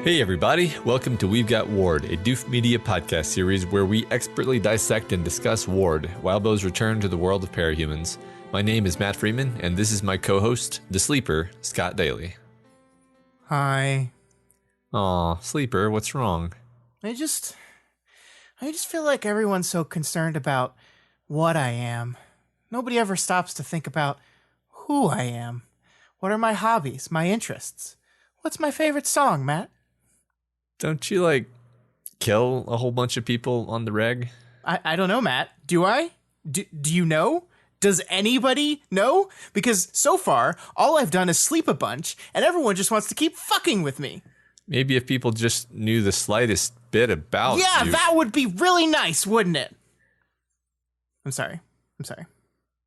Hey everybody, welcome to We've Got Ward, a Doof Media podcast series where we expertly dissect and discuss Ward, Wildbow's return to the world of parahumans. My name is Matt Freeman, and this is my co-host, the Sleeper, Scott Daly. Hi. Aw, Sleeper, what's wrong? I just feel like everyone's so concerned about what I am. Nobody ever stops to think about who I am. What are my hobbies, my interests? What's my favorite song, Matt? Don't you, kill a whole bunch of people on the reg? I don't know, Matt. Do I? Do you know? Does anybody know? Because so far, all I've done is sleep a bunch, and everyone just wants to keep fucking with me. Maybe if people just knew the slightest bit about you. Yeah, that would be really nice, wouldn't it? I'm sorry.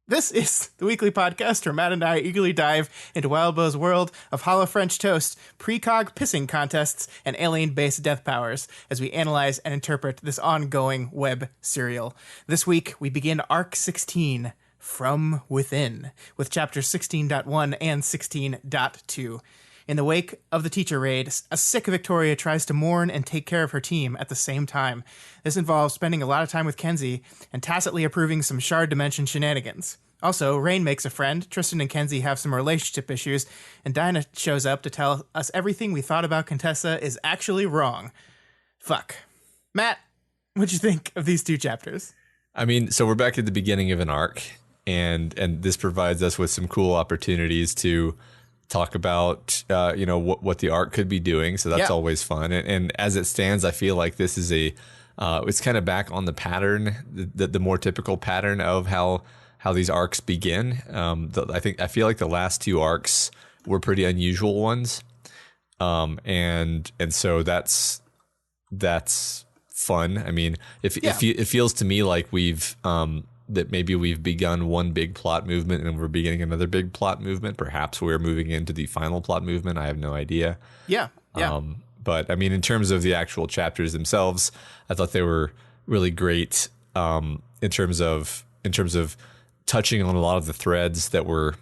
This is the weekly podcast where Matt and I eagerly dive into Wildbow's world of hollow French toast, precog pissing contests, and alien-based death powers as we analyze and interpret this ongoing web serial. This week, we begin Arc 16, From Within, with chapters 16.1 and 16.2. In the wake of the teacher raid, a sick Victoria tries to mourn and take care of her team at the same time. This involves spending a lot of time with Kenzie and tacitly approving some Shard Dimension shenanigans. Also, Rain makes a friend, Tristan and Kenzie have some relationship issues, and Dinah shows up to tell us everything we thought about Contessa is actually wrong. Fuck. Matt, what'd you think of these two chapters? I mean, so we're back at the beginning of an arc, and this provides us with some cool opportunities to talk about, what the arc could be doing. So that's always fun. And as it stands, I feel like this is it's kind of back on the pattern, the more typical pattern of how these arcs begin. I feel like the last two arcs were pretty unusual ones. And so that's fun. I mean, it feels to me like that maybe we've begun one big plot movement and we're beginning another big plot movement. Perhaps we're moving into the final plot movement. I have no idea. Yeah. But I mean, in terms of the actual chapters themselves, I thought they were really great in terms of touching on a lot of the threads that were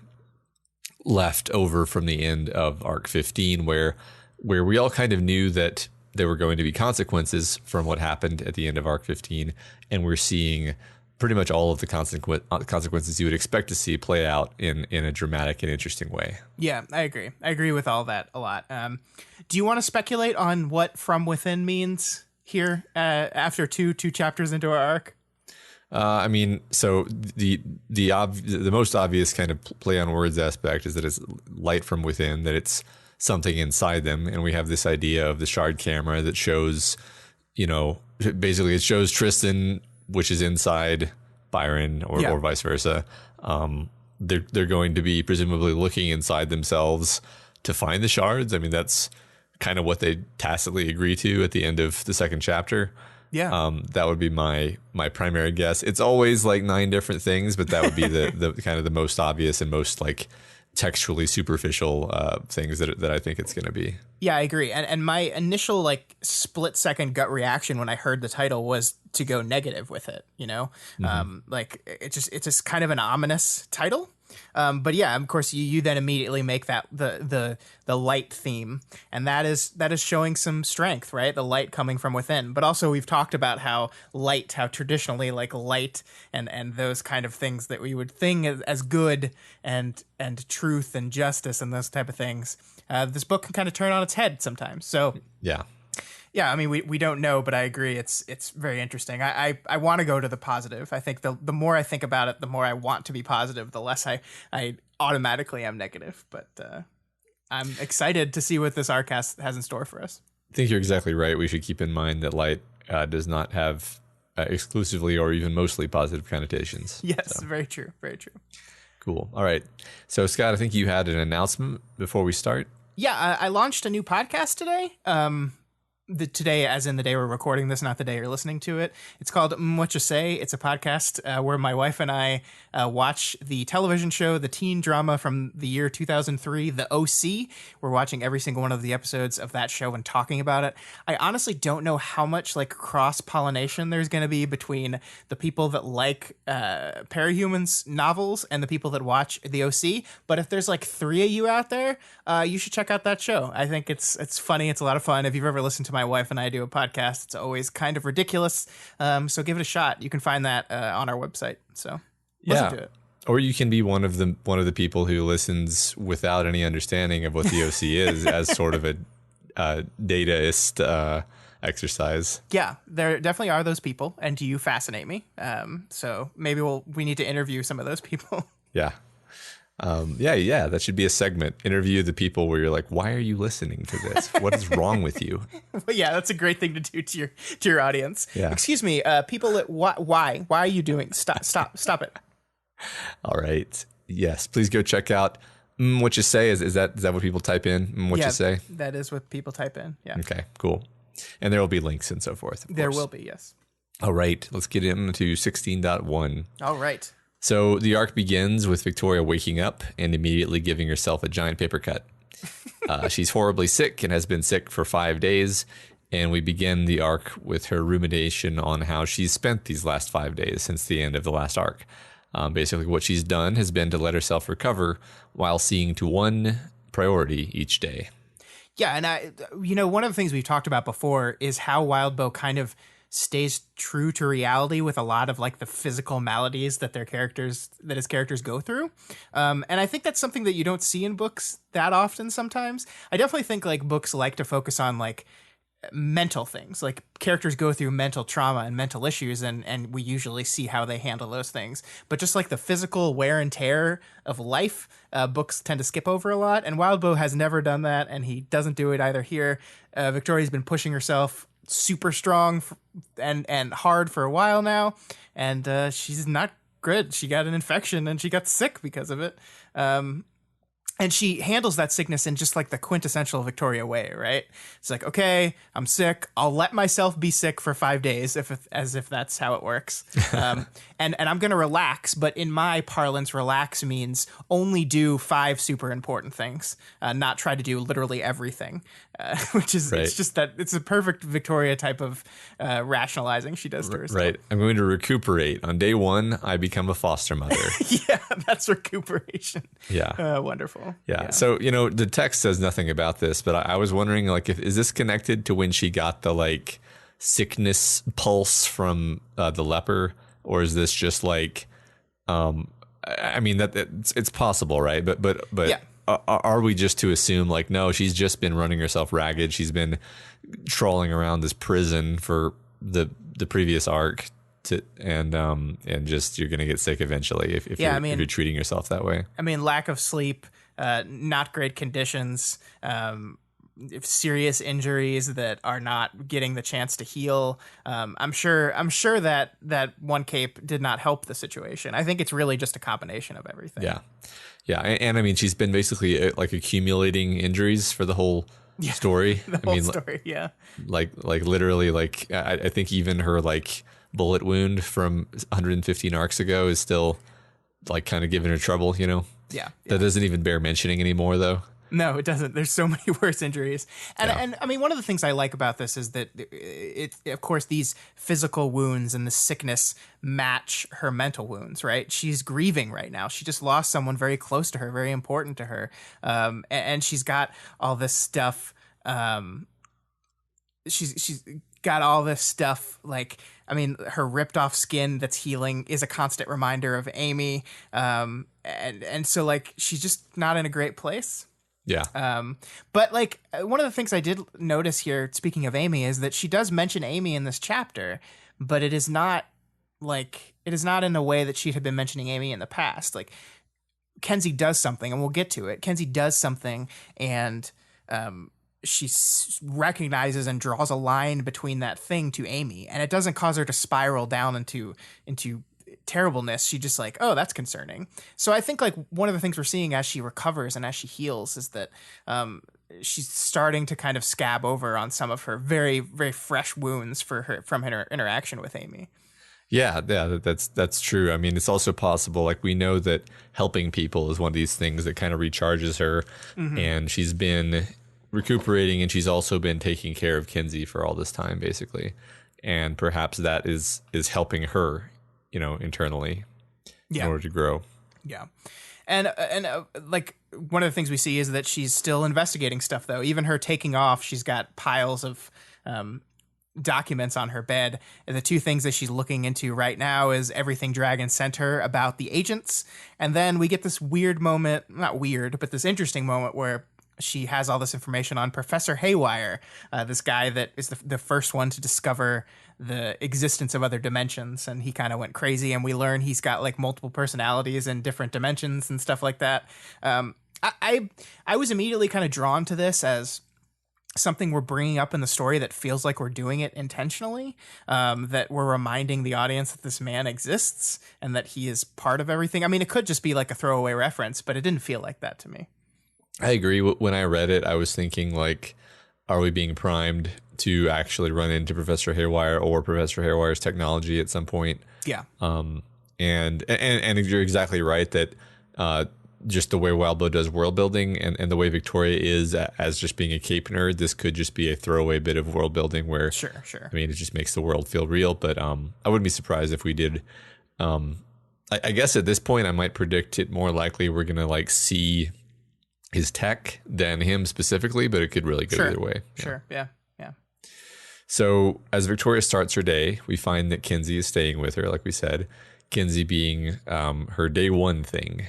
left over from the end of Arc 15, where we all kind of knew that there were going to be consequences from what happened at the end of Arc 15, and we're seeing pretty much all of the consequences you would expect to see play out in a dramatic and interesting way. Yeah, I agree. I agree with all that a lot. Do you want to speculate on what From Within means here after two chapters into our arc? I mean, so the most obvious kind of play on words aspect is that it's light from within, that it's something inside them, and we have this idea of the shard camera that shows, basically it shows Tristan, which is inside Byron, or vice versa. They're going to be presumably looking inside themselves to find the shards. I mean, that's kind of what they tacitly agree to at the end of the second chapter. Yeah. That would be my primary guess. It's always like 9 different things, but that would be the kind of the most obvious and most textually superficial things that I think it's going to be. Yeah, I agree. And my initial split second gut reaction when I heard the title was to go negative with it, Mm-hmm. It's just kind of an ominous title. But yeah, of course you then immediately make that the light theme, and that is showing some strength, right? The light coming from within. But also we've talked about how traditionally light and those kind of things that we would think as good and truth and justice and those type of things. This book can kind of turn on its head sometimes. So yeah, I mean, we don't know, but I agree. It's very interesting. I want to go to the positive. I think the more I think about it, the more I want to be positive, the less I automatically am negative. But I'm excited to see what this arc has in store for us. I think you're exactly right. We should keep in mind that light does not have exclusively or even mostly positive connotations. Yes, so. Very true. Very true. Cool. All right. So, Scott, I think you had an announcement before we start. Yeah, I launched a new podcast today. Today, as in the day we're recording this, not the day you're listening to it. It's called What You Say. It's a podcast where my wife and I watch the television show, the teen drama from the year 2003, The OC. We're watching every single one of the episodes of that show and talking about it. I honestly don't know how much like cross-pollination there's going to be between the people that like Parahumans novels and the people that watch The OC. But if there's like 3 of you out there, you should check out that show. I think it's funny. It's a lot of fun. If you've ever listened to my wife and I do a podcast, it's always kind of ridiculous. So give it a shot. You can find that on our website. So listen to it. Or you can be one of the people who listens without any understanding of what the OC is as sort of a dataist exercise. Yeah, there definitely are those people, and you fascinate me. So maybe we need to interview some of those people. Yeah. That should be a segment. Interview the people where you're like, why are you listening to this? What is wrong with you? Well, yeah, that's a great thing to do to your audience. Yeah. Excuse me, people that why are you doing? Stop it. All right. Yes, please go check out What You Say. Is that what people type in? What You Say? That is what people type in. Yeah. Okay, cool. And there will be links and so forth. There will be, yes. All right, let's get into 16.1. All right. So the arc begins with Victoria waking up and immediately giving herself a giant paper cut. She's horribly sick and has been sick for 5 days. And we begin the arc with her rumination on how she's spent these last 5 days since the end of the last arc. Basically, what she's done has been to let herself recover while seeing to one priority each day. Yeah, and one of the things we've talked about before is how Wildbow kind of stays true to reality with a lot of like the physical maladies that his characters go through. And I think that's something that you don't see in books that often sometimes. I definitely think like books like to focus on like mental things, like characters go through mental trauma and mental issues, and we usually see how they handle those things. But just like the physical wear and tear of life, books tend to skip over a lot, and Wildbow has never done that, and he doesn't do it either here. Victoria's been pushing herself super strong and hard for a while now, and she's not good. She got an infection and she got sick because of it. And she handles that sickness in just like the quintessential Victoria way, right? It's like, okay, I'm sick. I'll let myself be sick for 5 days as if that's how it works. And I'm going to relax. But in my parlance, relax means only do 5 super important things, not try to do literally everything, which is, It's just that it's a perfect Victoria type of rationalizing she does to herself. Right. I'm going to recuperate. On day 1, I become a foster mother. Yeah, that's recuperation. Yeah. Wonderful. Yeah. So, the text says nothing about this, but I was wondering, like, is this connected to when she got the, like, sickness pulse from the leper? Or is this just, like, I mean, it's possible, right? But yeah. Are we just to assume, like, no, she's just been running herself ragged. She's been trawling around this prison for the previous arc. And just you're going to get sick eventually if you're treating yourself that way. I mean, lack of sleep, not great conditions, serious injuries that are not getting the chance to heal. I'm sure that one cape did not help the situation. I think it's really just a combination of everything. Yeah. And I mean, she's been basically like accumulating injuries for the whole story. Story. Yeah. Like literally, like I think even her like bullet wound from 115 arcs ago is still like kind of giving her trouble, Yeah. That doesn't even bear mentioning anymore, though. No, it doesn't. There's so many worse injuries. And I mean, one of the things I like about this is that of course, these physical wounds and the sickness match her mental wounds, right? She's grieving right now. She just lost someone very close to her, very important to her. And she's got all this stuff. She's got all this stuff, like, I mean, her ripped off skin that's healing is a constant reminder of Amy. And so like, she's just not in a great place. Yeah. But like, one of the things I did notice here, speaking of Amy, is that she does mention Amy in this chapter, but it is not in a way that she had been mentioning Amy in the past. Like, Kenzie does something, and we'll get to it. Kenzie does something, and she recognizes and draws a line between that thing to Amy, and it doesn't cause her to spiral down into terribleness. She just like, oh, that's concerning. So I think like one of the things we're seeing as she recovers and as she heals is that she's starting to kind of scab over on some of her very, very fresh wounds from her interaction with Amy. Yeah, that's true. I mean, it's also possible, like, we know that helping people is one of these things that kind of recharges her, and she's been recuperating, and she's also been taking care of Kenzie for all this time, basically, and perhaps that is helping her, internally, in order to grow. Yeah. And like, one of the things we see is that she's still investigating stuff, though. Even her taking off, she's got piles of documents on her bed. And the two things that she's looking into right now is everything Dragon sent her about the agents. And then we get this weird moment, not weird, but this interesting moment where she has all this information on Professor Haywire, this guy that is the first one to discover the existence of other dimensions. And he kind of went crazy, and we learn he's got like multiple personalities in different dimensions and stuff like that. I was immediately kind of drawn to this as something we're bringing up in the story that feels like we're doing it intentionally, that we're reminding the audience that this man exists and that he is part of everything. I mean, it could just be like a throwaway reference, but it didn't feel like that to me. I agree. When I read it, I was thinking, like, are we being primed to actually run into Professor Haywire or Professor Haywire's technology at some point? Yeah. And you're exactly right that just the way Wildbow does world building and the way Victoria is as just being a cape nerd, this could just be a throwaway bit of world building where, Sure. I mean, it just makes the world feel real. But I wouldn't be surprised if we did. I guess at this point, I might predict it more likely we're going to like see his tech than him specifically, but it could really go either way. Sure. Yeah. So as Victoria starts her day, we find that Kenzie is staying with her, like we said, Kenzie being her day one thing.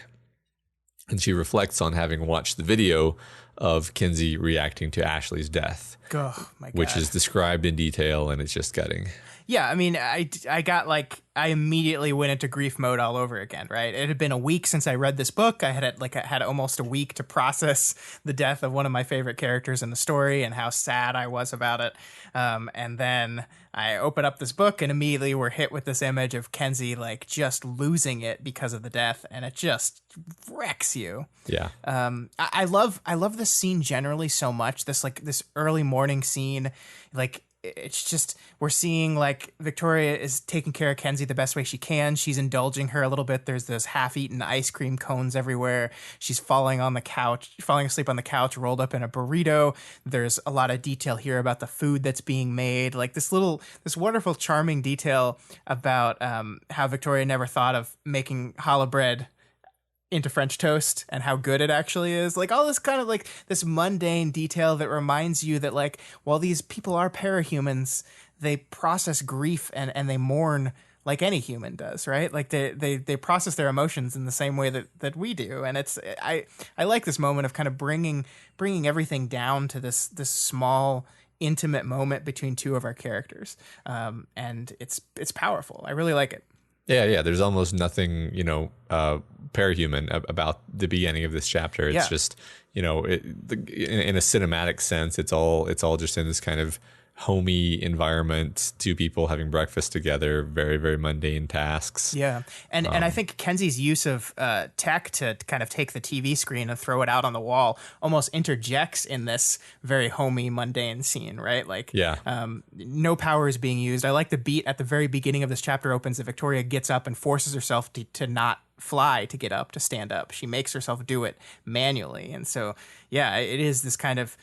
And she reflects on having watched the video of Kenzie reacting to Ashley's death, Oh, my God. which is described in detail, and it's just gutting. Yeah, I mean, I got like, I immediately went into grief mode all over again, right? It had been a week since I read this book. I had almost a week to process the death of one of my favorite characters in the story and how sad I was about it. And then I open up this book and immediately we're hit with this image of Kenzie like just losing it because of the death, and it just wrecks you. Yeah. I love this scene generally so much. This early morning scene, like, it's just, we're seeing like Victoria is taking care of Kenzie the best way she can. She's indulging her a little bit. There's those half-eaten ice cream cones everywhere. She's falling asleep on the couch, rolled up in a burrito. There's a lot of detail here about the food that's being made. Like this wonderful, charming detail about how Victoria never thought of making challah bread into French toast and how good it actually is. Like all this kind of like this mundane detail that reminds you that like, while these people are parahumans, they process grief and they mourn like any human does, right? Like they process their emotions in the same way that we do. And it's, I like this moment of kind of bringing everything down to this small, intimate moment between two of our characters. And it's powerful. I really like it. Yeah. There's almost nothing, parahuman about the beginning of this chapter. It's just, in a cinematic sense, it's all just in this kind of homey environment, two people having breakfast together, very, very mundane tasks. Yeah. And I think Kenzie's use of tech to kind of take the TV screen and throw it out on the wall almost interjects in this very homey, mundane scene, right? Like, no power is being used. I like the beat at the very beginning of this chapter opens that Victoria gets up and forces herself to not fly to get up, to stand up. She makes herself do it manually. And so, yeah, it is this kind of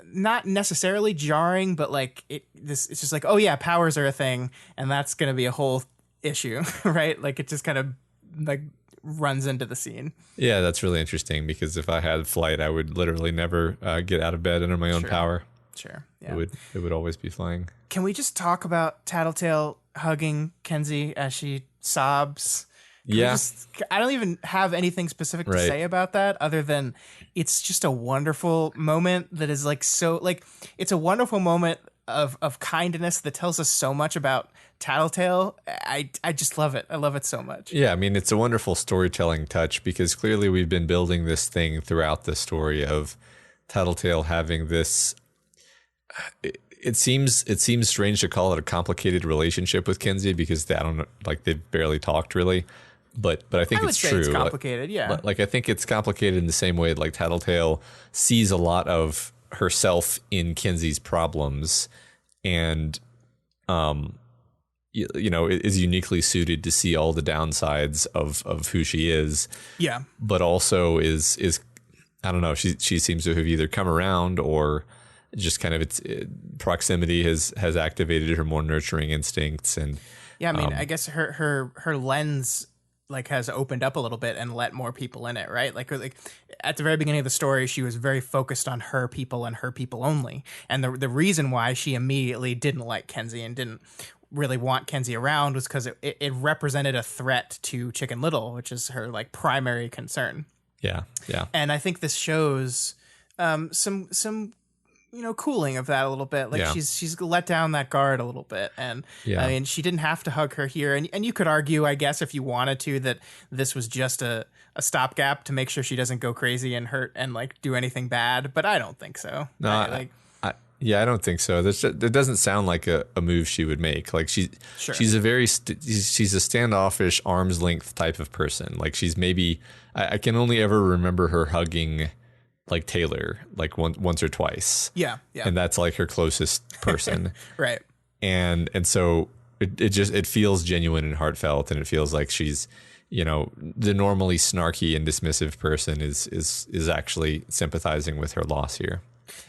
not necessarily jarring, but like it's just like, oh yeah, powers are a thing, and that's going to be a whole issue, right? Like it just kind of like runs into the scene. Yeah, that's really interesting because if I had flight, I would literally never get out of bed under my own power. Sure. Yeah. It would always be flying. Can we just talk about Tattletale hugging Kenzie as she sobs? I don't even have anything specific to say about that other than it's just a wonderful moment that is like, so like, it's a wonderful moment of kindness that tells us so much about Tattletale. I just love it. I love it so much. Yeah. I mean, it's a wonderful storytelling touch because clearly we've been building this thing throughout the story of Tattletale having this, it seems strange to call it a complicated relationship with Kenzie because they've barely talked really. but I think I would it's say true. it's complicated, yeah. Like I think it's complicated in the same way like Tattletale sees a lot of herself in Kenzie's problems, and you know, is uniquely suited to see all the downsides of who she is. Yeah. But also is I don't know, she seems to have either come around or just kind of proximity has activated her more nurturing instincts. And Yeah, I mean, I guess her lens like has opened up a little bit and let more people in it, right? Like at the very beginning of the story, she was very focused on her people and her people only. And the reason why she immediately didn't like Kenzie and didn't really want Kenzie around was because it represented a threat to Chicken Little, which is her like primary concern. Yeah. And I think this shows some cooling of that a little bit. Like Yeah. she's let down that guard a little bit. And Yeah. I mean, she didn't have to hug her here. And you could argue, I guess, if you wanted to, that this was just a stopgap to make sure she doesn't go crazy and hurt and like do anything bad. But I don't think so. No, I don't think so. It doesn't sound like a move she would make. Like she's a very she's a standoffish, arm's length type of person. Like she's maybe I can only ever remember her hugging like Taylor like once or twice. Yeah. And that's like her closest person. Right. And so it feels genuine and heartfelt, and it feels like she's, you know, the normally snarky and dismissive person is actually sympathizing with her loss here.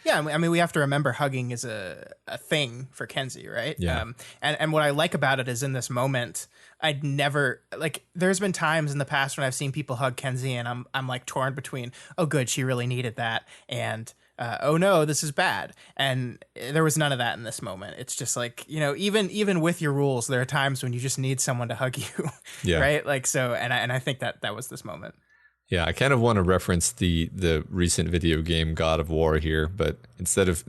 Yeah, I mean, we have to remember hugging is a thing for Kenzie, right? Yeah. And what I like about it is in this moment, I'd never like. There's been times in the past when I've seen people hug Kenzie, and I'm like torn between, oh, good, she really needed that, and oh no, this is bad. And there was none of that in this moment. It's just like, you know, even with your rules, there are times when you just need someone to hug you, Yeah. right? Like so, and I think that was this moment. Yeah, I kind of want to reference the recent video game God of War here, but instead of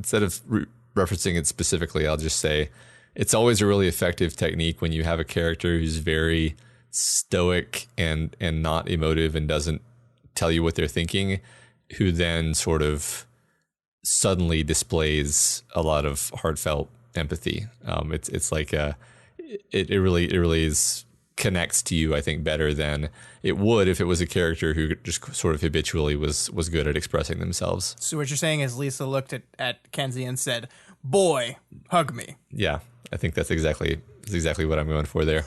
referencing it specifically, I'll just say it's always a really effective technique when you have a character who's very stoic and not emotive and doesn't tell you what they're thinking, who then sort of suddenly displays a lot of heartfelt empathy. It's like it really is connects to you, I think, better than it would if it was a character who just sort of habitually was good at expressing themselves. So what you're saying is Lisa looked at Kenzie and said, "Boy, hug me." Yeah, I think that's exactly what I'm going for there.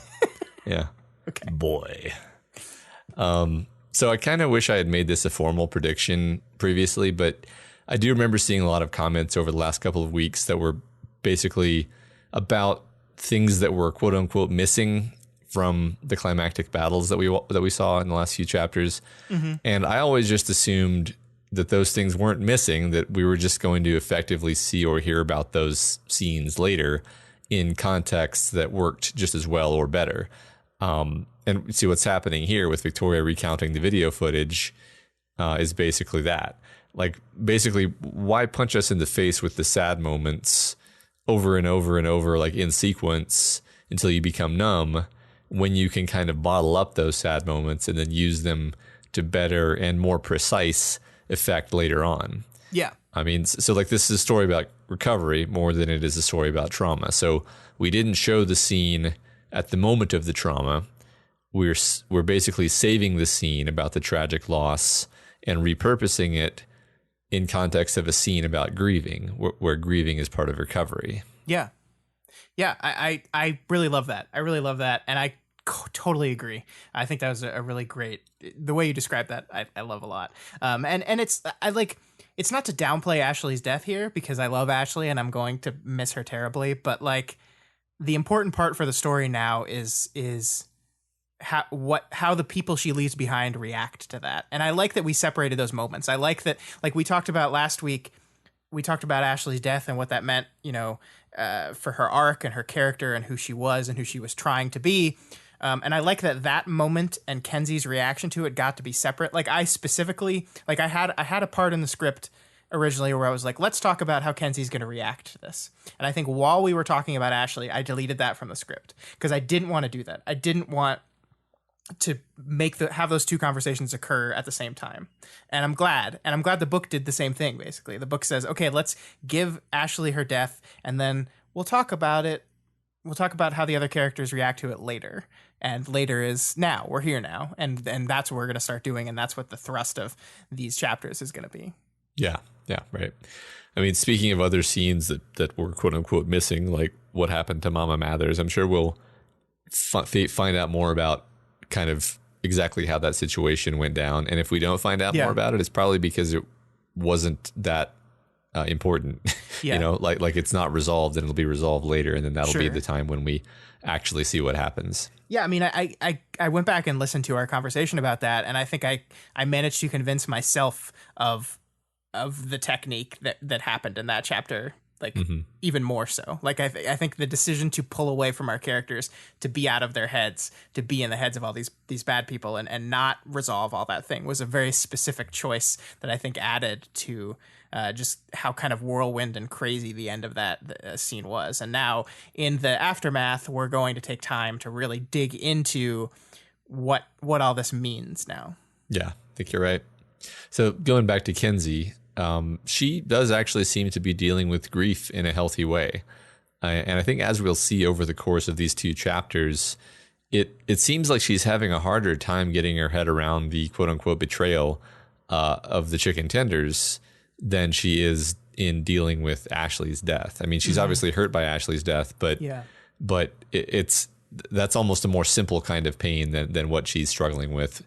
Yeah. Okay. Boy. So I kind of wish I had made this a formal prediction previously, but I do remember seeing a lot of comments over the last couple of weeks that were basically about things that were quote unquote missing from the climactic battles that we saw in the last few chapters. Mm-hmm. And I always just assumed that those things weren't missing, that we were just going to effectively see or hear about those scenes later in contexts that worked just as well or better. And see what's happening here with Victoria recounting the video footage is basically that. Like, basically, why punch us in the face with the sad moments over and over and over, like in sequence until you become numb, when you can kind of bottle up those sad moments and then use them to better and more precise effect later on. Yeah. I mean, so like this is a story about recovery more than it is a story about trauma. So we didn't show the scene at the moment of the trauma. We're basically saving the scene about the tragic loss and repurposing it in context of a scene about grieving, where grieving is part of recovery. Yeah. Yeah, I really love that. I really love that. And I totally agree. I think that was a really great, the way you described that, I love a lot. And it's not to downplay Ashley's death here, because I love Ashley and I'm going to miss her terribly. But like the important part for the story now is how the people she leaves behind react to that. And I like that we separated those moments. I like that, like we talked about last week, we talked about Ashley's death and what that meant, you know, for her arc and her character and who she was and who she was trying to be. And I like that moment and Kenzie's reaction to it got to be separate. Like I specifically, like I had a part in the script originally where I was like, let's talk about how Kenzie's going to react to this. And I think while we were talking about Ashley, I deleted that from the script because I didn't want to do that. I didn't want to have those two conversations occur at the same time. And I'm glad the book did the same thing. Basically, the book says, okay, let's give Ashley her death and then we'll talk about it we'll talk about how the other characters react to it later. And later is now. We're here now. And that's what we're going to start doing. And that's what the thrust of these chapters is going to be. Yeah. Yeah. Right. I mean, speaking of other scenes that were quote unquote missing, like what happened to Mama Mathers, I'm sure we'll find out more about kind of exactly how that situation went down. And if we don't find out more about it, it's probably because it wasn't that important. Yeah. You know, like it's not resolved, and it'll be resolved later, and then that'll be the time when we actually see what happens. Yeah, I mean, I went back and listened to our conversation about that, and I think I managed to convince myself of the technique that happened in that chapter, like even more so. Like I think the decision to pull away from our characters, to be out of their heads, to be in the heads of all these bad people, and not resolve all that thing was a very specific choice that I think added to just how kind of whirlwind and crazy the end of that scene was. And now in the aftermath, we're going to take time to really dig into what all this means now. Yeah, I think you're right. So going back to Kenzie, she does actually seem to be dealing with grief in a healthy way. And I think as we'll see over the course of these 2 chapters, it seems like she's having a harder time getting her head around the quote unquote betrayal of the chicken tenders than she is in dealing with Ashley's death. I mean, she's obviously hurt by Ashley's death, but that's almost a more simple kind of pain than what she's struggling with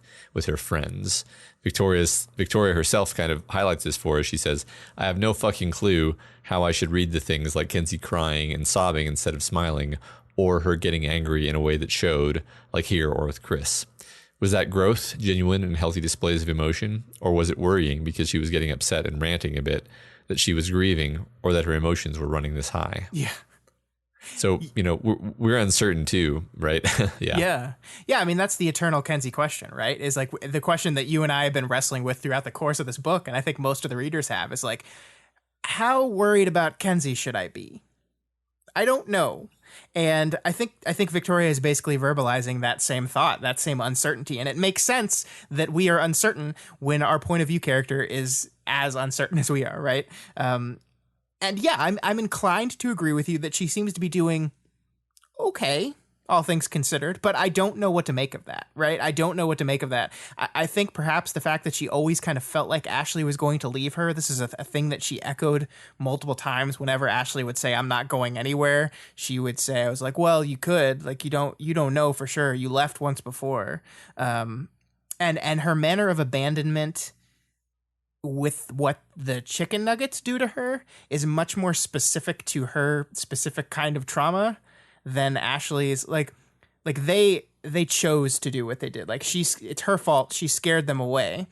her friends. Victoria herself kind of highlights this for us. She says, "I have no fucking clue how I should read the things like Kenzie crying and sobbing instead of smiling, or her getting angry in a way that showed, like here or with Chris. Was that growth, genuine and healthy displays of emotion, or was it worrying because she was getting upset and ranting a bit, that she was grieving, or that her emotions were running this high?" Yeah. So, you know, we're uncertain too, right? Yeah. I mean, that's the eternal Kenzie question, right? Is like the question that you and I have been wrestling with throughout the course of this book. And I think most of the readers have, is like, how worried about Kenzie should I be? I don't know. And I think Victoria is basically verbalizing that same thought, that same uncertainty. And it makes sense that we are uncertain when our point of view character is as uncertain as we are, right? And yeah, I'm inclined to agree with you that she seems to be doing okay, all things considered, but I don't know what to make of that, right? I don't know what to make of that. I think perhaps the fact that she always kind of felt like Ashley was going to leave her, this is a thing that she echoed multiple times. Whenever Ashley would say, "I'm not going anywhere," she would say, "I was like, well, you could, like, you don't know for sure. You left once before." And her manner of abandonment with what the chicken nuggets do to her is much more specific to her specific kind of trauma than Ashley's. Like they chose to do what they did. Like it's her fault. She scared them away.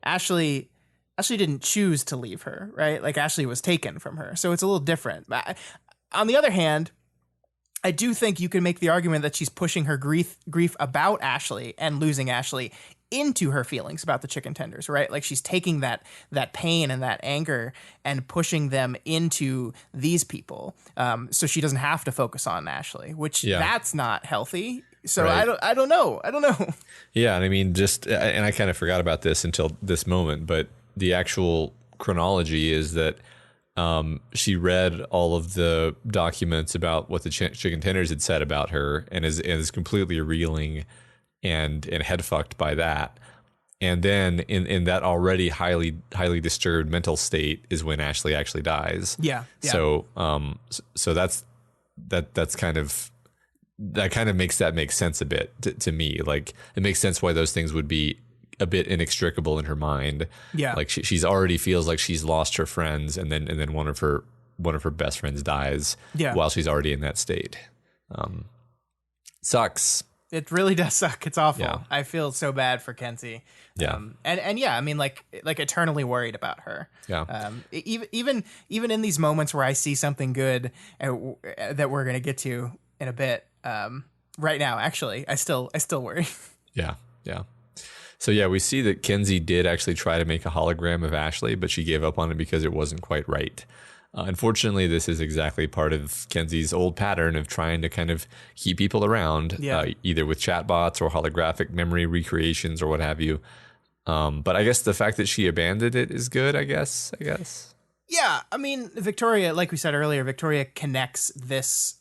Ashley didn't choose to leave her, right? Like Ashley was taken from her. So it's a little different. On the other hand, I do think you can make the argument that she's pushing her grief about Ashley and losing Ashley into her feelings about the chicken tenders, right? Like she's taking that pain and that anger and pushing them into these people, so she doesn't have to focus on Ashley, which that's not healthy. So right. I don't know. Yeah, and I mean, and I kind of forgot about this until this moment, but the actual chronology is that she read all of the documents about what the chicken tenders had said about her, and is completely reeling and head fucked by that. And then in that already highly disturbed mental state is when Ashley actually dies. Yeah. So that's kind of, that kind of makes that make sense a bit to me. Like it makes sense why those things would be a bit inextricable in her mind. Yeah. Like she's already feels like she's lost her friends, and then one of her best friends dies while she's already in that state. Sucks. It really does suck. It's awful. Yeah. I feel so bad for Kenzie. Yeah. And yeah, I mean, like eternally worried about her. Yeah. Even in these moments where I see something good that we're gonna get to in a bit. Right now, actually, I still worry. Yeah. Yeah. So yeah, we see that Kenzie did actually try to make a hologram of Ashley, but she gave up on it because it wasn't quite right. Unfortunately, this is exactly part of Kenzie's old pattern of trying to kind of keep people around, either with chatbots or holographic memory recreations or what have you. But I guess the fact that she abandoned it is good, I guess. Yeah, I mean, Victoria, like we said earlier, Victoria connects this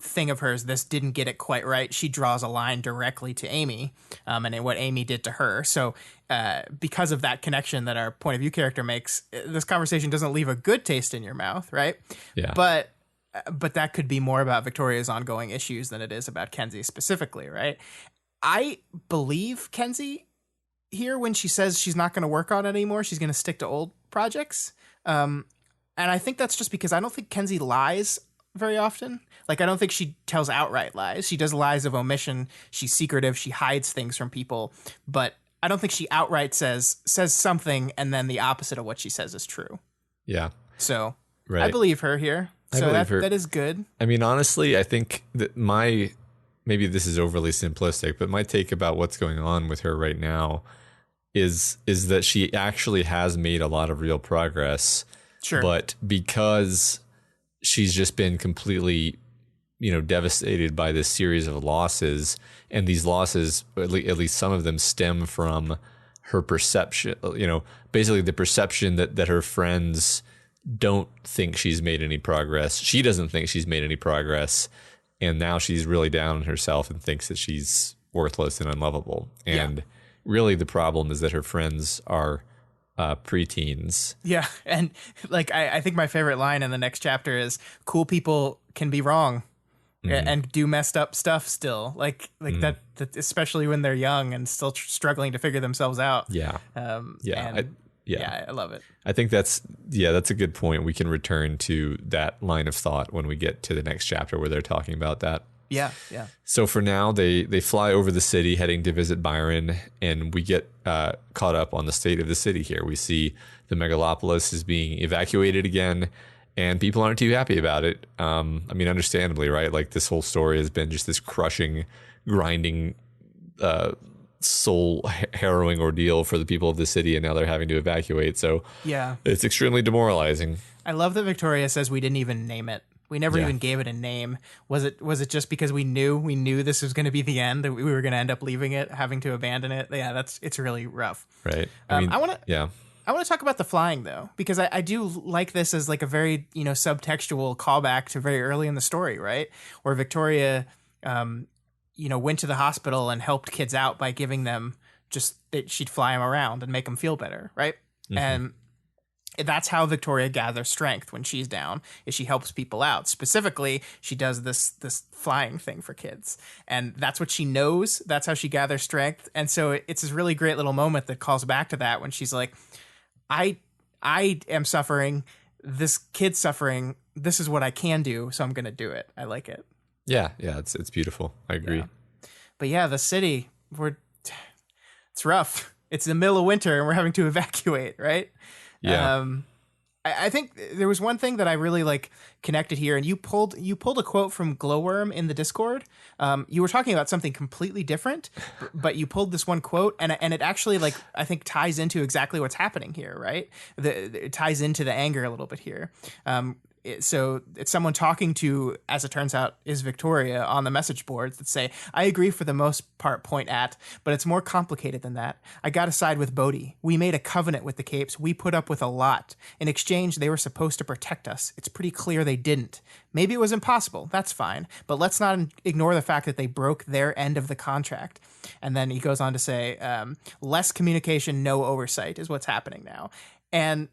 thing of hers, this didn't get it quite right, she draws a line directly to Amy, and what Amy did to her. So because of that connection that our point of view character makes, this conversation doesn't leave a good taste in your mouth, right? Yeah. But that could be more about Victoria's ongoing issues than it is about Kenzie specifically, right? I believe Kenzie here when she says she's not going to work on it anymore. She's going to stick to old projects. And I think that's just because I don't think Kenzie lies very often. Like, I don't think she tells outright lies. She does lies of omission. She's secretive. She hides things from people. But I don't think she outright says something and then the opposite of what she says is true. Yeah. So right. I believe her here. So that is good. I mean, honestly, I think that maybe this is overly simplistic, but my take about what's going on with her right now is that she actually has made a lot of real progress. Sure. But because she's just been completely, devastated by this series of losses, and these losses, at least some of them, stem from her perception, basically the perception that her friends don't think she's made any progress. She doesn't think she's made any progress. And now she's really down on herself and thinks that she's worthless and unlovable. And really the problem is that her friends are preteens. Yeah. And like, I think my favorite line in the next chapter is, cool people can be wrong and do messed up stuff still. Like that, especially when they're young and still struggling to figure themselves out. Yeah. I love it. I think that's a good point. We can return to that line of thought when we get to the next chapter where they're talking about that. Yeah. So for now, they fly over the city heading to visit Byron, and we get caught up on the state of the city here. We see the megalopolis is being evacuated again, and people aren't too happy about it. I mean, understandably, right? Like, this whole story has been just this crushing, grinding, soul harrowing ordeal for the people of the city, and now they're having to evacuate. So yeah, it's extremely demoralizing. I love that Victoria says we didn't even name it. We never even gave it a name. Was it just because we knew this was going to be the end, that we were going to end up leaving it, having to abandon it? Yeah, it's really rough. Right. I want to talk about the flying though, because I do like this as like a very, subtextual callback to very early in the story, right? Where Victoria, went to the hospital and helped kids out by giving them she'd fly them around and make them feel better, right? Mm-hmm. And that's how Victoria gathers strength when she's down, is she helps people out. Specifically, she does this flying thing for kids. And that's what she knows. That's how she gathers strength. And so it's this really great little moment that calls back to that when she's like, I am suffering, this kid's suffering, this is what I can do, so I'm going to do it. I like it. Yeah, it's beautiful. I agree. Yeah. But yeah, the city, it's rough. It's the middle of winter and we're having to evacuate, right? Yeah. I think there was one thing that I really connected here, and you pulled a quote from Glowworm in the Discord. You were talking about something completely different, but you pulled this one quote, and it actually I think ties into exactly what's happening here, right? It ties into the anger a little bit here. So it's someone talking to, as it turns out, is Victoria on the message boards that say, I agree for the most part, point at, but it's more complicated than that. I got to side with Bodhi. We made a covenant with the Capes. We put up with a lot. In exchange, they were supposed to protect us. It's pretty clear they didn't. Maybe it was impossible. That's fine. But let's not ignore the fact that they broke their end of the contract. And then he goes on to say, less communication, no oversight is what's happening now. And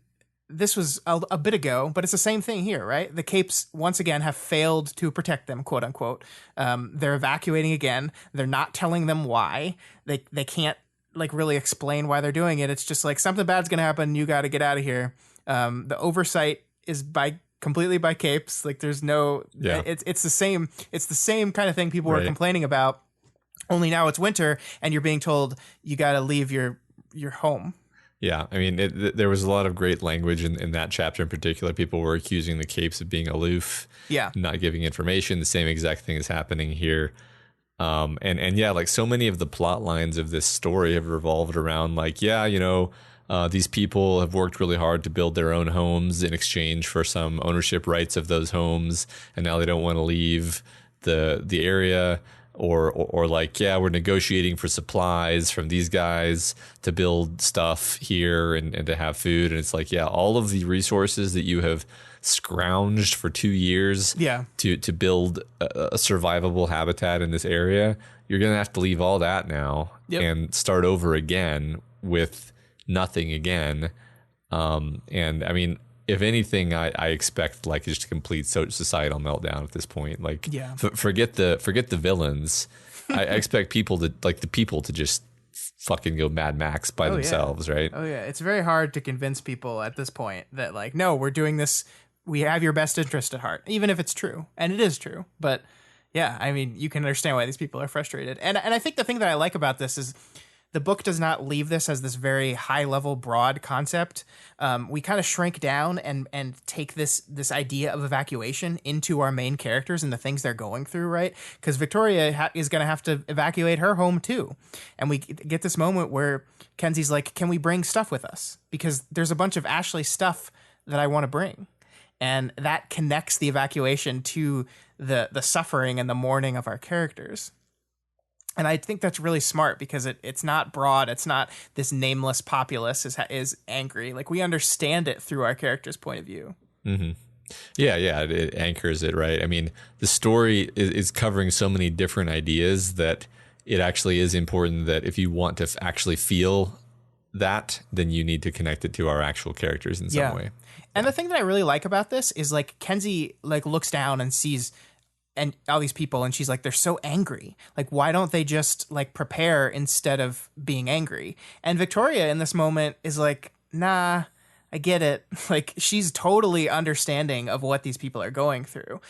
this was a bit ago, but it's the same thing here, right? The Capes, once again, have failed to protect them, quote unquote. They're evacuating again. They're not telling them why. They can't really explain why they're doing it. It's just something bad's going to happen. You got to get out of here. The oversight is completely by Capes. There's no, it's the same kind of thing people were complaining about. Only now it's winter and you're being told you got to leave your home. Yeah, I mean, there was a lot of great language in that chapter in particular. People were accusing the Capes of being aloof, not giving information. The same exact thing is happening here. And so many of the plot lines of this story have revolved around these people have worked really hard to build their own homes in exchange for some ownership rights of those homes, and now they don't want to leave the area. or like, yeah, we're negotiating for supplies from these guys to build stuff here and to have food. And it's like, yeah, all of the resources that you have scrounged for 2 years to build a survivable habitat in this area, you're going to have to leave all that now and start over again with nothing again. And I mean, if anything, I expect like just a complete societal meltdown at this point. Like, forget the villains. I expect people to just fucking go Mad Max by themselves, right? Oh yeah, it's very hard to convince people at this point that like, no, we're doing this. We have your best interest at heart, even if it's true, and it is true. But yeah, I mean, you can understand why these people are frustrated. And I think the thing that I like about this is, the book does not leave this as this very high level, broad concept. We kind of shrink down and take this idea of evacuation into our main characters and the things they're going through, right? Because Victoria is going to have to evacuate her home too. And we get this moment where Kenzie's like, can we bring stuff with us? Because there's a bunch of Ashley stuff that I want to bring. And that connects the evacuation to the suffering and the mourning of our characters. And I think that's really smart because it's not broad. It's not this nameless populace is angry. Like, we understand it through our character's point of view. Mm-hmm. Yeah, it anchors it, right? I mean, the story is covering so many different ideas that it actually is important that if you want to actually feel that, then you need to connect it to our actual characters in some way. And the thing that I really like about this is, like, Kenzie like looks down and sees and all these people, and she's like, they're so angry. Like, why don't they just like prepare instead of being angry? And Victoria in this moment is like, nah, I get it. Like, she's totally understanding of what these people are going through.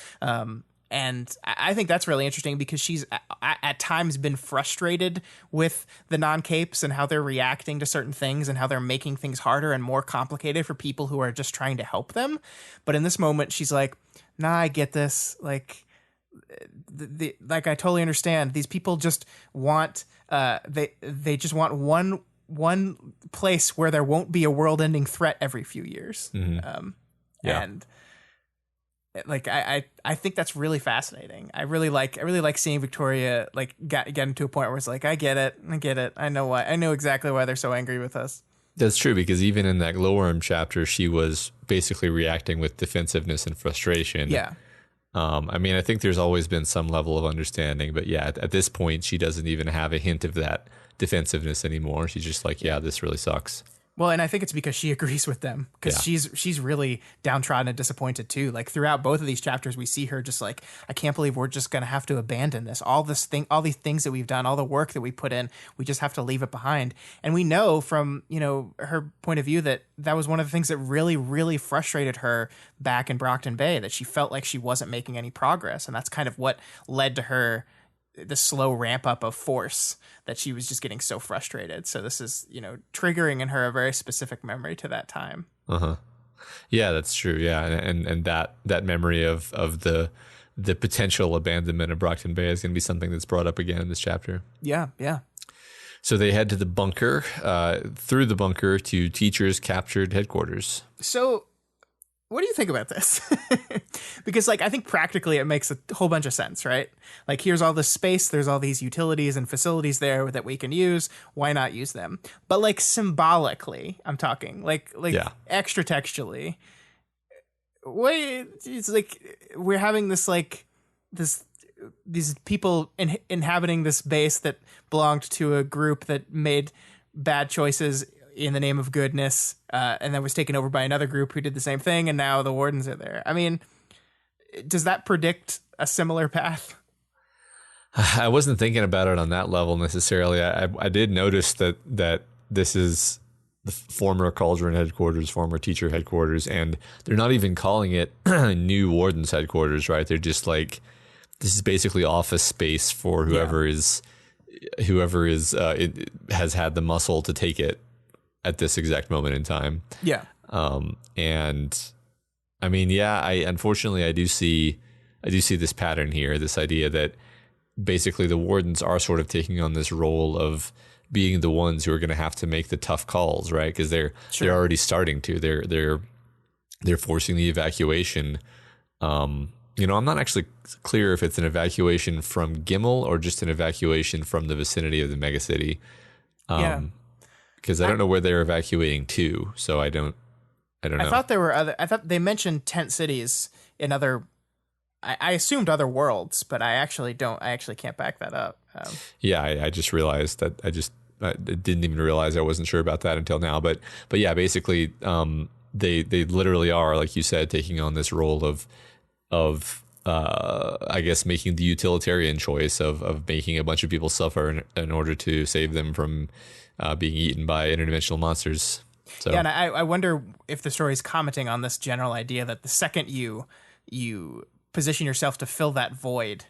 And I think that's really interesting because she's at times been frustrated with the non-capes and how they're reacting to certain things and how they're making things harder and more complicated for people who are just trying to help them. But in this moment, she's like, nah, I get this. Like, like, I totally understand. These people just want they just want one place where there won't be a world-ending threat every few years. Mm-hmm. And like, I think that's really fascinating. I really like seeing Victoria like get into a point where it's like, I get it. I know why. I know exactly why they're so angry with us. That's true, because even in that Glowworm chapter, she was basically reacting with defensiveness and frustration. Yeah. I mean, I think there's always been some level of understanding, but yeah, at this point, she doesn't even have a hint of that defensiveness anymore. She's just like, yeah, this really sucks. Well, and I think it's because she agrees with them, because she's really downtrodden and disappointed too. Like, throughout both of these chapters, we see her just like, I can't believe we're just going to have to abandon this. All these things that we've done, all the work that we put in, we just have to leave it behind. And we know from, her point of view that was one of the things that really, really frustrated her back in Brockton Bay, that she felt like she wasn't making any progress. And that's kind of what led to her the slow ramp up of force, that she was just getting so frustrated. So this is, triggering in her a very specific memory to that time. Uh-huh. Yeah, that's true. Yeah. And that memory of the potential abandonment of Brockton Bay is going to be something that's brought up again in this chapter. Yeah. Yeah. So they head to the bunker, through the bunker to Teacher's captured headquarters. So what do you think about this? Because, like, I think practically it makes a whole bunch of sense, right? Like, here's all this space, there's all these utilities and facilities there that we can use. Why not use them? But, like, symbolically, I'm talking, like extra textually, it's like we're having this, like, these people inhabiting this base that belonged to a group that made bad choices in the name of goodness, and then was taken over by another group who did the same thing, and now the wardens are there. I mean, does that predict a similar path? I wasn't thinking about it on that level necessarily. I did notice that this is the former Cauldron headquarters, former Teacher headquarters, and they're not even calling it New Warden's headquarters, right? They're just like, this is basically office space for whoever has had the muscle to take it at this exact moment in time. Yeah. And I mean, unfortunately I do see this pattern here, this idea that basically the wardens are sort of taking on this role of being the ones who are going to have to make the tough calls, right? Because they're already starting to. They're forcing the evacuation. I'm not actually clear if it's an evacuation from Gimel or just an evacuation from the vicinity of the megacity. Yeah. Because I don't know where they're evacuating to, so I don't know. I thought there were other. I thought they mentioned tent cities in other. I assumed other worlds, but I actually don't. I actually can't back that up. Yeah, I just realized that I didn't even realize I wasn't sure about that until now. But yeah, basically, they literally are, like you said, taking on this role of I guess making the utilitarian choice of making a bunch of people suffer in order to save them from being eaten by interdimensional monsters. So yeah, and I wonder if the story is commenting on this general idea that the second you position yourself to fill that void,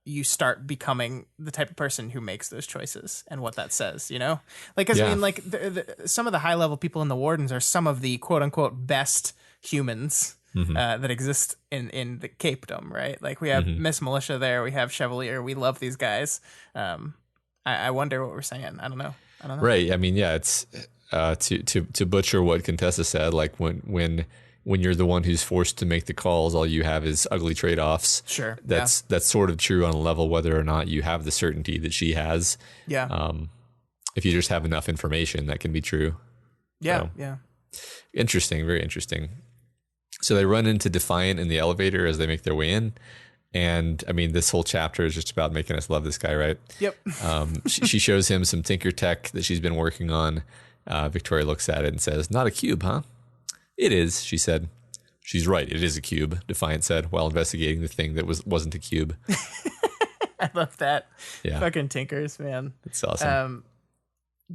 you start becoming the type of person who makes those choices, and what that says, like, cause I mean, like some of the high level people in the Wardens are some of the quote unquote best humans that exist in the Capedom, right? Like we have Miss Militia there, we have Chevalier, we love these guys. I wonder what we're saying. I don't know. Right. I mean, yeah, it's to butcher what Contessa said, like when you're the one who's forced to make the calls, all you have is ugly trade-offs. Sure. That's sort of true on a level whether or not you have the certainty that she has. Yeah. If you just have enough information, that can be true. Yeah. So, yeah. Interesting. Very interesting. So they run into Defiant in the elevator as they make their way in. And I mean, this whole chapter is just about making us love this guy, right? Yep. She shows him some Tinker Tech that she's been working on. Victoria looks at it and says, "Not a cube, huh?" "It is," she said. "She's right. It is a cube," Defiant said while investigating the thing that wasn't a cube. I love that. Yeah. Fucking Tinkers, man. It's awesome.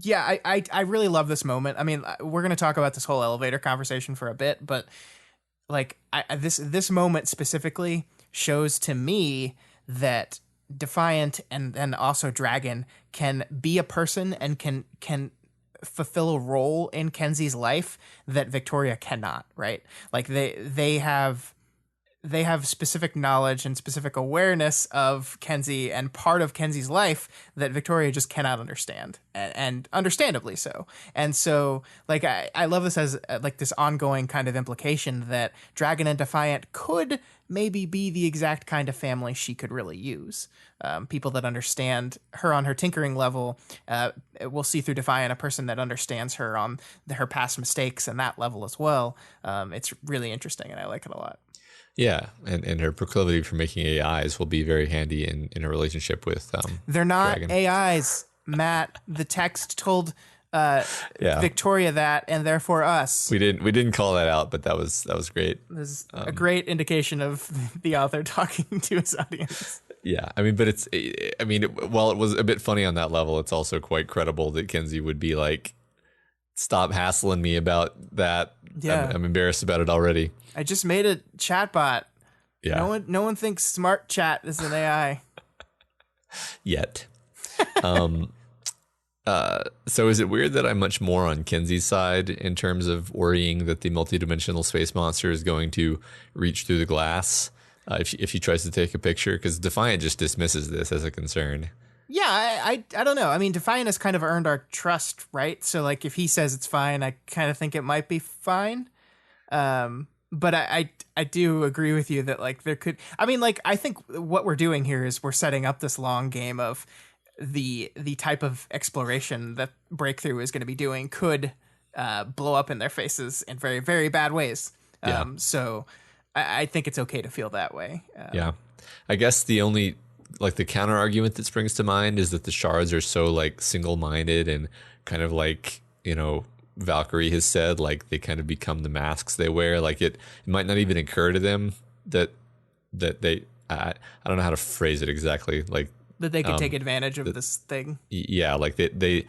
Yeah, I really love this moment. I mean, we're going to talk about this whole elevator conversation for a bit, but like this moment specifically shows to me that Defiant and also Dragon can be a person and can fulfill a role in Kenzie's life that Victoria cannot, right? Like they have specific knowledge and specific awareness of Kenzie and part of Kenzie's life that Victoria just cannot understand, and understandably so. And so, like, I love this as like this ongoing kind of implication that Dragon and Defiant could maybe be the exact kind of family she could really use. People that understand her on her tinkering level. We'll see through Defiant a person that understands her on her past mistakes and that level as well. It's really interesting, and I like it a lot. Yeah, and her proclivity for making AIs will be very handy in a relationship with They're not Dragon. AIs, Matt. The text told Victoria that, and therefore us. We didn't call that out, but that was great. This is a great indication of the author talking to his audience. Yeah, I mean, but while it was a bit funny on that level, it's also quite credible that Kenzie would be like, "Stop hassling me about that. Yeah. I'm embarrassed about it already. I just made a chatbot. Yeah. No one thinks Smart Chat is an AI Yet." So is it weird that I'm much more on Kenzie's side in terms of worrying that the multidimensional space monster is going to reach through the glass if he tries to take a picture? Because Defiant just dismisses this as a concern. Yeah, I don't know. I mean, Defiant has kind of earned our trust, right? So, like, if he says it's fine, I kind of think it might be fine. But I do agree with you that, like, there could... I mean, like, I think what we're doing here is we're setting up this long game of the type of exploration that Breakthrough is going to be doing could blow up in their faces in very, very bad ways. Yeah. So I think it's okay to feel that way. Yeah. I guess the only... like the counter argument that springs to mind is that the shards are so like single-minded and kind of like, Valkyrie has said, like they kind of become the masks they wear. Like it might not even occur to them that they, I don't know how to phrase it exactly. Like that they could take advantage of this thing. Yeah. Like they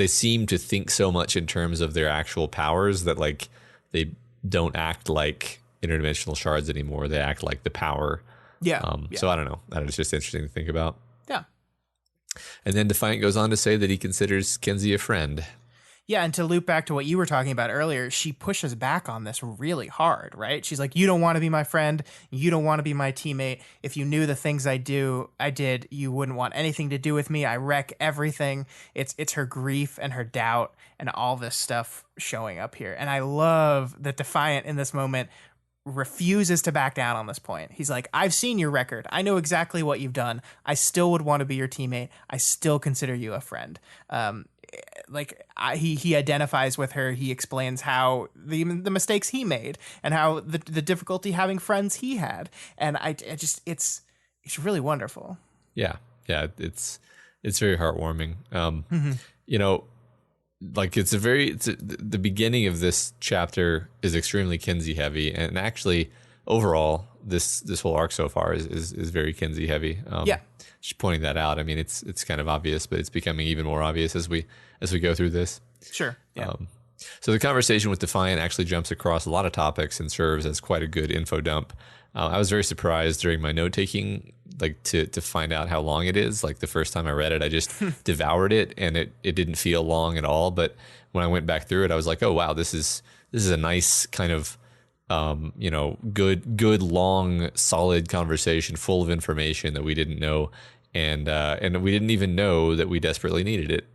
seem to think so much in terms of their actual powers that like they don't act like interdimensional shards anymore. They act like the power. Yeah. So I don't know. It's just interesting to think about. Yeah. And then Defiant goes on to say that he considers Kenzie a friend. Yeah, and to loop back to what you were talking about earlier, she pushes back on this really hard, right? She's like, "You don't want to be my friend. You don't want to be my teammate. If you knew the things I did, you wouldn't want anything to do with me. I wreck everything." It's her grief and her doubt and all this stuff showing up here. And I love that Defiant in this moment refuses to back down on this point. He's like, I've seen your record. I know exactly what you've done. I still would want to be your teammate. I still consider you a friend. He identifies with her. He explains how the mistakes he made and how the difficulty having friends he had. And it's really wonderful. Yeah. It's very heartwarming. You know, like the beginning of this chapter is extremely Kenzie heavy, and actually overall this whole arc so far is very Kenzie heavy. Just pointing that out. I mean, it's kind of obvious, but it's becoming even more obvious as we go through this. Sure. Yeah. So the conversation with Defiant actually jumps across a lot of topics and serves as quite a good info dump. I was very surprised during my note taking, like to find out how long it is. Like the first time I read it, I just devoured it, and it didn't feel long at all. But when I went back through it, I was like, oh wow, this is a nice kind of good long solid conversation full of information that we didn't know, and we didn't even know that we desperately needed it.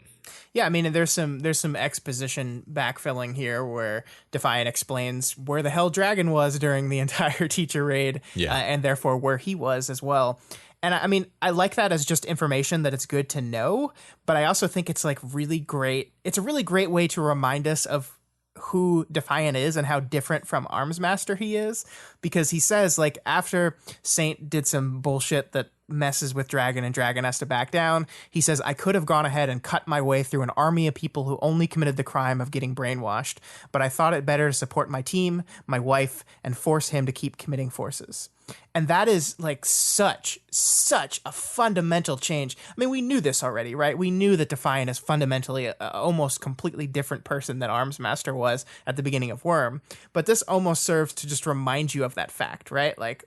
Yeah, I mean, there's some exposition backfilling here where Defiant explains where the hell Dragon was during the entire teacher raid, and therefore where he was as well. And I mean, I like that as just information that it's good to know, but I also think it's like really great. It's a really great way to remind us of who Defiant is and how different from Armsmaster he is, because he says, like, after Saint did some bullshit that messes with Dragon and Dragon has to back down, he says, I could have gone ahead and cut my way through an army of people who only committed the crime of getting brainwashed, but I thought it better to support my team, my wife, and force him to keep committing forces. And that is like such a fundamental change. I mean, we knew this already, right? We knew that Defiant is fundamentally a almost completely different person than Armsmaster was at the beginning of Worm. But this almost serves to just remind you of that fact, right? Like,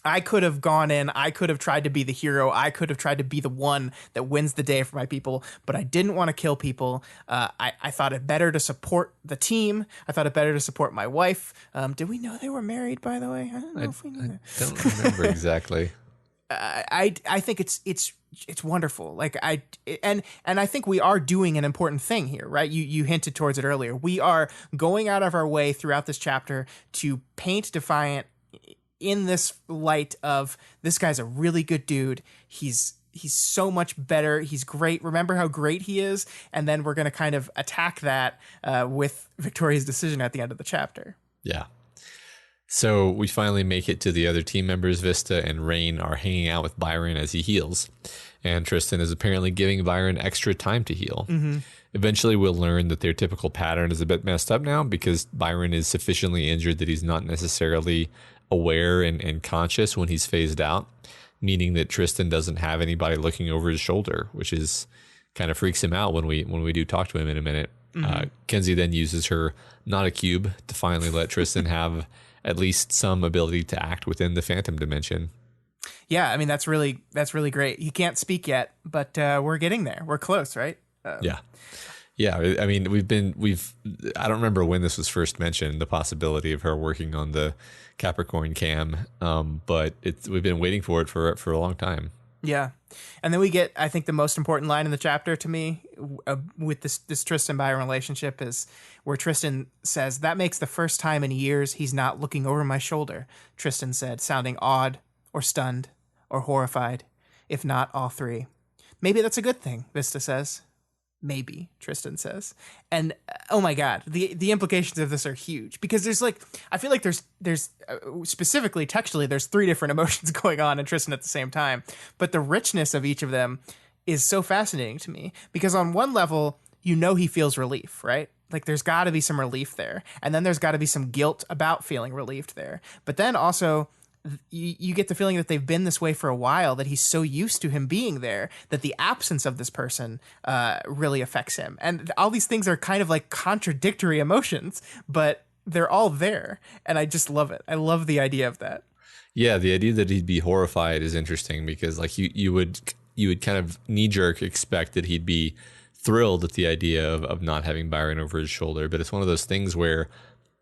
I could have gone in, I could have tried to be the hero, I could have tried to be the one that wins the day for my people, but I didn't want to kill people. I thought it better to support the team. I thought it better to support my wife. Did we know they were married, by the way? I don't know if we knew that. I don't remember exactly. I think it's wonderful. Like I think we are doing an important thing here, right? You hinted towards it earlier. We are going out of our way throughout this chapter to paint Defiant in this light of, this guy's a really good dude. He's so much better. He's great. Remember how great he is. And then we're going to kind of attack that with Victoria's decision at the end of the chapter. Yeah. So we finally make it to the other team members. Vista and Rain are hanging out with Byron as he heals. And Tristan is apparently giving Byron extra time to heal. Mm-hmm. Eventually, we'll learn that their typical pattern is a bit messed up now, because Byron is sufficiently injured that he's not necessarily aware and conscious when he's phased out, meaning that Tristan doesn't have anybody looking over his shoulder, which is kind of freaks him out when we do talk to him in a minute. Mm-hmm. Kenzie then uses her not a cube to finally let Tristan have at least some ability to act within the Phantom dimension. Yeah, I mean, that's really great. He can't speak yet, but we're getting there. We're close, right? Yeah, I mean, I don't remember when this was first mentioned, the possibility of her working on the Capricorn cam, but we've been waiting for it for a long time. Yeah. And then we get, I think, the most important line in the chapter to me with this Tristan Byron relationship is where Tristan says, that makes the first time in years he's not looking over my shoulder, Tristan said, sounding awed or stunned or horrified, if not all three. Maybe that's a good thing, Vista says. Maybe, Tristan says. And oh my God, the implications of this are huge, because there's like, I feel like there's specifically textually, there's three different emotions going on in Tristan at the same time. But the richness of each of them is so fascinating to me, because on one level, you know, he feels relief, right? Like there's got to be some relief there. And then there's got to be some guilt about feeling relieved there. But then also, you get the feeling that they've been this way for a while, that he's so used to him being there that the absence of this person really affects him. And all these things are kind of like contradictory emotions, but they're all there. And I just love it. I love the idea of that. Yeah, the idea that he'd be horrified is interesting, because like you would kind of knee-jerk expect that he'd be thrilled at the idea of not having Byron over his shoulder. But it's one of those things where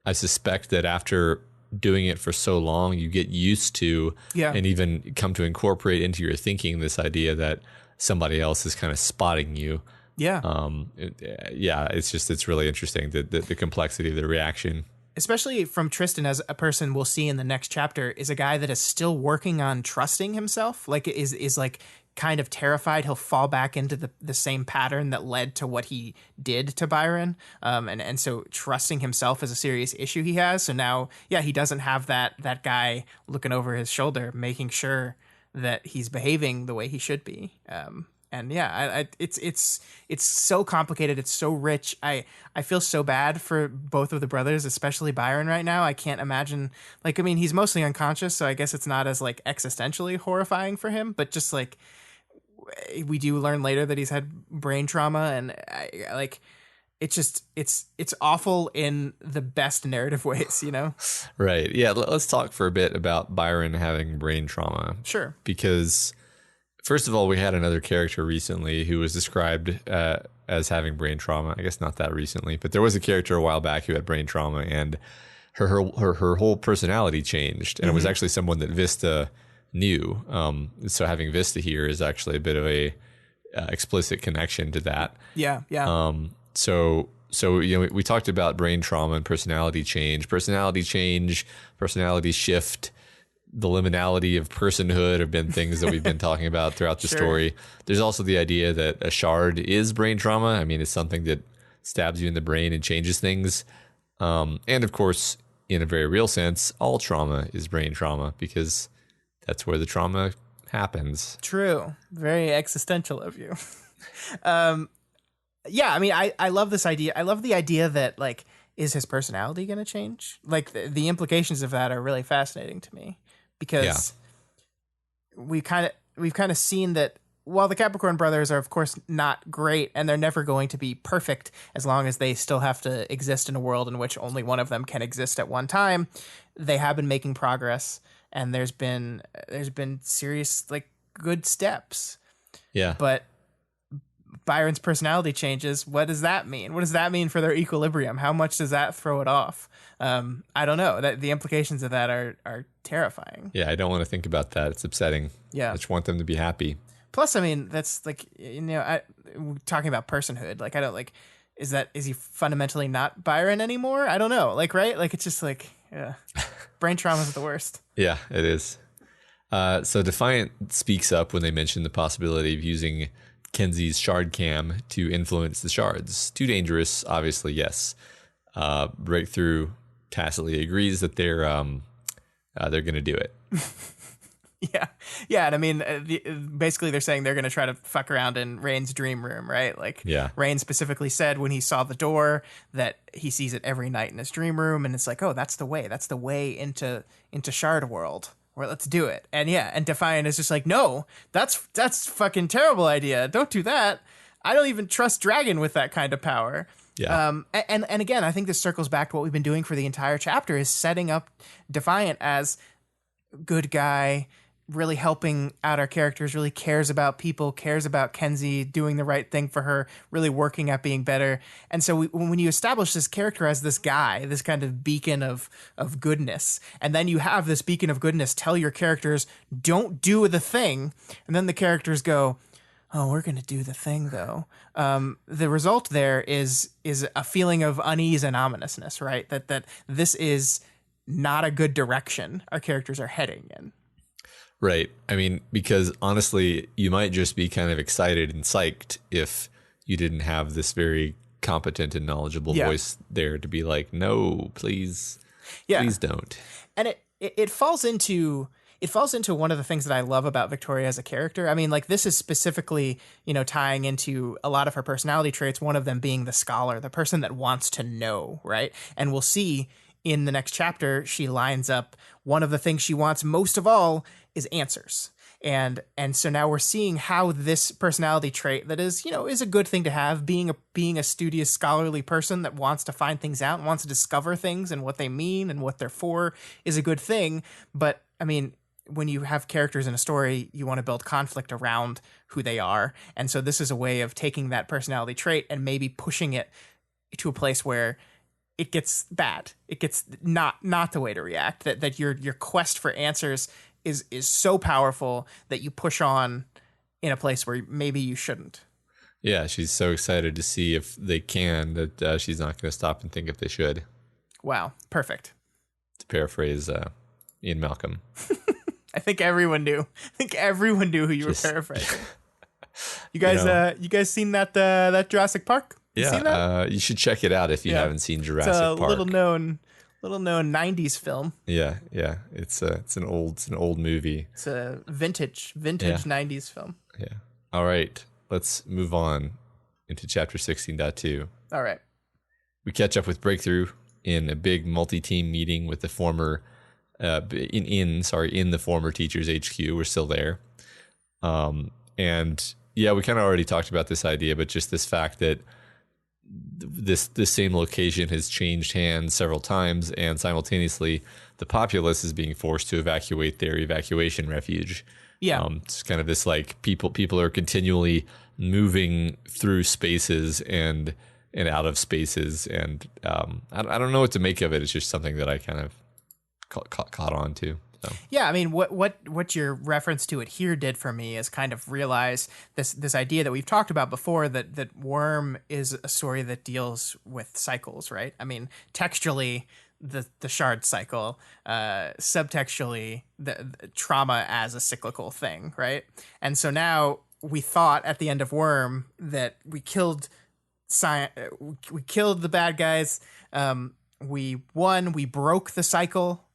I suspect that after doing it for so long, you get used to and even come to incorporate into your thinking this idea that somebody else is kind of spotting you. Yeah. It's really interesting, the complexity of the reaction. especially from Tristan, as a person we'll see in the next chapter, is a guy that is still working on trusting himself. Like is like kind of terrified he'll fall back into the same pattern that led to what he did to Byron. And so trusting himself is a serious issue he has. So now, yeah, he doesn't have that guy looking over his shoulder, making sure that he's behaving the way he should be. And yeah, it's so complicated. It's so rich. I feel so bad for both of the brothers, especially Byron right now. I can't imagine, like, I mean, he's mostly unconscious, so I guess it's not as like existentially horrifying for him, but just like we do learn later that he's had brain trauma, and it's awful in the best narrative ways, you know? Right. Yeah. Let's talk for a bit about Byron having brain trauma. Sure. Because first of all, we had another character recently who was described as having brain trauma. I guess not that recently, but there was a character a while back who had brain trauma, and her whole personality changed, and it was actually someone that Vista knew. So having Vista here is actually a bit of a explicit connection to that. Yeah. Yeah. So you know, we talked about brain trauma and personality shift. The liminality of personhood have been things that we've been talking about throughout the story. There's also the idea that a shard is brain trauma. I mean, it's something that stabs you in the brain and changes things. And of course, in a very real sense, all trauma is brain trauma because that's where the trauma happens. True. Very existential of you. Yeah, I mean, I love this idea. I love the idea that, like, is his personality going to change? Like, the implications of that are really fascinating to me. Because we've kind of seen that while the Capricorn brothers are, of course, not great, and they're never going to be perfect as long as they still have to exist in a world in which only one of them can exist at one time, they have been making progress, and there's been serious, like, good steps. Yeah. But Byron's personality changes. What does that mean? What does that mean for their equilibrium? How much does that throw it off? I don't know. The implications of that are terrifying. Yeah, I don't want to think about that. It's upsetting. Yeah. I just want them to be happy. Plus, I mean, that's like, you know, talking about personhood. Like, I don't like, is he fundamentally not Byron anymore? I don't know. Like, right? Like, it's just like, yeah. Brain trauma is the worst. Yeah, it is. So Defiant speaks up when they mention the possibility of using Kenzie's shard cam to influence the shards. Too dangerous, obviously, yes. Breakthrough tacitly agrees that they're going to do it. Yeah, and I mean, basically they're saying they're going to try to fuck around in Rain's dream room, right? Like, Rain specifically said when he saw the door that he sees it every night in his dream room, and it's like, oh, that's the way into Shard World. Or let's do it. And yeah, and Defiant is just like, no, that's fucking terrible idea. Don't do that. I don't even trust Dragon with that kind of power. Yeah. And again, I think this circles back to what we've been doing for the entire chapter, is setting up Defiant as good guy, really helping out our characters, really cares about people, cares about Kenzie, doing the right thing for her, really working at being better. And so when you establish this character as this guy, this kind of beacon of goodness, and then you have this beacon of goodness tell your characters, don't do the thing, and then the characters go, oh, we're going to do the thing, though. The result there is a feeling of unease and ominousness, right? That this is not a good direction our characters are heading in. Right. I mean, because honestly, you might just be kind of excited and psyched if you didn't have this very competent and knowledgeable voice there to be like, no, please don't. And it falls into one of the things that I love about Victoria as a character. I mean, like, this is specifically, you know, tying into a lot of her personality traits, one of them being the scholar, the person that wants to know, right? And we'll see in the next chapter, she lines up one of the things she wants most of all is answers. And so now we're seeing how this personality trait that is, you know, is a good thing to have, being a studious, scholarly person that wants to find things out and wants to discover things and what they mean and what they're for is a good thing. But I mean, when you have characters in a story, you want to build conflict around who they are. And so this is a way of taking that personality trait and maybe pushing it to a place where it gets bad. It gets not the way to react. That your quest for answers is so powerful that you push on in a place where maybe you shouldn't. Yeah, she's so excited to see if they can that she's not going to stop and think if they should. Wow. Perfect. To paraphrase Ian Malcolm. I think everyone knew. Who you were paraphrasing. You guys seen that Jurassic Park? You seen that? You should check it out if you haven't seen Jurassic Park. It's a little known 90s film. Yeah. It's an old movie. It's a vintage 90s film. Yeah. All right. Let's move on into chapter 16.2. All right. We catch up with Breakthrough in a big multi-team meeting with the former in the former teacher's HQ. We're still there. And yeah, we kind of already talked about this idea, but just this fact that this same location has changed hands several times, and simultaneously the populace is being forced to evacuate their evacuation refuge. Yeah. It's kind of this like people are continually moving through spaces and out of spaces, and I don't know what to make of it. It's just something that I kind of caught on to. So. Yeah, I mean, what your reference to it here did for me is kind of realize this idea that we've talked about before, that Worm is a story that deals with cycles, right? I mean, textually, the shard cycle, subtextually, the trauma as a cyclical thing, right? And so now we thought at the end of Worm that we killed the bad guys, we won, we broke the cycle.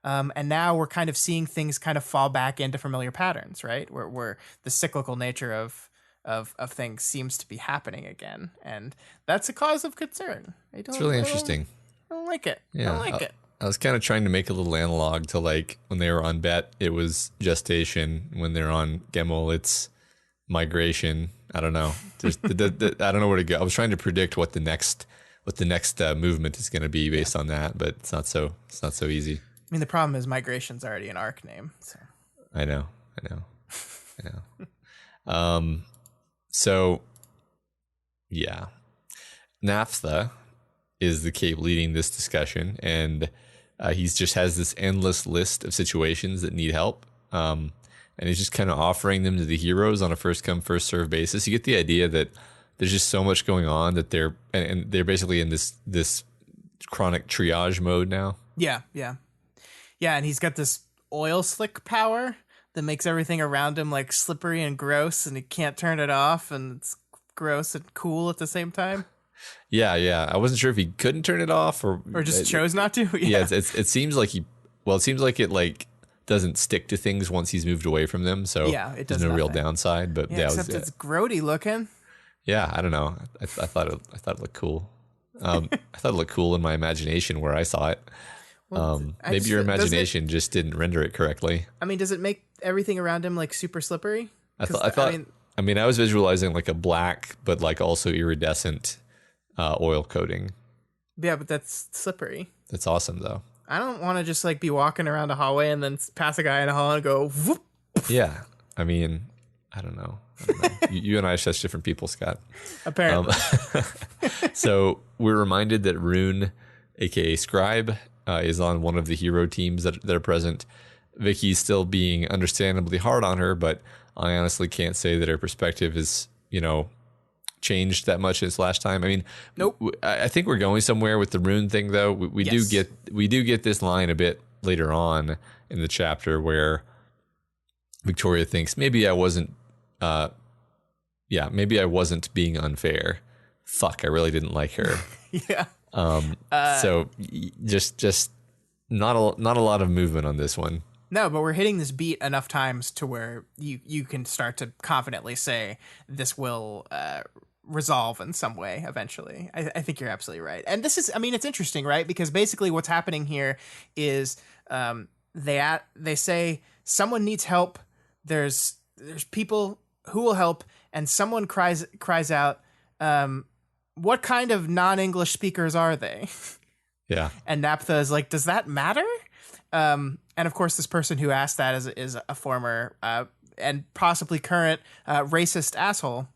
And now we're kind of seeing things kind of fall back into familiar patterns, right? Where the cyclical nature of things seems to be happening again. And that's a cause of concern. It's really interesting. I don't like it. Yeah, I don't like it. I was kind of trying to make a little analog to like when they were on Bet, it was gestation. When they're on Gemmel, it's migration. I don't know. I don't know where to go. I was trying to predict what the next movement is going to be based on that, but it's not so easy. I mean, the problem is migration's already an arc name. So. I know. So, yeah. Naphtha is the cape leading this discussion, and he just has this endless list of situations that need help, and he's just kind of offering them to the heroes on a first-come, first-served basis. You get the idea that there's just so much going on that they're basically in this chronic triage mode now. Yeah, and he's got this oil slick power that makes everything around him like slippery and gross, and he can't turn it off, and it's gross and cool at the same time. Yeah. I wasn't sure if he couldn't turn it off or just chose not to. Yeah, it seems like it like doesn't stick to things once he's moved away from them. So it does there's no nothing. real downside. But except it's grody looking. Yeah, I don't know. I thought it looked cool. I thought it looked cool in my imagination where I saw it. Maybe your imagination just didn't render it correctly. I mean, does it make everything around him like super slippery? I was visualizing like a black but like also iridescent oil coating. Yeah, but that's slippery. That's awesome though. I don't want to just like be walking around a hallway and then pass a guy in a hall and go whoop. Yeah, I mean, I don't know. you and I are such different people, Scott. Apparently. So we're reminded that Rune, aka Scribe, is on one of the hero teams that are present. Vicky's still being understandably hard on her, but I honestly can't say that her perspective is, changed that much since last time. I mean, nope. I think we're going somewhere with the Rune thing, though. We do get this line a bit later on in the chapter where Victoria thinks maybe I wasn't being unfair. Fuck, I really didn't like her. Yeah. So just not a lot of movement on this one. No, but we're hitting this beat enough times to where you can start to confidently say this will resolve in some way eventually. I think you're absolutely right. And this is, I mean, it's interesting, right? Because basically what's happening here is they say someone needs help. There's people who will help, and someone cries out, what kind of non-English speakers are they? Yeah. And Naphtha is like, does that matter? And of course, this person who asked that is a former and possibly current racist asshole.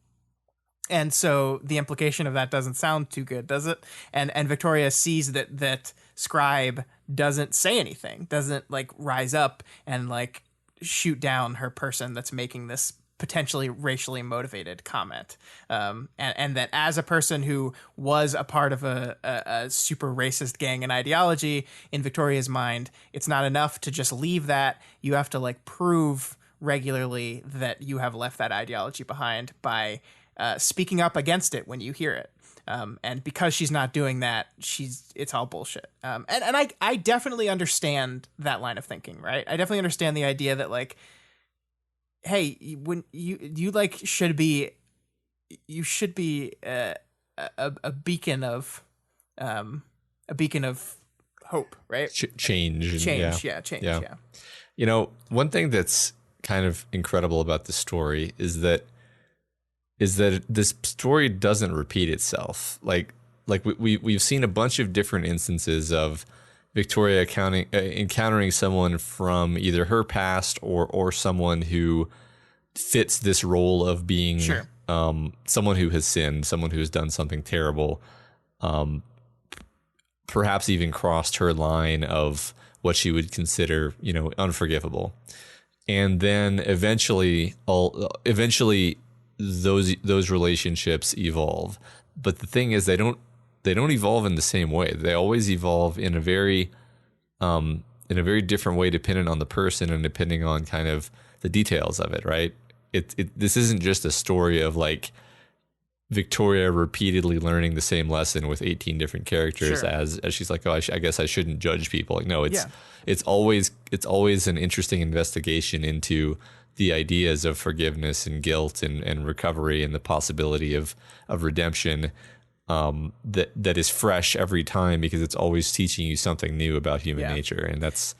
And so the implication of that doesn't sound too good, does it? And Victoria sees that Scribe doesn't say anything, doesn't like rise up and like shoot down her person that's making this potentially racially motivated comment. And that as a person who was a part of a super racist gang and ideology, in Victoria's mind, it's not enough to just leave that. You have to like prove regularly that you have left that ideology behind by speaking up against it when you hear it. And because she's not doing that, it's all bullshit. And I definitely understand that line of thinking, right? I definitely understand the idea that like, hey, when you like should be a beacon of hope, right? Change. Change. Yeah. You know, one thing that's kind of incredible about the story is that this story doesn't repeat itself. Like we've seen a bunch of different instances of Victoria encountering someone from either her past or someone who fits this role of being someone who has sinned, someone who has done something terrible, perhaps even crossed her line of what she would consider, unforgivable. And then eventually those relationships evolve. But the thing is, they don't evolve in the same way. They always evolve in a very different way, depending on the person and depending on kind of the details of it, right? This isn't just a story of like Victoria repeatedly learning the same lesson with 18 different characters as she's like, oh, I guess I shouldn't judge people. Like, no, it's always an interesting investigation into the ideas of forgiveness and guilt and recovery and the possibility of redemption that is fresh every time, because it's always teaching you something new about human nature, and that's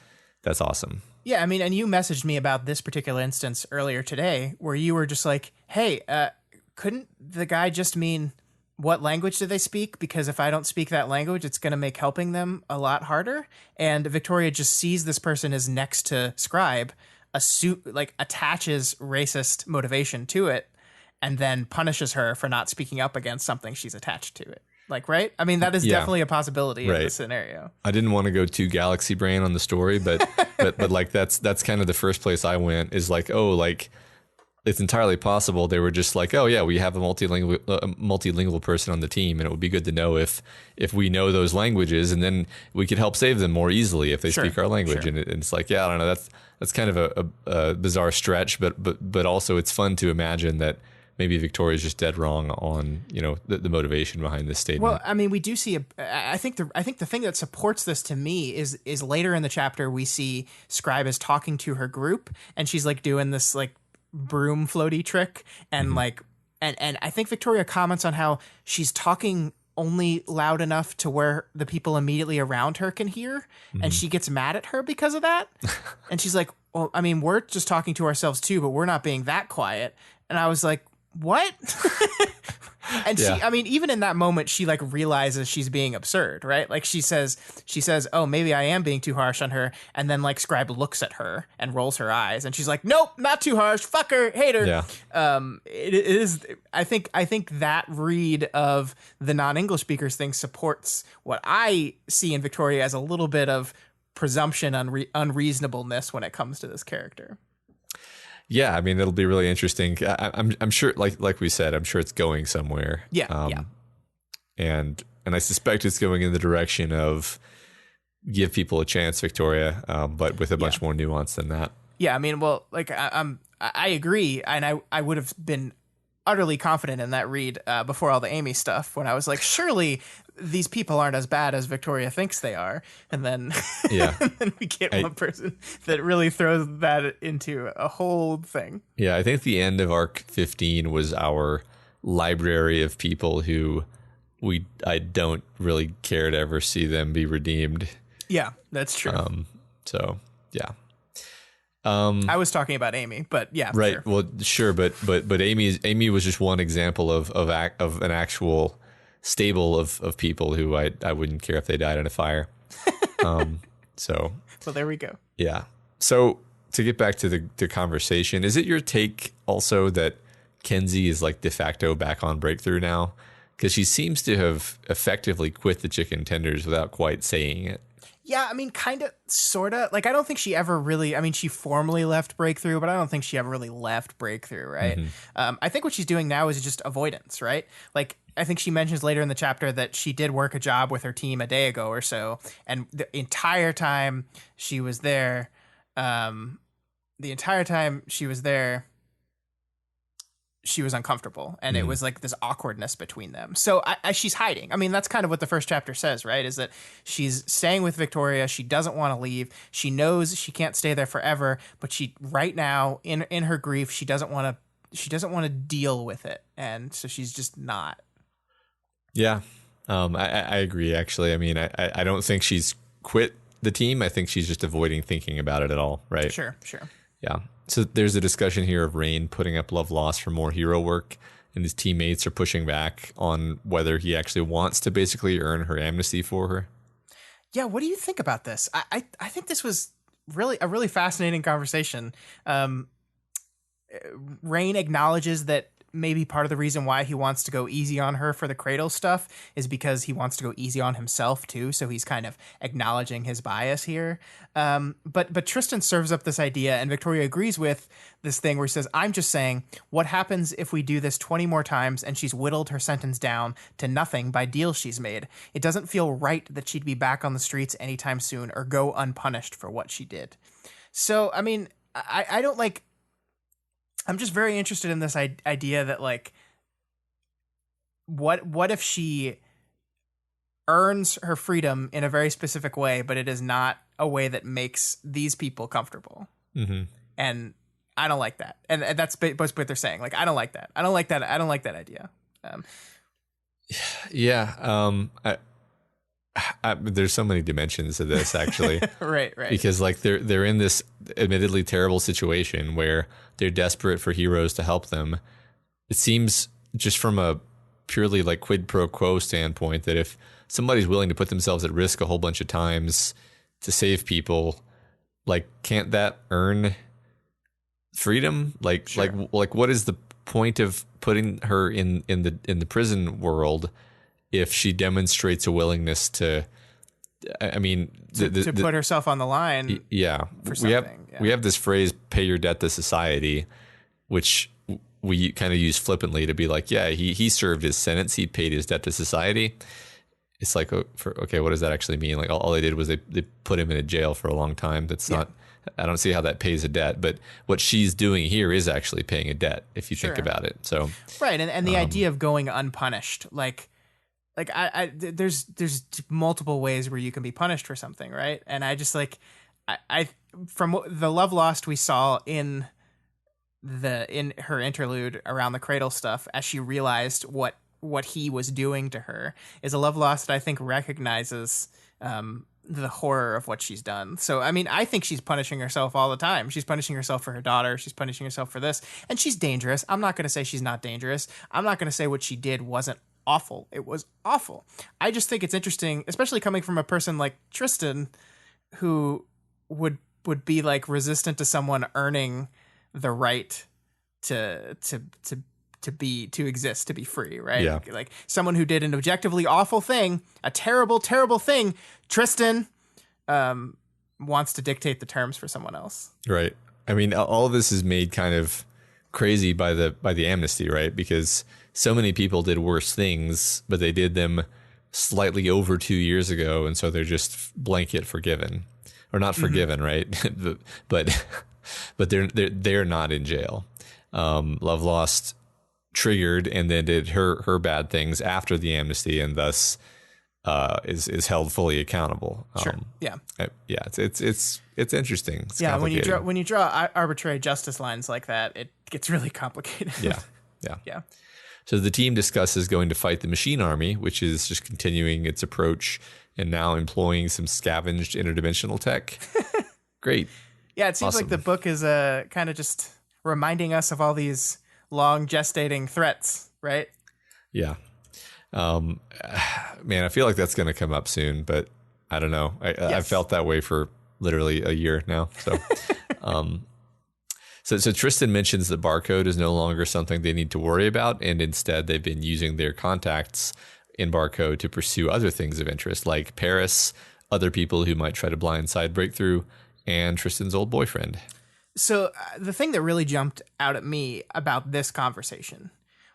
awesome. Yeah, I mean, and you messaged me about this particular instance earlier today where you were just like, hey, couldn't the guy just mean what language do they speak? Because if I don't speak that language, it's going to make helping them a lot harder. And Victoria just sees this person as next to Scribe, attaches racist motivation to it, and then punishes her for not speaking up against something she's attached to it. Like, right? I mean, that is definitely a possibility in this scenario. I didn't want to go too galaxy brain on the story, but like that's kind of the first place I went, is like, oh, like it's entirely possible they were just like, oh yeah, we have a multilingual person on the team, and it would be good to know if we know those languages, and then we could help save them more easily if they speak our language. And it's like, yeah, I don't know, that's kind of a bizarre stretch, but also it's fun to imagine that maybe Victoria's just dead wrong on, the motivation behind this statement. Well, I mean, we do see I think the thing that supports this to me is later in the chapter we see Scribe is talking to her group, and she's like doing this like broom floaty trick, and like and I think Victoria comments on how she's talking only loud enough to where the people immediately around her can hear, and she gets mad at her because of that. And she's like, well, I mean, we're just talking to ourselves too, but we're not being that quiet. And I was like, what? And she, I mean, even in that moment, she like realizes she's being absurd, right? Like she says, oh, maybe I am being too harsh on her. And then like Scribe looks at her and rolls her eyes, and she's like, nope, not too harsh. Fuck her, hate her. Yeah. It is. I think that read of the non-English speakers thing supports what I see in Victoria as a little bit of presumption, unreasonableness when it comes to this character. Yeah, I mean, it'll be really interesting. I'm sure, like we said, I'm sure it's going somewhere. Yeah. And I suspect it's going in the direction of give people a chance, Victoria, but with a bunch more nuance than that. Yeah, I mean, well, like I agree, and I would have been utterly confident in that read before all the Amy stuff, when I was like, surely these people aren't as bad as Victoria thinks they are. And then, and then we get one person that really throws that into a whole thing. Yeah, I think the end of arc 15 was our library of people who I don't really care to ever see them be redeemed. Yeah, that's true. So, yeah. I was talking about Amy, but yeah, right. Sure. Well, sure, but Amy was just one example of an actual stable of people who I wouldn't care if they died in a fire. So well, there we go. Yeah. So to get back to the conversation, is it your take also that Kenzie is like de facto back on Breakthrough now? Because she seems to have effectively quit the chicken tenders without quite saying it. Yeah, I mean, kind of, sort of. Like, I don't think she ever really, I mean, she formally left Breakthrough, but I don't think she ever really left Breakthrough, right? I think what she's doing now is just avoidance, right? Like, I think she mentions later in the chapter that she did work a job with her team a day ago or so, and the entire time she was there, the entire time she was there, she was uncomfortable, and it was like this awkwardness between them. So she's hiding. I mean, that's kind of what the first chapter says, right? Is that she's staying with Victoria. She doesn't want to leave. She knows she can't stay there forever, but she right now in her grief, she doesn't want to deal with it, and so she's just not. Yeah, I agree. Actually, I mean, I don't think she's quit the team. I think she's just avoiding thinking about it at all. Right? Sure. Yeah. So there's a discussion here of Rain putting up Love Lost for more hero work, and his teammates are pushing back on whether he actually wants to basically earn her amnesty for her. Yeah, what do you think about this? I think this was really a really fascinating conversation. Rain acknowledges that maybe part of the reason why he wants to go easy on her for the cradle stuff is because he wants to go easy on himself too. So he's kind of acknowledging his bias here. But Tristan serves up this idea, and Victoria agrees with this thing where he says, I'm just saying, what happens if we do this 20 more times and she's whittled her sentence down to nothing by deals she's made? It doesn't feel right that she'd be back on the streets anytime soon or go unpunished for what she did. So, I mean, I don't like... I'm just very interested in this idea that, like, what if she earns her freedom in a very specific way, but it is not a way that makes these people comfortable. And I don't like that. And that's what they're saying. Like, I don't like that. I don't like that idea. There's so many dimensions to this, actually. Right. Because like they're in this admittedly terrible situation where they're desperate for heroes to help them. It seems, just from a purely like quid pro quo standpoint, that if somebody's willing to put themselves at risk a whole bunch of times to save people, like, can't that earn freedom? Like, Sure. like what is the point of putting her in the prison world if she demonstrates a willingness to, I mean, to put herself on the line? Yeah. For something. We have this phrase, pay your debt to society, which we kind of use flippantly to be like, yeah, he served his sentence. He paid his debt to society. It's like, okay, what does that actually mean? Like, all they did was they put him in a jail for a long time. That's not, I don't see how that pays a debt, but what she's doing here is actually paying a debt if you think about it. So, right. And the idea of going unpunished, like there's multiple ways where you can be punished for something, right? And I just like, I from the Love Lost we saw in her interlude around the cradle stuff, as she realized what he was doing to her, is a Love Lost that I think recognizes the horror of what she's done. So, I mean, I think she's punishing herself all the time. She's punishing herself for her daughter. She's punishing herself for this. And she's dangerous. I'm not going to say she's not dangerous. I'm not going to say what she did wasn't awful. It was awful. I just think it's interesting, especially coming from a person like Tristan, who would be like resistant to someone earning the right to exist, to be free, right? Yeah. Like someone who did an objectively awful thing, a terrible, terrible thing. Tristan wants to dictate the terms for someone else. Right. I mean, all of this is made kind of crazy by the amnesty, right? Because so many people did worse things, but they did them slightly over 2 years ago, and so they're just blanket forgiven, or not forgiven, right? but they're not in jail. Love Lost triggered and then did her bad things after the amnesty, and thus is held fully accountable. Sure. Yeah. It's interesting. It's complicated. When you draw arbitrary justice lines like that, it gets really complicated. Yeah. So the team discusses going to fight the machine army, which is just continuing its approach and now employing some scavenged interdimensional tech. Great. Yeah, it seems like the book is kind of just reminding us of all these long gestating threats, right? Yeah. Man, I feel like that's going to come up soon, but I don't know. I've felt that way for literally a year now. So, so Tristan mentions that barcode is no longer something they need to worry about, and instead they've been using their contacts in barcode to pursue other things of interest, like Paris other people who might try to blindside Breakthrough, and Tristan's old boyfriend. So the thing that really jumped out at me about this conversation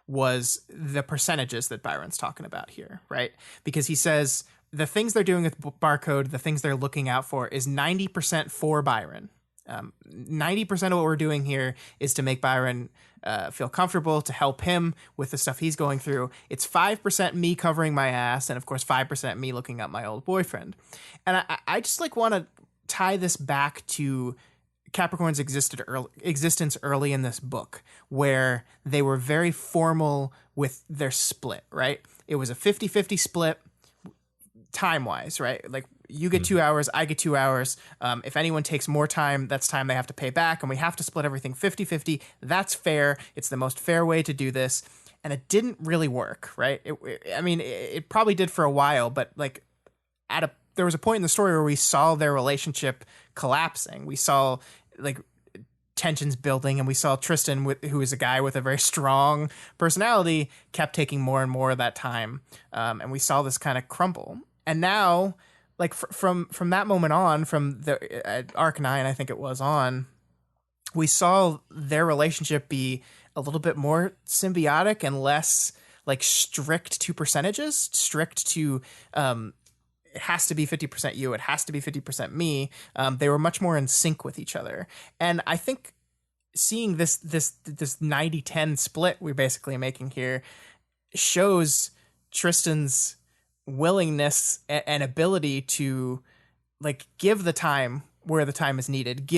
was the percentages that Byron's talking about here, right? Because he says the things they're doing with Barcode, the things they're looking out for is 90% for Byron. 90% of what we're doing here is to make Byron feel comfortable, to help him with the stuff he's going through. It's 5% me covering my ass, and of course 5% me looking up my old boyfriend. And I just like want to tie this back to Capricorn's existence early in this book, where they were very formal with their split, right? It was a 50-50 split time-wise, right? Like, you get 2 hours, I get 2 hours. If anyone takes more time, that's time they have to pay back, and we have to split everything 50-50. That's fair. It's the most fair way to do this. And it didn't really work, right? It probably did for a while, but like there was a point in the story where we saw their relationship collapsing. We saw like tensions building, and we saw Tristan, who is a guy with a very strong personality, kept taking more and more of that time. And we saw this kind of crumble. And now, like from that moment on, from the arc 9, I think it was on, we saw their relationship be a little bit more symbiotic and less like strict to percentages, strict to it has to be 50% you, it has to be 50% me. They were much more in sync with each other. And I think seeing this 90-10 split we're basically making here shows Tristan's willingness and ability to like give the time where the time is needed,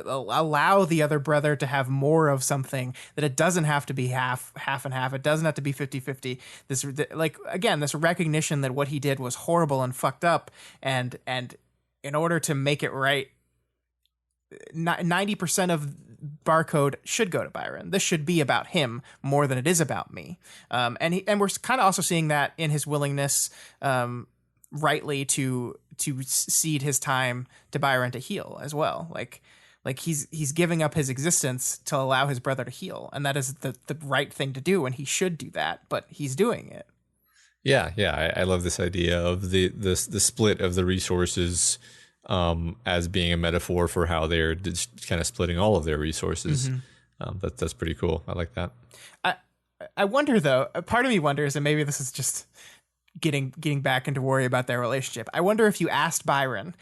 allow the other brother to have more of something, that it doesn't have to be half and half. It doesn't have to be 50-50. This recognition that what he did was horrible and fucked up. And in order to make it right, 90% of Barcode should go to Byron. This should be about him more than it is about me. And we're kind of also seeing that in his willingness, rightly to cede his time to Byron to heal as well. Like he's giving up his existence to allow his brother to heal, and that is the right thing to do, and he should do that, but he's doing it. Yeah, I love this idea of the split of the resources as being a metaphor for how they're just kind of splitting all of their resources. That's pretty cool. I like that. I wonder though. Part of me wonders, and maybe this is just getting back into worry about their relationship. I wonder if you asked Byron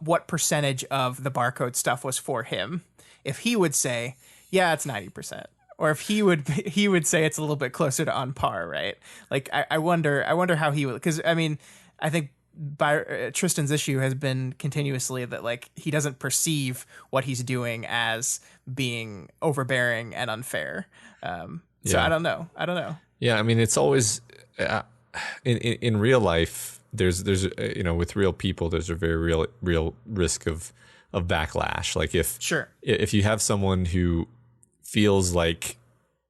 what percentage of the Barcode stuff was for him, if he would say, yeah, it's 90%, or if he would say it's a little bit closer to on par, right? Like I wonder how he would, because I mean, I think Tristan's issue has been continuously that like he doesn't perceive what he's doing as being overbearing and unfair. So I don't know. Yeah, I mean, it's always in real life. There's with real people, there's a very real risk of backlash. Like if you have someone who feels like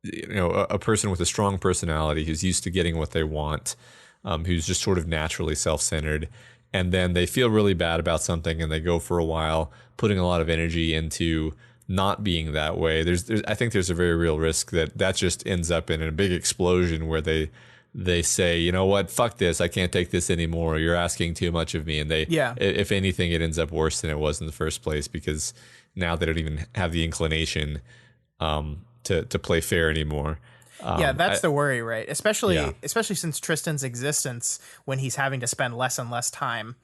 a person with a strong personality who's used to getting what they want, who's just sort of naturally self-centered, and then they feel really bad about something and they go for a while putting a lot of energy into not being that way. I think there's a very real risk that just ends up in a big explosion where they say, you know what, fuck this, I can't take this anymore, you're asking too much of me. And if anything, it ends up worse than it was in the first place, because now they don't even have the inclination to play fair anymore. That's the worry, right? Especially since Tristan's existence, when he's having to spend less and less time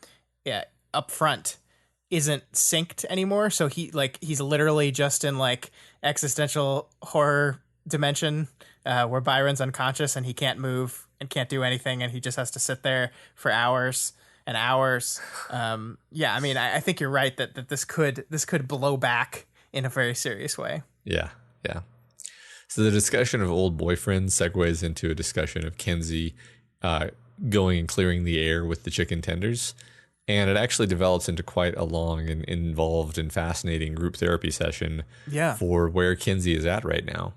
up front, isn't synced anymore. So he's literally just in like existential horror dimension where Byron's unconscious and he can't move and can't do anything, and he just has to sit there for hours and hours. I mean, I think you're right that this could blow back in a very serious way. Yeah. So the discussion of old boyfriends segues into a discussion of Kenzie going and clearing the air with the chicken tenders. And it actually develops into quite a long and involved and fascinating group therapy session for where Kenzie is at right now.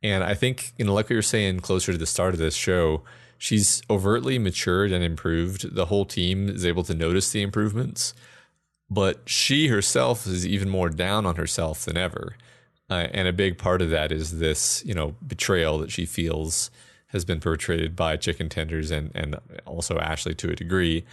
And I think, like we were saying closer to the start of this show, she's overtly matured and improved. The whole team is able to notice the improvements, but she herself is even more down on herself than ever. And a big part of that is this, betrayal that she feels has been perpetrated by chicken tenders and also Ashley to a degree.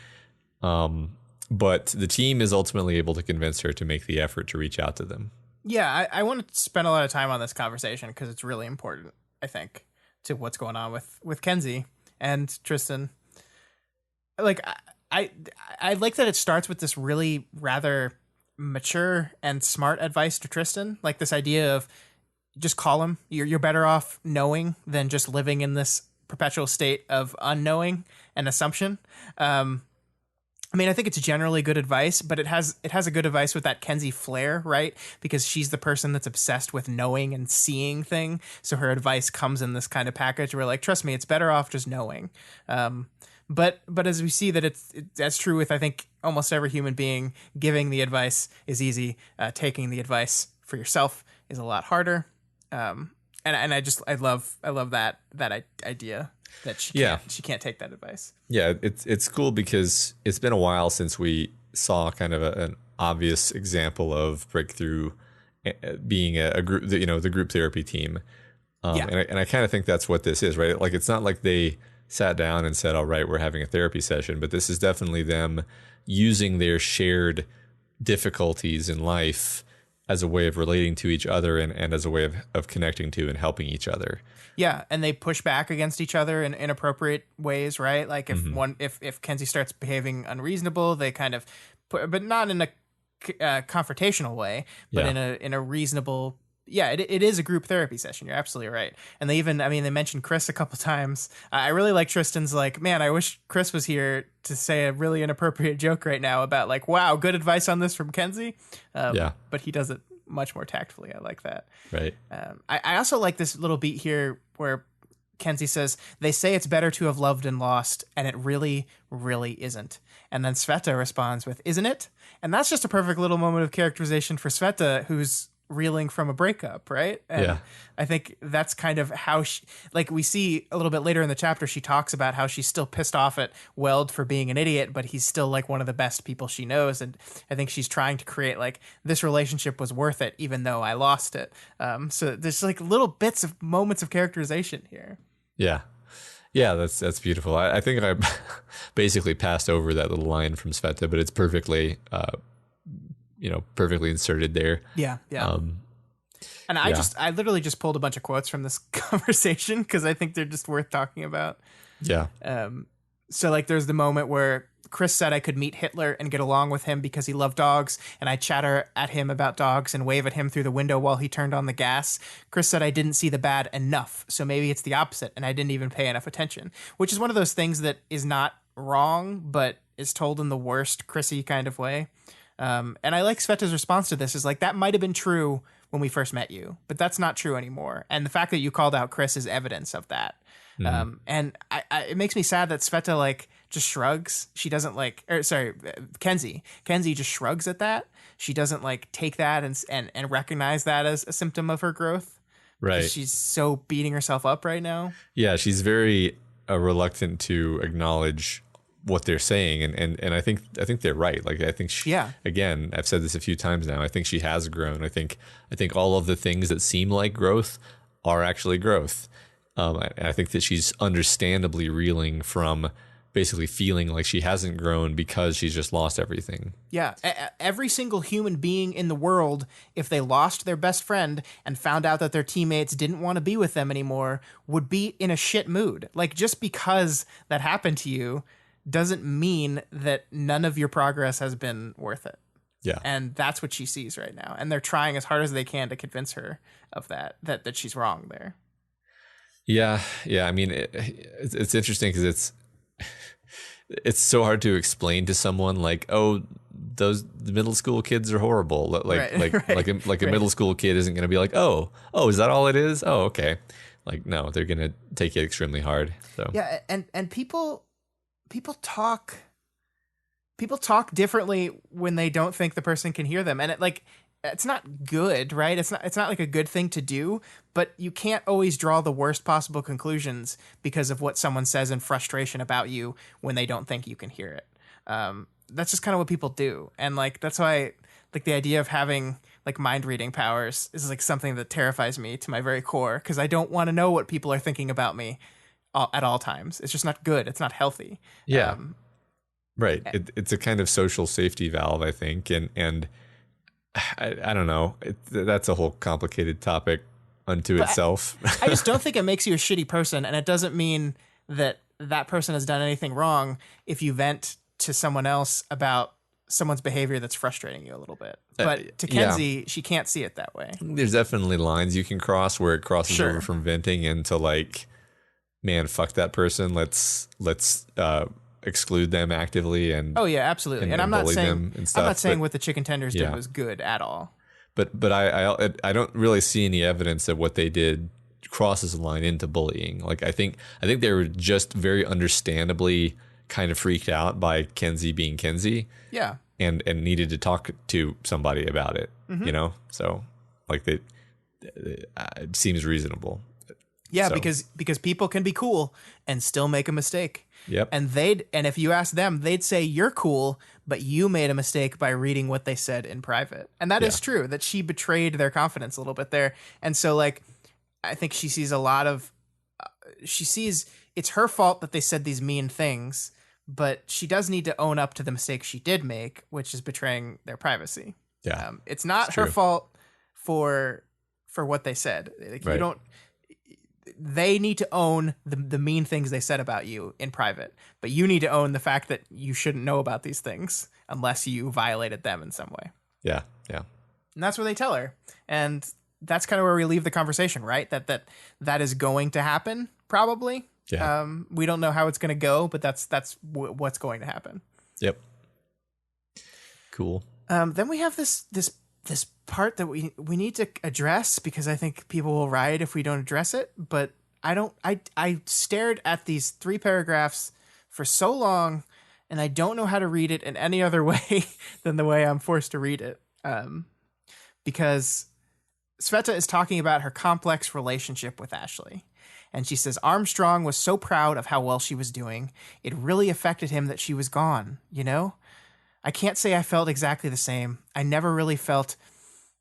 But the team is ultimately able to convince her to make the effort to reach out to them. Yeah, I want to spend a lot of time on this conversation because it's really important, I think, to what's going on with Kenzie and Tristan. Like, I like that it starts with this really rather mature and smart advice to Tristan. Like this idea of just call him. You're better off knowing than just living in this perpetual state of unknowing and assumption. I mean, I think it's generally good advice, but it has a good advice with that Kenzie flair, right? Because she's the person that's obsessed with knowing and seeing thing. So her advice comes in this kind of package where, like, trust me, it's better off just knowing. But as we see that that's true with, I think, almost every human being. Giving the advice is easy. Taking the advice for yourself is a lot harder. And I love that idea. That she can't take that advice. Yeah, it's cool because it's been a while since we saw kind of an obvious example of breakthrough being a group, the group therapy team. And I kind of think that's what this is, right? Like, it's not like they sat down and said, all right, we're having a therapy session, but this is definitely them using their shared difficulties in life as a way of relating to each other and as a way of connecting to and helping each other. Yeah, and they push back against each other in inappropriate ways, right? Like if Kenzie starts behaving unreasonable, they kind of but not in a confrontational way, but in a reasonable. Yeah, it is a group therapy session. You're absolutely right. And they mentioned Chris a couple times. I really like Tristan's like, man, I wish Chris was here to say a really inappropriate joke right now about like, wow, good advice on this from Kenzie. But he does it much more tactfully. I like that. Right. I also like this little beat here where Kenzie says, they say it's better to have loved and lost, and it really, really isn't. And then Sveta responds with, isn't it? And that's just a perfect little moment of characterization for Sveta, who's reeling from a breakup, right? And I think that's kind of how she, like we see a little bit later in the chapter, she talks about how she's still pissed off at Weld for being an idiot, but he's still like one of the best people she knows. And I think she's trying to create like, this relationship was worth it, even though I lost it. So there's like little bits of moments of characterization here. Yeah. Yeah, that's beautiful. I think I basically passed over that little line from Sveta, but it's perfectly perfectly inserted there. Yeah. And I literally just pulled a bunch of quotes from this conversation because I think they're just worth talking about. Yeah. So like there's the moment where Chris said I could meet Hitler and get along with him because he loved dogs, and I chatter at him about dogs and wave at him through the window while he turned on the gas. Chris said I didn't see the bad enough, so maybe it's the opposite, and I didn't even pay enough attention, which is one of those things that is not wrong, but is told in the worst Chrissy kind of way. And I like Sveta's response to this is like, that might have been true when we first met you, but that's not true anymore. And the fact that you called out Chris is evidence of that. And it makes me sad that Sveta like just shrugs. She doesn't Kenzie just shrugs at that. She doesn't like take that and recognize that as a symptom of her growth. Right. She's so beating herself up right now. Yeah. She's very reluctant to acknowledge what they're saying. And I think they're right. Like, I think again, I've said this a few times now. I think she has grown. I think all of the things that seem like growth are actually growth. I think that she's understandably reeling from basically feeling like she hasn't grown because she's just lost everything. Yeah. Every single human being in the world, if they lost their best friend and found out that their teammates didn't want to be with them anymore, would be in a shit mood. Like, just because that happened to you doesn't mean that none of your progress has been worth it. Yeah. And that's what she sees right now. And they're trying as hard as they can to convince her of that she's wrong there. Yeah. I mean, it's interesting because it's so hard to explain to someone like, oh, the middle school kids are horrible. Like a middle school kid isn't going to be like, oh, is that all it is? Oh, okay. Like, no, they're going to take it extremely hard. So yeah, and people talk differently when they don't think the person can hear them, and it's not good, right? It's not like a good thing to do, but you can't always draw the worst possible conclusions because of what someone says in frustration about you when they don't think you can hear it. That's just kind of what people do. And like, that's why like the idea of having like mind reading powers is like something that terrifies me to my very core. 'Cause I don't want to know what people are thinking about me at all times. It's just not good. It's not healthy. Yeah. Right. It's a kind of social safety valve, I think, and I don't know. That's a whole complicated topic unto But itself. I just don't think it makes you a shitty person, and it doesn't mean that that person has done anything wrong if you vent to someone else about someone's behavior that's frustrating you a little bit. But to Kenzie, she can't see it that way. There's definitely lines you can cross where it crosses over from venting into like, man, fuck that person. Let's exclude them actively and oh yeah, absolutely. And I'm not saying what the chicken tenders did yeah. was good at all. But I don't really see any evidence that what they did crosses a line into bullying. Like I think they were just very understandably kind of freaked out by Kenzie being Kenzie. Yeah. And needed to talk to somebody about it, you know? So like it seems reasonable. Yeah, so. because people can be cool and still make a mistake. Yep. And if you ask them, they'd say you're cool, but you made a mistake by reading what they said in private. And that is true, that she betrayed their confidence a little bit there. And so like I think she sees a lot of she sees it's her fault that they said these mean things, but she does need to own up to the mistake she did make, which is betraying their privacy. Yeah. It's not her fault for what they said. Like, right. You don't they need to own the mean things they said about you in private, but you need to own the fact that you shouldn't know about these things unless you violated them in some way. Yeah, yeah. And that's what they tell her. And that's kind of where we leave the conversation, right? That is going to happen, probably. Yeah. We don't know how it's going to go, but that's what's going to happen. Yep. Cool. Then we have this part that we need to address because I think people will riot if we don't address it. But I stared at these 3 paragraphs for so long, and I don't know how to read it in any other way than the way I'm forced to read it. Because Sveta is talking about her complex relationship with Ashley. And she says, Armstrong was so proud of how well she was doing. It really affected him that she was gone, you know? I can't say I felt exactly the same. I never really felt...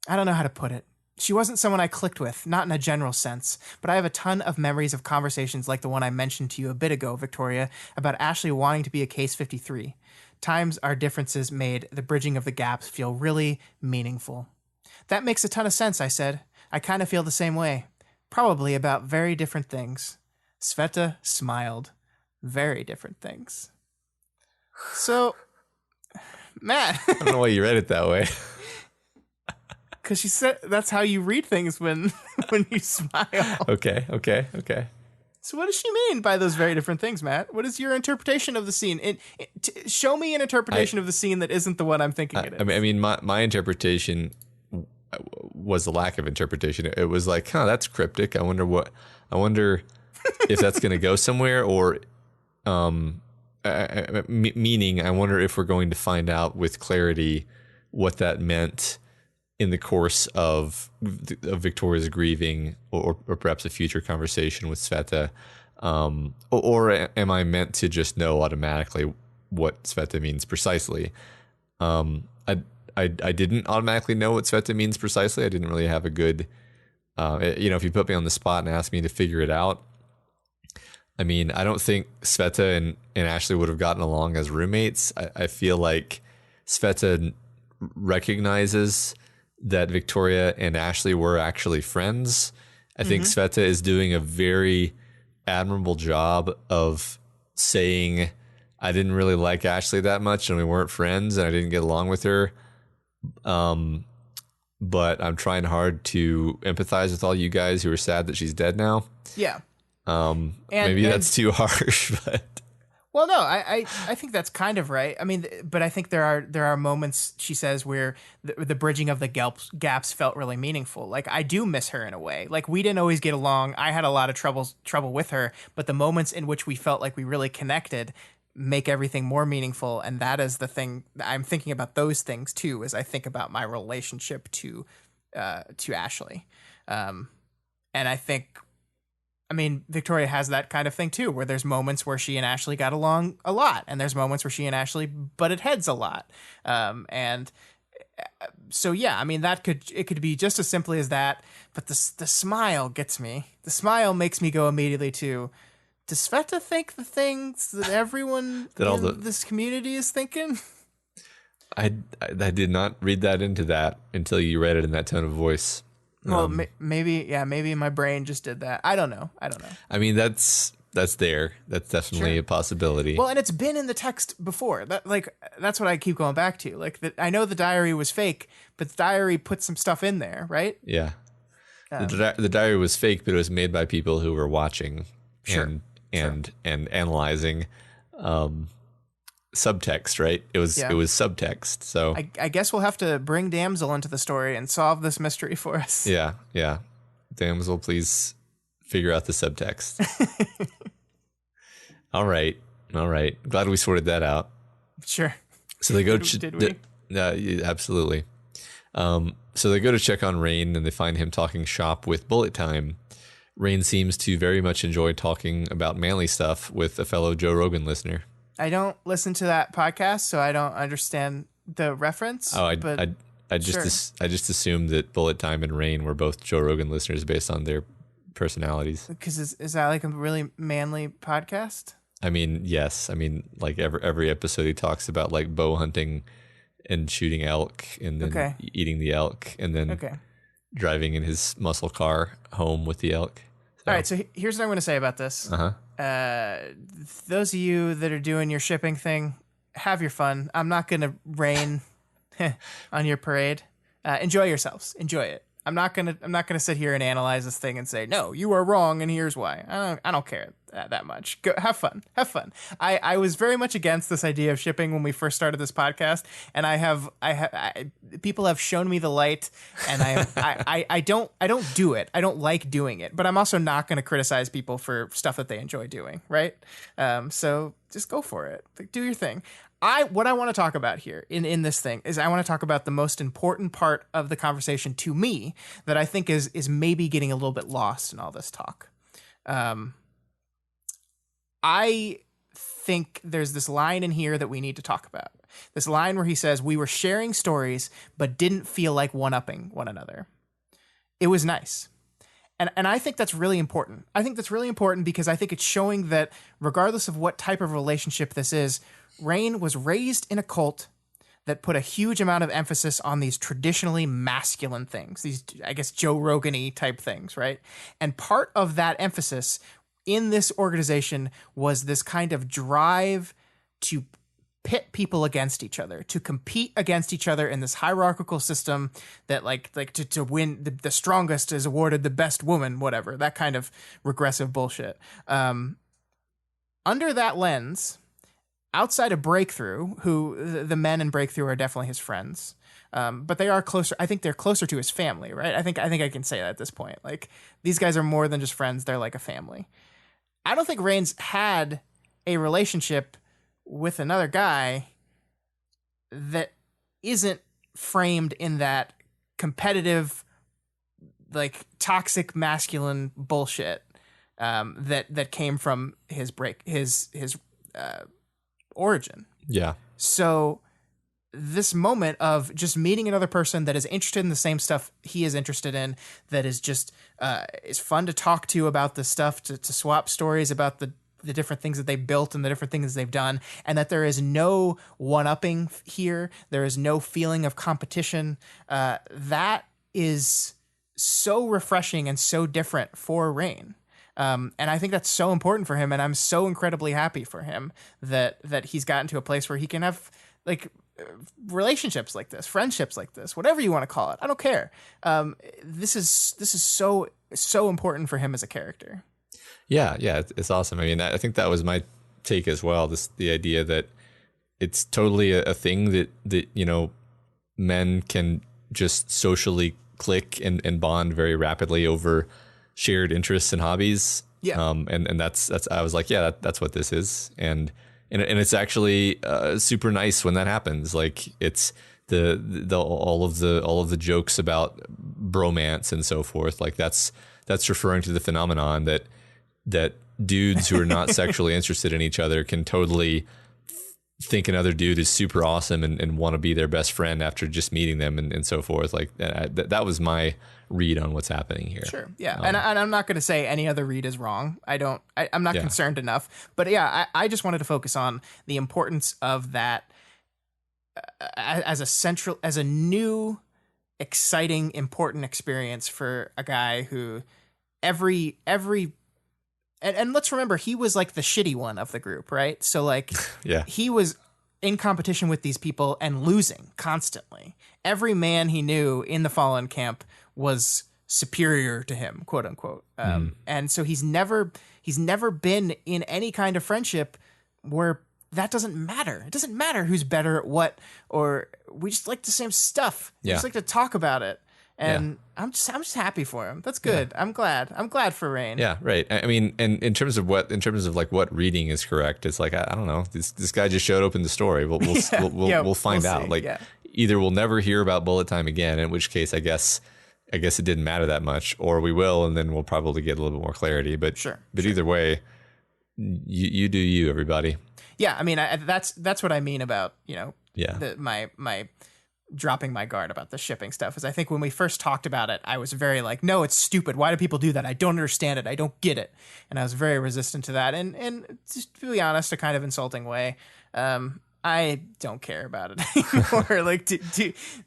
I don't know how to put it. She wasn't someone I clicked with, not in a general sense, but I have a ton of memories of conversations like the one I mentioned to you a bit ago, Victoria, about Ashley wanting to be a Case 53. Times our differences made the bridging of the gaps feel really meaningful. That makes a ton of sense, I said. I kind of feel the same way. Probably about very different things. Sveta smiled. Very different things. So, Matt. I don't know why you read it that way. Because she said that's how you read things when you smile. Okay. So what does she mean by those very different things, Matt? What is your interpretation of the scene? Show me an interpretation of the scene that isn't the one I'm thinking it is. I mean, my interpretation was the lack of interpretation. It was like, that's cryptic. I wonder if that's going to go somewhere, or meaning I wonder if we're going to find out with clarity what that meant in the course of Victoria's grieving, or perhaps a future conversation with Sveta, or am I meant to just know automatically what Sveta means precisely? I didn't automatically know what Sveta means precisely. I didn't really have a good, if you put me on the spot and asked me to figure it out. I mean, I don't think Sveta and Ashley would have gotten along as roommates. I feel like Sveta recognizes that Victoria and Ashley were actually friends. I think Sveta is doing a very admirable job of saying, I didn't really like Ashley that much and we weren't friends and I didn't get along with her. But I'm trying hard to empathize with all you guys who are sad that she's dead now. Yeah. Maybe that's too harsh, but... Well, no, I think that's kind of right. I mean, but I think there are moments, she says, where the bridging of the gaps felt really meaningful. Like, I do miss her in a way. Like, we didn't always get along. I had a lot of trouble with her, but the moments in which we felt like we really connected make everything more meaningful. And that is the thing. I'm thinking about those things too, as I think about my relationship to Ashley. And I think, I mean, Victoria has that kind of thing too, where there's moments where she and Ashley got along a lot, and there's moments where she and Ashley butted heads a lot. And so, yeah, I mean, it could be just as simply as that. But the smile gets me. The smile makes me go immediately to Does Sveta think the things that everyone That all in this community is thinking? I did not read that into that until you read it in that tone of voice. Well, maybe my brain just did that. I don't know. I mean, that's there. That's definitely a possibility. Well, and it's been in the text before. That's what I keep going back to. Like, I know the diary was fake, but the diary put some stuff in there, right? Yeah. The diary was fake, but it was made by people who were watching and analyzing subtext, right? It was subtext. So I guess we'll have to bring Damsel into the story and solve this mystery for us. Yeah. Damsel, please figure out the subtext. All right. Glad we sorted that out. Sure. So they go. Did we? Yeah, absolutely. So they go to check on Rain, and they find him talking shop with Bullet Time. Rain seems to very much enjoy talking about manly stuff with a fellow Joe Rogan listener. I don't listen to that podcast, so I don't understand the reference. Oh, I just assumed that Bullet Time and Rain were both Joe Rogan listeners based on their personalities. Because is that like a really manly podcast? I mean, yes. I mean, like every episode he talks about like bow hunting and shooting elk and then eating the elk and then driving in his muscle car home with the elk. So. All right, so here's what I'm going to say about this. Those of you that are doing your shipping thing, have your fun. I'm not going to rain on your parade. Enjoy yourselves. Enjoy it. I'm not gonna sit here and analyze this thing and say, no, you are wrong and here's why. I don't care that much. Go have fun. I was very much against this idea of shipping when we first started this podcast, and people have shown me the light, and I don't do it. I don't like doing it, but I'm also not going to criticize people for stuff that they enjoy doing, right? So just go for it. Like, do your thing. What I want to talk about here in this thing is I want to talk about the most important part of the conversation to me that I think is maybe getting a little bit lost in all this talk. I think there's this line in here that we need to talk about. This line where he says, we were sharing stories, but didn't feel like one-upping one another. It was nice. And I think that's really important. I think that's really important because I think it's showing that regardless of what type of relationship this is, Rain was raised in a cult that put a huge amount of emphasis on these traditionally masculine things, these, I guess, Joe Rogan-y type things, right? And part of that emphasis in this organization was this kind of drive to pit people against each other, to compete against each other in this hierarchical system that like to win the strongest is awarded the best woman, whatever, that kind of regressive bullshit. Under that lens, outside of Breakthrough, who the men in Breakthrough are definitely his friends, but they are closer. I think they're closer to his family, right? I think I can say that at this point. Like, these guys are more than just friends; they're like a family. I don't think Rain's had a relationship with another guy that isn't framed in that competitive, like, toxic masculine bullshit that came from his origin. Yeah. So this moment of just meeting another person that is interested in the same stuff he is interested in, that is just is fun to talk to about the stuff, to swap stories about the different things that they built and the different things they've done, and that there is no one-upping here. There is no feeling of competition. That is so refreshing and so different for Rain. And I think that's so important for him, and I'm so incredibly happy for him that he's gotten to a place where he can have like relationships like this, friendships like this, whatever you want to call it. I don't care. This is so important for him as a character. Yeah, it's awesome. I mean, I think that was my take as well. The idea that it's totally a thing that you know, men can just socially click and bond very rapidly over shared interests and hobbies. Yeah. And that's I was like, yeah, that's what this is. And it's actually super nice when that happens. Like, it's the all of the jokes about bromance and so forth. Like, that's referring to the phenomenon that dudes who are not sexually interested in each other can totally think another dude is super awesome and want to be their best friend after just meeting them and so forth. Like that was my read on what's happening here. Sure. Yeah. And I'm not going to say any other read is wrong. I'm not concerned enough. But yeah, I just wanted to focus on the importance of that as a new, exciting, important experience for a guy who every and let's remember, he was like the shitty one of the group, right? So like, yeah, he was in competition with these people and losing constantly. Every man he knew in the Fallen camp was superior to him, quote unquote. And so he's never been in any kind of friendship where that doesn't matter. It doesn't matter who's better at what, or we just like the same stuff. We just like to talk about it. And I'm just happy for him. That's good. Yeah. I'm glad for Rain. Yeah, right. I mean, and in terms of like what reading is correct, it's like I don't know. This guy just showed up in the story. We'll find out. See. Like either we'll never hear about Bullet Time again, in which case I guess it didn't matter that much, or we will, and then we'll probably get a little bit more clarity. But either way, you do you, everybody. Yeah, I mean, that's what I mean about my dropping my guard about the shipping stuff. Is I think when we first talked about it, I was very like, no, it's stupid. Why do people do that? I don't understand it. I don't get it. And I was very resistant to that. And just to be honest, a kind of insulting way. I don't care about it anymore. Like,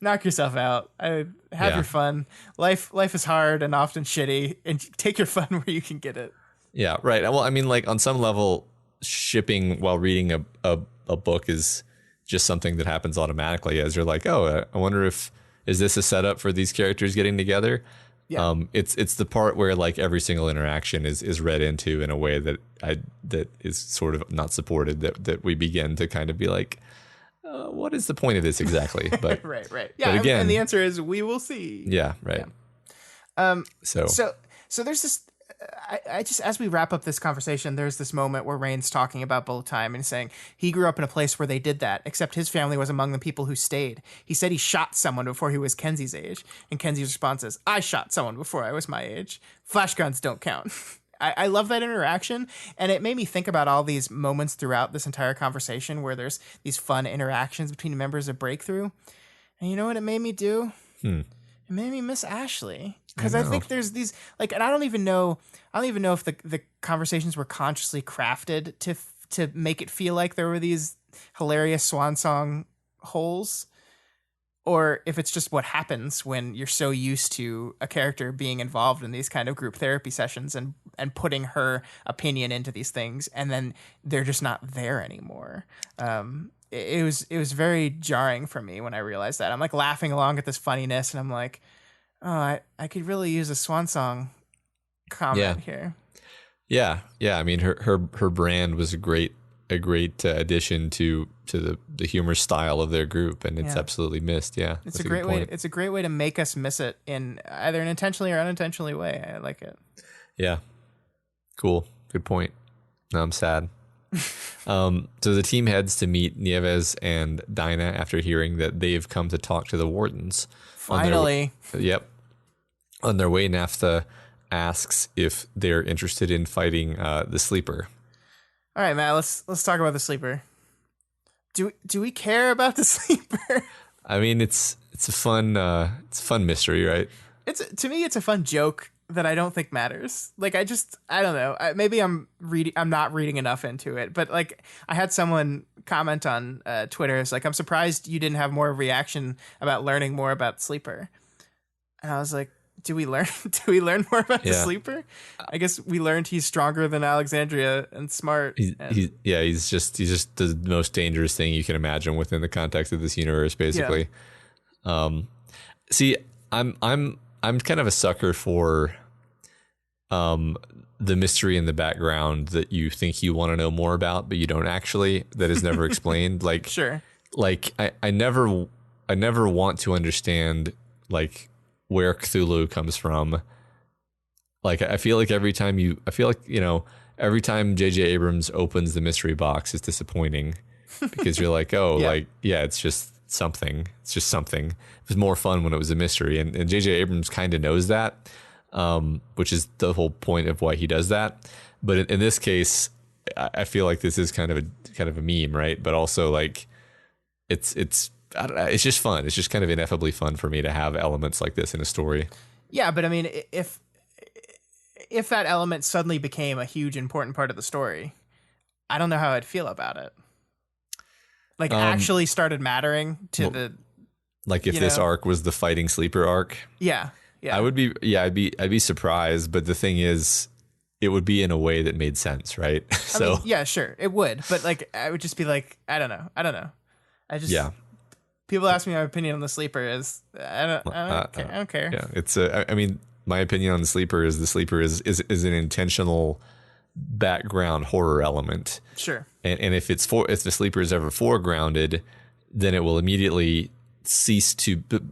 knock yourself out. Have your fun. Life is hard and often shitty, and take your fun where you can get it. Yeah, right. Well, I mean, like on some level, shipping while reading a book is just something that happens automatically as you're like, oh, I wonder is this a setup for these characters getting together? Yeah. It's the part where like every single interaction is read into in a way that is sort of not supported, that we begin to kind of be like, what is the point of this exactly? But right. Yeah. But again, and the answer is we will see. Yeah. Right. Yeah. So there's this, I just, as we wrap up this conversation, there's this moment where Rain's talking about Bullet Time and saying he grew up in a place where they did that, except his family was among the people who stayed. He said he shot someone before he was Kenzie's age. And Kenzie's response is, I shot someone before I was my age. Flash guns don't count. I love that interaction. And it made me think about all these moments throughout this entire conversation where there's these fun interactions between members of Breakthrough. And you know what it made me do? It made me miss Ashley. Because I think there's these, like, and I don't even know if the conversations were consciously crafted to make it feel like there were these hilarious swan song holes, or if it's just what happens when you're so used to a character being involved in these kind of group therapy sessions and putting her opinion into these things, and then they're just not there anymore. It was very jarring for me when I realized that. I'm like laughing along at this funniness, and I'm like, oh, I could really use a swan song comment here. Yeah. I mean, her brand was a great addition to the humor style of their group, and it's absolutely missed. Yeah, it's a great way. It's a great way to make us miss it in either an intentionally or unintentionally way. I like it. Yeah, cool. Good point. Now I'm sad. So the team heads to meet Nieves and Dinah after hearing that they've come to talk to the wardens. Finally. On their way, Naphtha asks if they're interested in fighting the Sleeper. All right, Matt, let's talk about the Sleeper. Do we care about the Sleeper? I mean, it's a fun mystery, right? To me it's a fun joke that I don't think matters. Like I don't know. Maybe I'm not reading enough into it, but like I had someone comment on Twitter. It's like, I'm surprised you didn't have more reaction about learning more about Sleeper. And I was like, do we learn more about the Sleeper? I guess we learned he's stronger than Alexandria and smart. He's just the most dangerous thing you can imagine within the context of this universe, basically. Yeah. See, I'm kind of a sucker for the mystery in the background that you think you want to know more about, but you don't actually, that is never explained. Like, sure. Like I never want to understand like where Cthulhu comes from. Like I feel like every time J.J. Abrams opens the mystery box, it's disappointing because you're like, it's just something. It's just something. It was more fun when it was a mystery, and J.J. Abrams kind of knows that, which is the whole point of why he does that. But in this case, I feel like this is kind of a meme, right? But also like it's I don't know, it's just fun. It's just kind of ineffably fun for me to have elements like this in a story. Yeah, but I mean, if that element suddenly became a huge important part of the story, I don't know how I'd feel about it. Like actually started mattering to the like if this arc was the fighting sleeper arc. Yeah. Yeah. I'd be surprised, but the thing is it would be in a way that made sense, right? So I mean, yeah, sure, it would, but like I would just be like, I don't know. I just people ask me my opinion on the sleeper is I don't care. Yeah, it's I mean, my opinion on the sleeper is an intentional background horror element. Sure. And if the sleeper is ever foregrounded, then it will immediately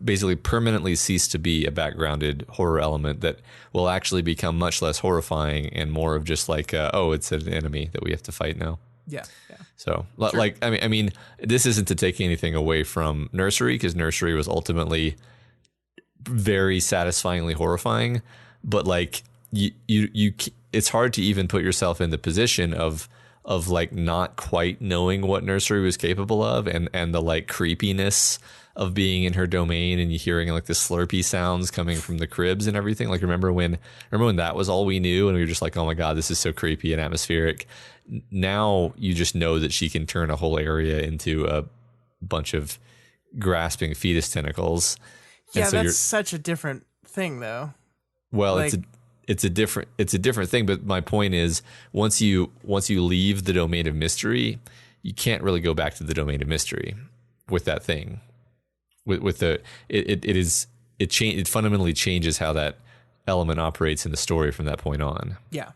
basically permanently cease to be a backgrounded horror element that will actually become much less horrifying and more of just like, it's an enemy that we have to fight now. Yeah. Yeah. So like, I mean, this isn't to take anything away from Nursery, because Nursery was ultimately very satisfyingly horrifying, but like you it's hard to even put yourself in the position of like not quite knowing what Nursery was capable of, and the like creepiness of being in her domain and you hearing like the slurpy sounds coming from the cribs and everything. Like remember when that was all we knew and we were just like, oh my God, this is so creepy and atmospheric. Now you just know that she can turn a whole area into a bunch of grasping fetus tentacles. Yeah, so that's such a different thing though. Well, like, it's a different thing, but my point is once you leave the domain of mystery, you can't really go back to the domain of mystery with that thing. It fundamentally changes how that element operates in the story from that point on. Yeah,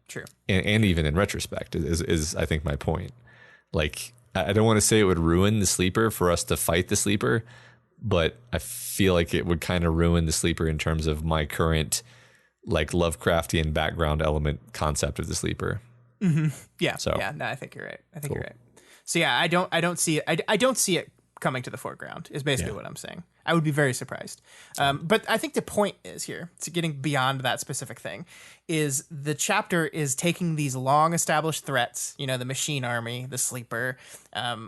true. And even in retrospect is I think my point. Like I don't want to say it would ruin the sleeper for us to fight the sleeper, but I feel like it would kind of ruin the sleeper in terms of my current like Lovecraftian background element concept of the sleeper. Mm-hmm. Yeah. So yeah, no, I think you're right. You're right. So yeah, I don't see it. I don't see it coming to the foreground is basically what I'm saying. I would be very surprised. But I think the point is here, to getting beyond that specific thing, is the chapter is taking these long established threats, the machine army, the sleeper,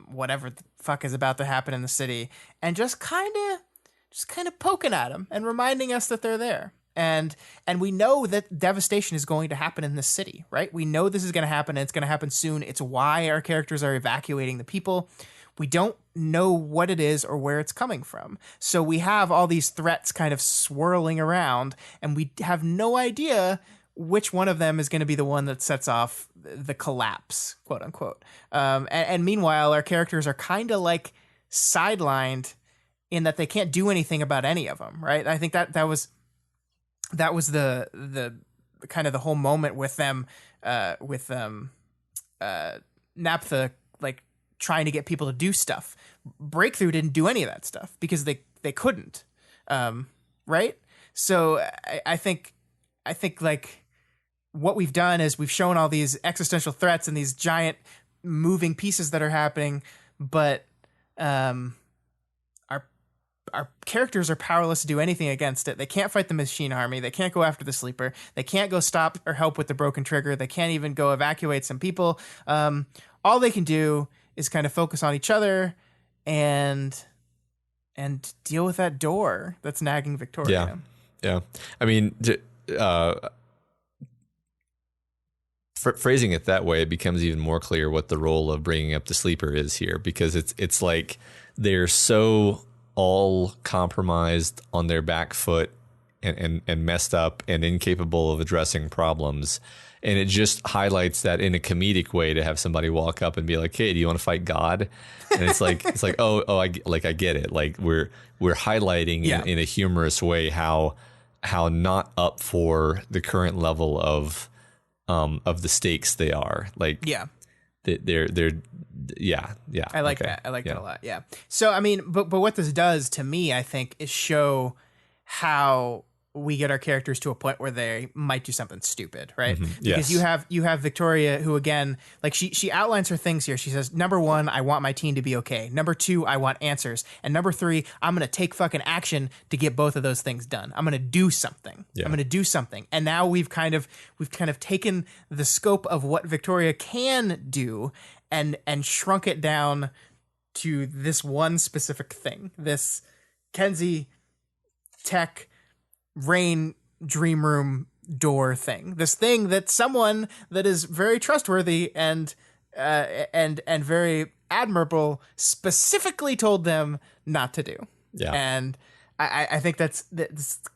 whatever the fuck is about to happen in the city, and just kind of poking at them and reminding us that they're there. And we know that devastation is going to happen in this city, right? We know this is going to happen, and it's going to happen soon. It's why our characters are evacuating the people. We don't know what it is or where it's coming from. So we have all these threats kind of swirling around, and we have no idea which one of them is going to be the one that sets off the collapse, quote unquote. And meanwhile, our characters are kind of like sidelined in that they can't do anything about any of them, right? I think that was the kind of the whole moment with them, Naphtha, like, trying to get people to do stuff. Breakthrough didn't do any of that stuff because they couldn't, right? So I think like what we've done is we've shown all these existential threats and these giant moving pieces that are happening, but our characters are powerless to do anything against it. They can't fight the machine army. They can't go after the sleeper. They can't go stop or help with the broken trigger. They can't even go evacuate some people. All they can do is kind of focus on each other and deal with that door that's nagging Victoria. Yeah. I mean, phrasing it that way, it becomes even more clear what the role of bringing up the sleeper is here, because it's like they're so all compromised on their back foot and messed up and incapable of addressing problems. And it just highlights that in a comedic way to have somebody walk up and be like, "Hey, do you want to fight God?" And it's like I get it. Like we're highlighting in a humorous way how not up for the current level of the stakes they are. Like they're I like that. I like that a lot. Yeah. So I mean, but what this does to me, I think, is show how we get our characters to a point where they might do something stupid, right? Because Yes. you have Victoria, who again, like she outlines her things here. She says, number 1, I want my team to be okay. Number 2, I want answers. And number 3, I'm gonna take fucking action to get both of those things done. I'm gonna do something. Yeah. I'm gonna do something. And now we've kind of taken the scope of what Victoria can do and shrunk it down to this one specific thing. This Kenzie tech rain dream room door thing. This thing that someone that is very trustworthy and very admirable specifically told them not to do. Yeah. And I think that's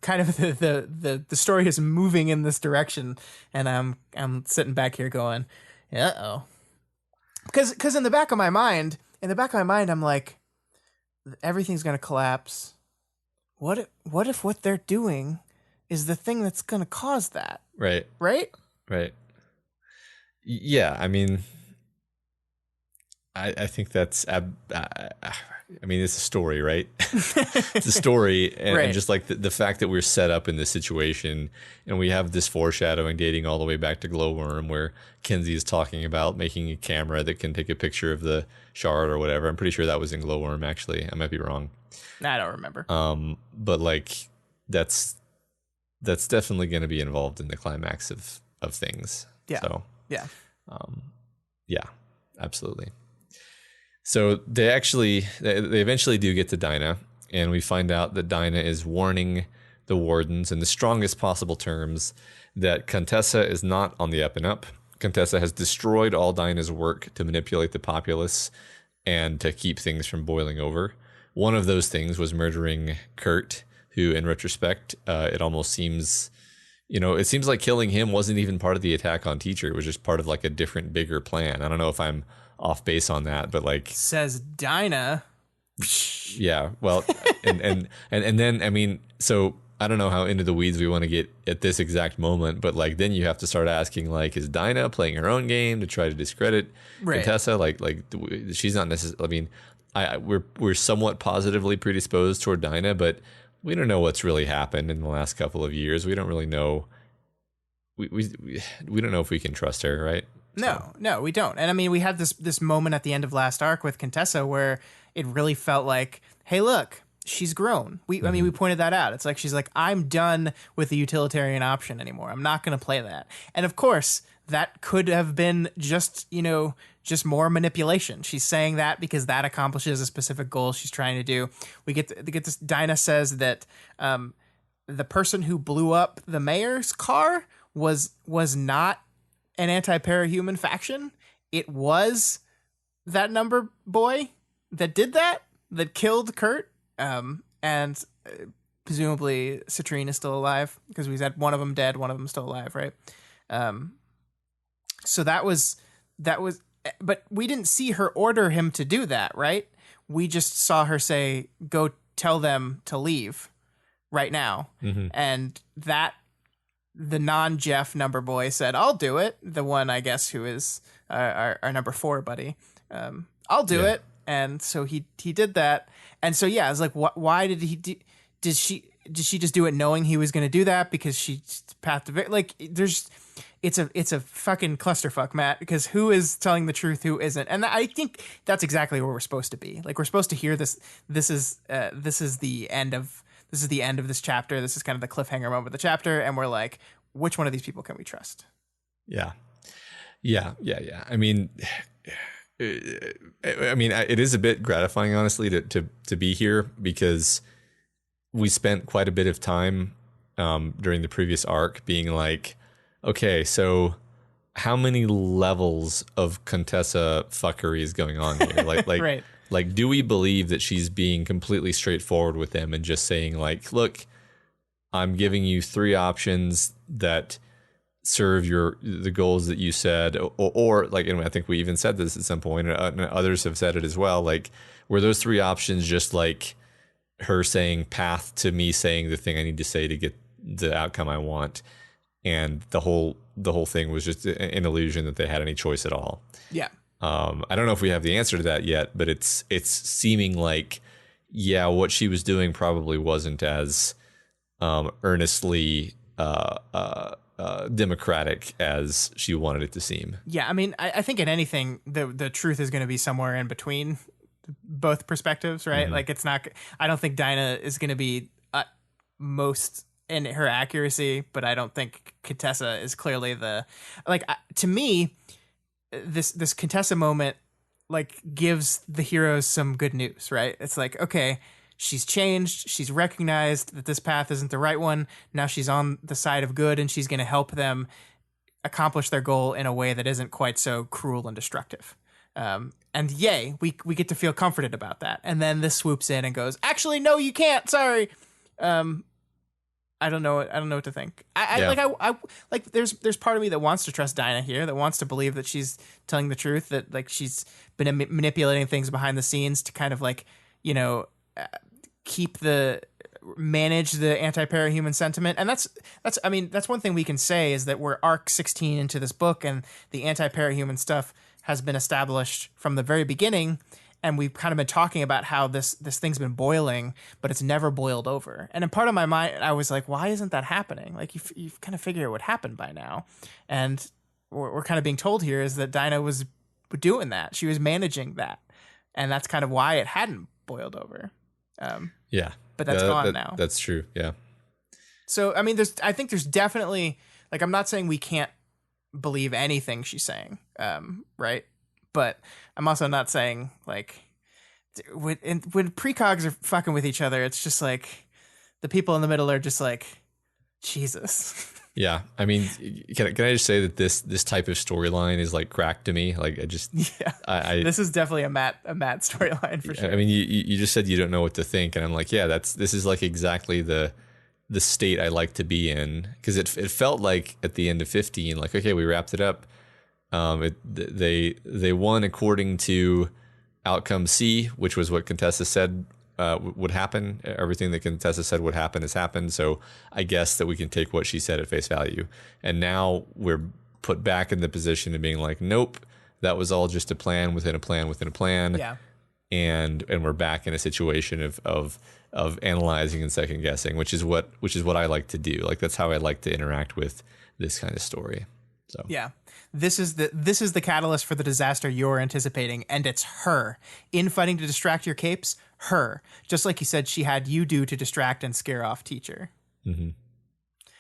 kind of the story is moving in this direction, and I'm sitting back here going, uh-oh. Because in the back of my mind, I'm like, everything's gonna collapse. What if what they're doing is the thing that's going to cause that? Right. Right? Right. Yeah. I mean, I think that's, I mean, it's a story, right? It's a story. And, Right. and just like the fact that we're set up in this situation and we have this foreshadowing dating all the way back to Glowworm, where Kenzie is talking about making a camera that can take a picture of the shard or whatever. I'm pretty sure that was in Glowworm, actually. I might be wrong. I don't remember. But like that's definitely going to be involved in the climax of things. Yeah. So Yeah. yeah, absolutely. So they eventually do get to Dinah, and we find out that Dinah is warning the wardens in the strongest possible terms that Contessa is not on the up and up. Contessa has destroyed all Dinah's work to manipulate the populace and to keep things from boiling over. One of those things was murdering Kurt, who in retrospect, it almost seems, it seems like killing him wasn't even part of the attack on Teacher. It was just part of like a different, bigger plan. I don't know if I'm off base on that, but like, says Dinah. yeah, well, and then, I mean, so I don't know how into the weeds we want to get at this exact moment, but like, then you have to start asking, like, is Dinah playing her own game to try to discredit Contessa? Like she's not necessarily, I mean, we're somewhat positively predisposed toward Dinah, but we don't know what's really happened in the last couple of years. We don't really know. We don't know if we can trust her, right? No, we don't. And I mean, we had this moment at the end of last arc with Contessa where it really felt like, hey, look, she's grown. I mean, we pointed that out. It's like she's like, I'm done with the utilitarian option anymore. I'm not going to play that. And of course, that could have been just more manipulation. She's saying that because that accomplishes a specific goal she's trying to do. We get this. Dinah says that the person who blew up the mayor's car was not an anti-parahuman faction. It was that number boy that did that killed Kurt. And presumably Citrine is still alive because we said one of them dead, one of them still alive, right? So that was, but we didn't see her order him to do that, right? We just saw her say, go tell them to leave right now. Mm-hmm. And that the non-Jeff number boy said, I'll do it. The one, I guess, who is our number 4 buddy. I'll do it. And so he did that. And so, yeah, I was like, why did he do, did she just do it knowing he was going to do that because she path to like it's a fucking clusterfuck, Matt, because who is telling the truth, who isn't? And I think that's exactly where we're supposed to be. Like, we're supposed to hear this. This is the end of this chapter. This is kind of the cliffhanger moment of the chapter. And we're like, which one of these people can we trust? Yeah. I mean, it is a bit gratifying, honestly, to be here because we spent quite a bit of time during the previous arc being like, okay, so how many levels of Contessa fuckery is going on here? Like, right. Like, do we believe that she's being completely straightforward with them and just saying like, look, I'm giving you 3 options that serve the goals that you said, or like, and I think we even said this at some point, and others have said it as well. Like, were those 3 options just like her saying path to me saying the thing I need to say to get the outcome I want, and the whole thing was just an illusion that they had any choice at all? Yeah. I don't know if we have the answer to that yet, but it's seeming like, yeah, what she was doing probably wasn't as earnestly democratic as she wanted it to seem. Yeah, I mean, I think in anything, the truth is going to be somewhere in between both perspectives, right? Like, it's not. I don't think Dinah is going to be most in her accuracy, but I don't think Contessa is clearly the to me. This Contessa moment like gives the heroes some good news, right? It's like, okay, she's changed, she's recognized that this path isn't the right one. Now she's on the side of good, and she's going to help them accomplish their goal in a way that isn't quite so cruel and destructive. And yay, we get to feel comforted about that. And then this swoops in and goes, actually, no, you can't. Sorry. I don't know what to think. I there's part of me that wants to trust Dinah here, that wants to believe that she's telling the truth, that like she's been manipulating things behind the scenes to kind of like, manage the anti-parahuman sentiment. And that's one thing we can say is that we're arc 16 into this book, and the anti-parahuman stuff has been established from the very beginning. And we've kind of been talking about how this thing's been boiling, but it's never boiled over. And in part of my mind, I was like, why isn't that happening? Like, you've kind of figured it would happen by now. And what we're kind of being told here is that Dinah was doing that. She was managing that. And that's kind of why it hadn't boiled over. Yeah. But that's gone now. That's true. Yeah. So, I mean, I think there's definitely, like, I'm not saying we can't believe anything she's saying, right? But I'm also not saying, like, when precogs are fucking with each other, it's just like the people in the middle are just like, Jesus. Yeah. I mean, can I just say that this type of storyline is like crack to me? Like, This is definitely a Matt storyline for sure. I mean, you just said you don't know what to think, and I'm like, yeah, this is like exactly the state I like to be in, because it felt like at the end of 15, like, okay, we wrapped it up. They won according to outcome C, which was what Contessa said would happen. Everything that Contessa said would happen has happened. So I guess that we can take what she said at face value. And now we're put back in the position of being like, nope, that was all just a plan within a plan within a plan. Yeah. And we're back in a situation of analyzing and second guessing, which is what I like to do. Like, that's how I like to interact with this kind of story. So yeah. This is the catalyst for the disaster you're anticipating, and it's her. Infighting to distract your capes, her. Just like you said she had you do to distract and scare off teacher. Mm-hmm.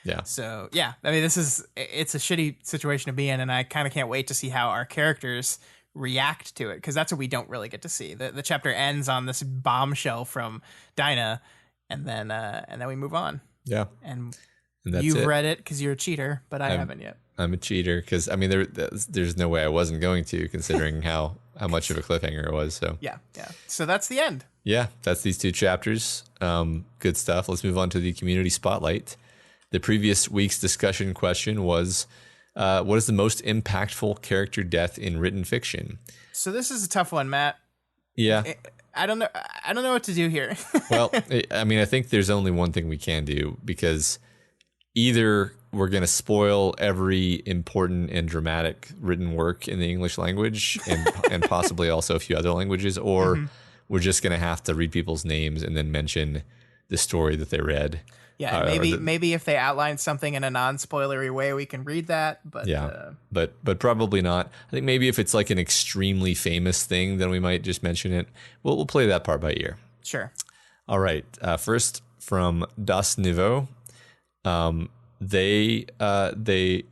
Yeah. So, yeah. I mean, it's a shitty situation to be in, and I kind of can't wait to see how our characters react to it, because that's what we don't really get to see. The chapter ends on this bombshell from Dinah, and then we move on. Yeah. And that's you've it. read it because you're a cheater, but I haven't yet. I'm a cheater because, I mean, there's no way I wasn't going to, considering how much of a cliffhanger it was. So yeah. So that's the end. Yeah, that's these two chapters. Good stuff. Let's move on to the community spotlight. The previous week's discussion question was, what is the most impactful character death in written fiction? So this is a tough one, Matt. Yeah. I don't know what to do here. Well, I mean, I think there's only one thing we can do, because either we're going to spoil every important and dramatic written work in the English language and possibly also a few other languages, or we're just going to have to read people's names and then mention the story that they read. Yeah, maybe if they outline something in a non-spoilery way, we can read that. But yeah, but probably not. I think maybe if it's like an extremely famous thing, then we might just mention it. We'll play that part by ear. Sure. All right. First from Das Niveau. They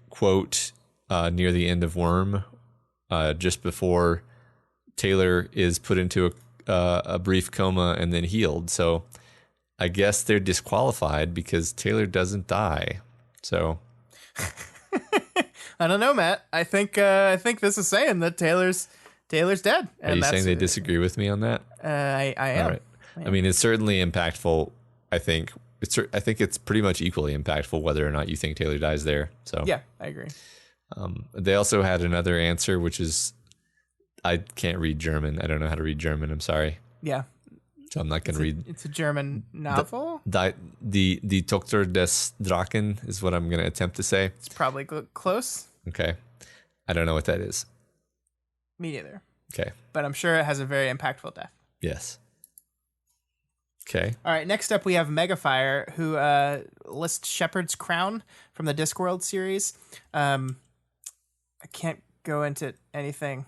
quote near the end of Worm, just before Taylor is put into a brief coma and then healed. So I guess they're disqualified because Taylor doesn't die. So I don't know, Matt. I think this is saying that Taylor's dead. Are you saying they disagree with me on that? I am. All right. I mean, it's certainly impactful. I think it's pretty much equally impactful whether or not you think Taylor dies there. So yeah, I agree. They also had another answer, which is, I can't read German. I don't know how to read German. I'm sorry. Yeah. So I'm not going to read. It's a German novel. The Tochter des Drachen is what I'm going to attempt to say. It's probably close. Okay. I don't know what that is. Me neither. Okay. But I'm sure it has a very impactful death. Yes. Okay. All right, next up we have Megafire, who lists Shepherd's Crown from the Discworld series. I can't go into anything.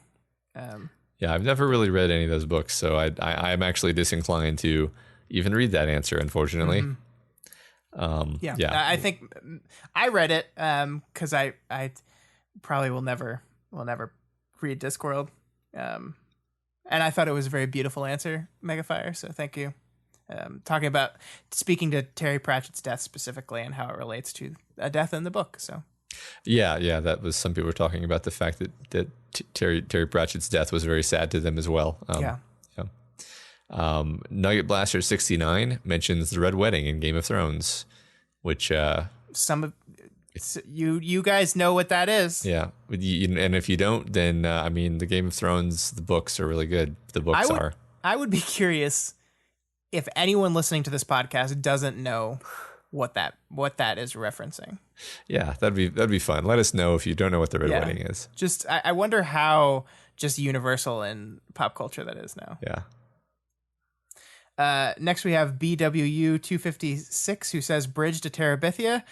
Yeah, I've never really read any of those books, so I'm actually disinclined to even read that answer, unfortunately. I think I read it because I probably will never read Discworld, and I thought it was a very beautiful answer, Megafire. So thank you. Speaking to Terry Pratchett's death specifically and how it relates to a death in the book. So yeah, that was, some people were talking about the fact that Terry Pratchett's death was very sad to them as well. Nugget Blaster 69 mentions the Red Wedding in Game of Thrones, which you guys know what that is. Yeah, and if you don't, then the Game of Thrones, the books are really good. The books are. I would be curious if anyone listening to this podcast doesn't know what that is referencing. Yeah, that'd be fun. Let us know if you don't know what the Red Wedding is. Just I wonder how just universal in pop culture that is now. Yeah. Next we have BWU 256, who says Bridge to Terabithia.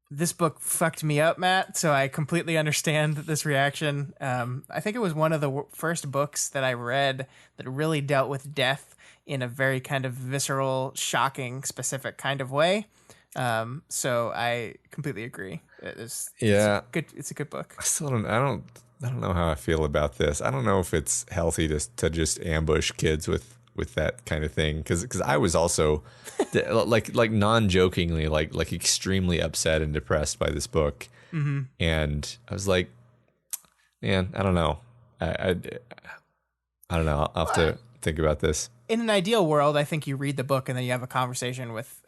This book fucked me up, Matt, so I completely understand this reaction. I think it was one of the first books that I read that really dealt with death in a very kind of visceral, shocking, specific kind of way. So I completely agree. It's good. It's a good book. I still don't know how I feel about this. I don't know if it's healthy to just ambush kids with that kind of thing, because I was also like non-jokingly like extremely upset and depressed by this book, and I was like, man, I don't know. I don't know. I'll have to think about this. In an ideal world, I think you read the book and then you have a conversation with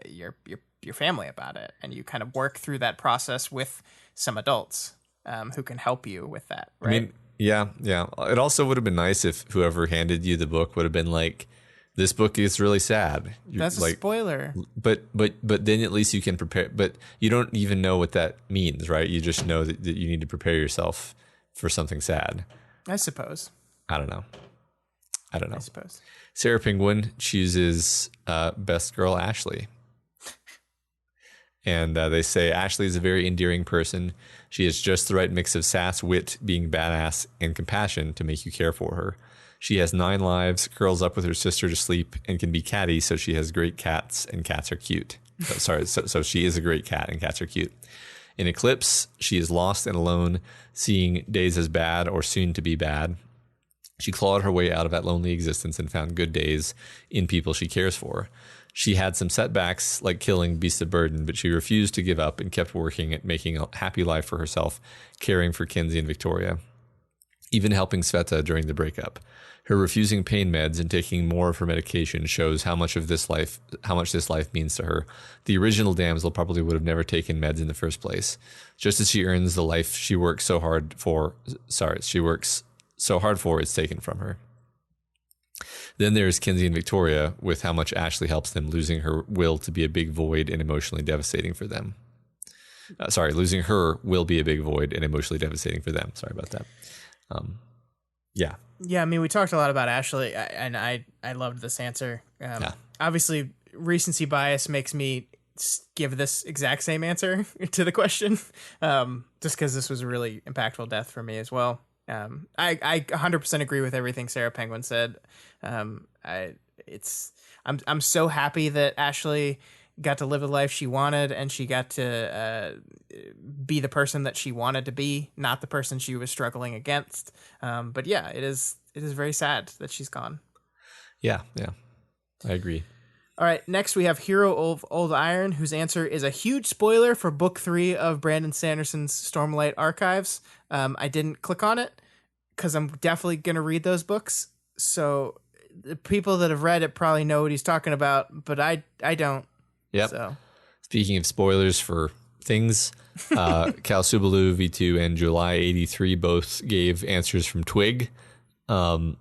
your family about it, and you kind of work through that process with some adults who can help you with that. Right? I mean, yeah. It also would have been nice if whoever handed you the book would have been like, "This book is really sad." That's a spoiler. But then at least you can prepare. But you don't even know what that means, right? You just know that you need to prepare yourself for something sad. I suppose. I don't know. I suppose. Sarah Penguin chooses best girl Ashley. And they say Ashley is a very endearing person. She has just the right mix of sass, wit, being badass, and compassion to make you care for her. She has 9 lives, curls up with her sister to sleep, and can be catty, so she has great cats, and cats are cute. So she is a great cat, and cats are cute. In Eclipse, she is lost and alone, seeing days as bad or soon to be bad. She clawed her way out of that lonely existence and found good days in people she cares for. She had some setbacks, like killing beasts of burden, but she refused to give up and kept working at making a happy life for herself, caring for Kenzie and Victoria, even helping Sveta during the breakup. Her refusing pain meds and taking more of her medication shows how much this life means to her. The original damsel probably would have never taken meds in the first place. Just as she earns the life she works so hard for, it's taken from her. Then there's Kenzie and Victoria, with how much Ashley helps them, losing her will to be a big void and emotionally devastating for them. Losing her will be a big void and emotionally devastating for them. Sorry about that. Yeah. Yeah, I mean, we talked a lot about Ashley, and I loved this answer. Obviously, recency bias makes me give this exact same answer to the question, just because this was a really impactful death for me as well. I 100% agree with everything Sarah Penguin said. I'm so happy that Ashley got to live the life she wanted, and she got to be the person that she wanted to be, not the person she was struggling against. But yeah, it is very sad that she's gone. Yeah, I agree. All right, next we have Hero of Old Iron, whose answer is a huge spoiler for Book 3 of Brandon Sanderson's Stormlight Archives. I didn't click on it because I'm definitely going to read those books. So the people that have read it probably know what he's talking about, but I don't. Yep. So. Speaking of spoilers for things, Cal Subalu, V2, and July 83 both gave answers from Twig. Those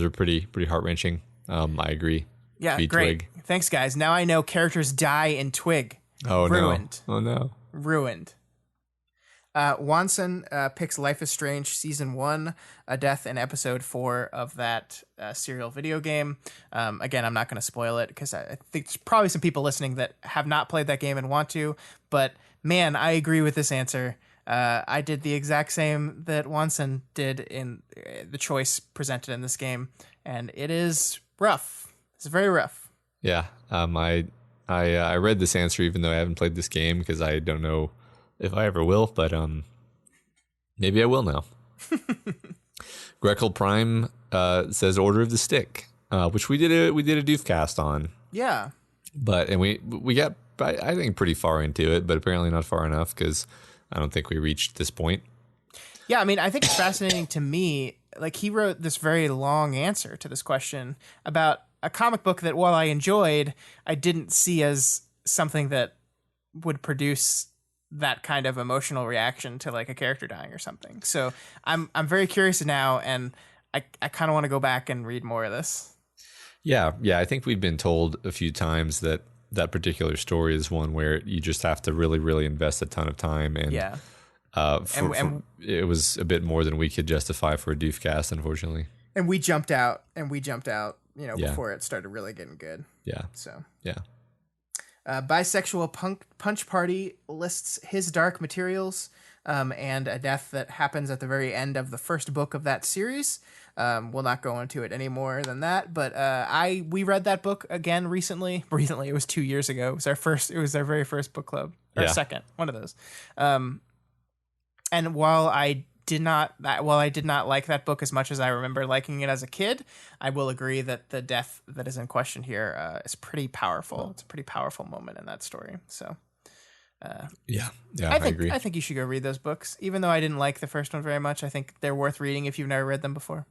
were pretty heart-wrenching. I agree. Yeah, Be great. Twig. Thanks, guys. Now I know characters die in Twig. Oh, Ruined. No. Oh, no. Ruined. Wanson picks Life is Strange Season 1, a death in Episode 4 of that serial video game. Again, I'm not going to spoil it because I think there's probably some people listening that have not played that game and want to. But, man, I agree with this answer. I did the exact same that Wanson did in the choice presented in this game. And it is rough. It's very rough. Yeah. I read this answer even though I haven't played this game because I don't know if I ever will, but maybe I will now. Grekel Prime says Order of the Stick, which we did a doofcast on. Yeah. And we got I think pretty far into it, but apparently not far enough because I don't think we reached this point. Yeah, I mean, I think it's fascinating to me. Like, he wrote this very long answer to this question about a comic book that, while I enjoyed, I didn't see as something that would produce that kind of emotional reaction to like a character dying or something. So I'm very curious now, and I kind of want to go back and read more of this. Yeah. I think we've been told a few times that particular story is one where you just have to really, really invest a ton of time. And yeah. It was a bit more than we could justify for a doofcast, unfortunately. And we jumped out, before it started really getting good. Yeah. So yeah. Bisexual Punch Party lists His Dark Materials and a death that happens at the very end of the first book of that series. We'll not go into it any more than that, but we read that book again recently. Recently, it was 2 years ago. It was our very first book club, or second, one of those. And while I did not like that book as much as I remember liking it as a kid, I will agree that the death that is in question here is pretty powerful. It's a pretty powerful moment in that story. So, I agree. I think you should go read those books. Even though I didn't like the first one very much, I think they're worth reading if you've never read them before.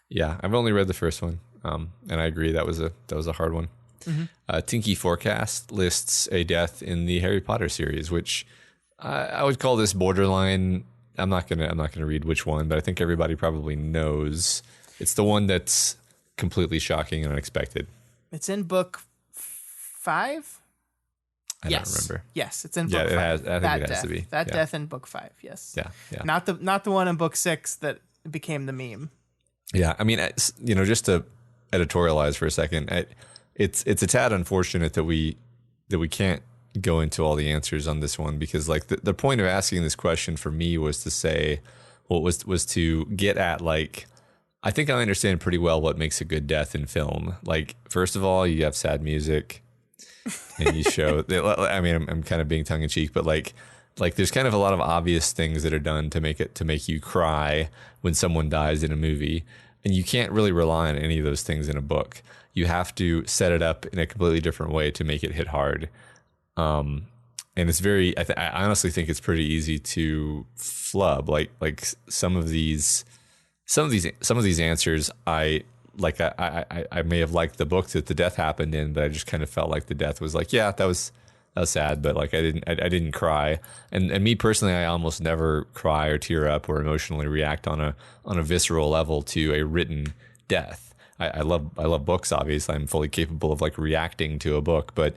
Yeah, I've only read the first one, and I agree that was a hard one. Mm-hmm. Tinky Forecast lists a death in the Harry Potter series, which I would call this borderline. I'm not gonna read which one, but I think everybody probably knows. It's the one that's completely shocking and unexpected. It's in book 5. I don't remember. Yes, it's in book 5. I think it has to be that death in book 5. Yes. Yeah. Not the one in book 6 that became the meme. Yeah, I mean, just to editorialize for a second, it's a tad unfortunate that we can't go into all the answers on this one, because like the point of asking this question for me was to say, was to get at, like, I think I understand pretty well what makes a good death in film. Like, first of all, you have sad music and you show, I mean, I'm kind of being tongue in cheek, but like there's kind of a lot of obvious things that are done to make you cry when someone dies in a movie. And you can't really rely on any of those things in a book. You have to set it up in a completely different way to make it hit hard. And it's very, I honestly think it's pretty easy to flub. Like some of these answers, I may have liked the book that the death happened in, but I just kind of felt like the death was like, yeah, that was sad, but like I didn't cry. And me personally, I almost never cry or tear up or emotionally react on a visceral level to a written death. I love books, obviously. I'm fully capable of like reacting to a book, but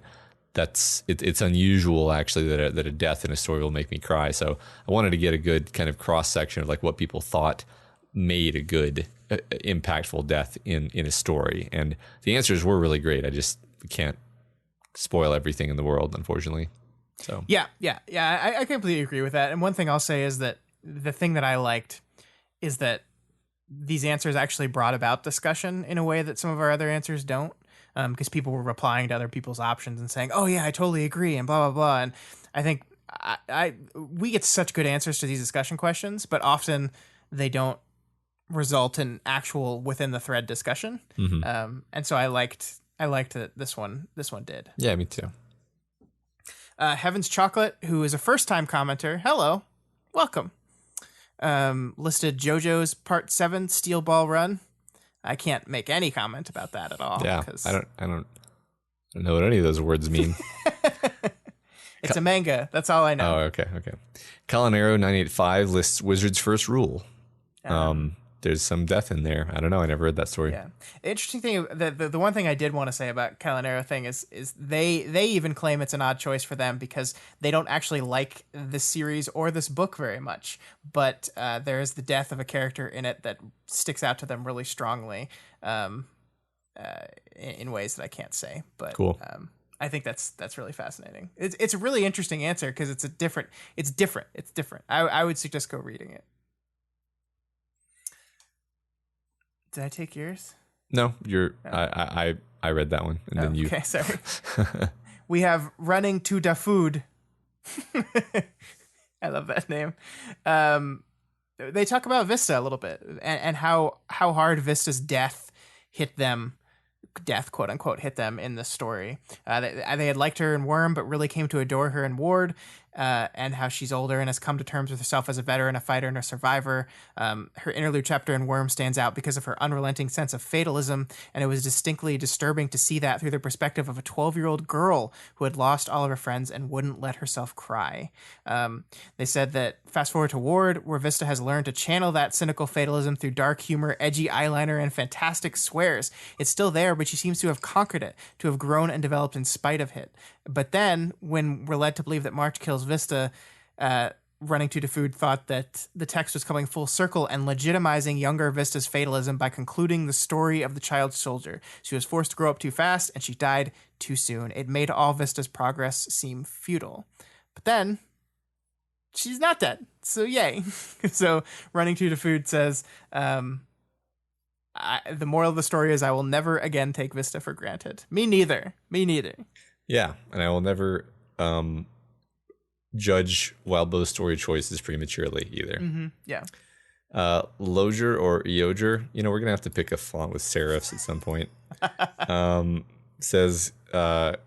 it's unusual actually that a death in a story will make me cry. So I wanted to get a good kind of cross section of like what people thought made a good impactful death in a story, and the answers were really great. I just can't spoil everything in the world, unfortunately. So yeah, I completely agree with that. And one thing I'll say is that the thing that I liked is that these answers actually brought about discussion in a way that some of our other answers don't. Because people were replying to other people's options and saying, "Oh yeah, I totally agree," and blah blah blah. And I think we get such good answers to these discussion questions, but often they don't result in actual within the thread discussion. Mm-hmm. And so I liked that this one did. Yeah, me too. Heaven's Chocolate, who is a first time commenter, hello, welcome. Listed JoJo's Part 7 Steel Ball Run. I can't make any comment about that at all. Yeah, I don't know what any of those words mean. It's a manga. That's all I know. Oh, okay. Colin Arrow 985 lists Wizard's First Rule. there's some death in there. I don't know. I never read that story. Yeah. The interesting thing, the one thing I did want to say about Calanero thing is they even claim it's an odd choice for them because they don't actually like this series or this book very much. But there is the death of a character in it that sticks out to them really strongly in ways that I can't say. But cool. I think that's really fascinating. It's a really interesting answer because it's different. I would suggest go reading it. Did I take yours? No, you're. Oh. I read that one, and then you. Okay, sorry. We have Running to the Food. I love that name. They talk about Vista a little bit and how hard Vista's death hit them. Death, quote unquote, hit them in the story. They had liked her in Worm, but really came to adore her in Ward, and how she's older and has come to terms with herself as a veteran, a fighter, and a survivor. Her interlude chapter in Worm stands out because of her unrelenting sense of fatalism, and it was distinctly disturbing to see that through the perspective of a 12-year-old girl who had lost all of her friends and wouldn't let herself cry. They said that fast forward to Ward, where Vista has learned to channel that cynical fatalism through dark humor, edgy eyeliner, and fantastic swears. It's still there, but she seems to have conquered it, to have grown and developed in spite of it. But then, when we're led to believe that March kills Vista, Running to the Food thought that the text was coming full circle and legitimizing younger Vista's fatalism by concluding the story of the child soldier. She was forced to grow up too fast, and she died too soon. It made all Vista's progress seem futile. But then, she's not dead, so yay. So Running to the Food says, the moral of the story is I will never again take Vista for granted. Me neither. Yeah, and I will never judge Wildbow's story choices prematurely either. Mm-hmm. Yeah. Loger or Eoger, we're going to have to pick a font with serifs at some point. Says a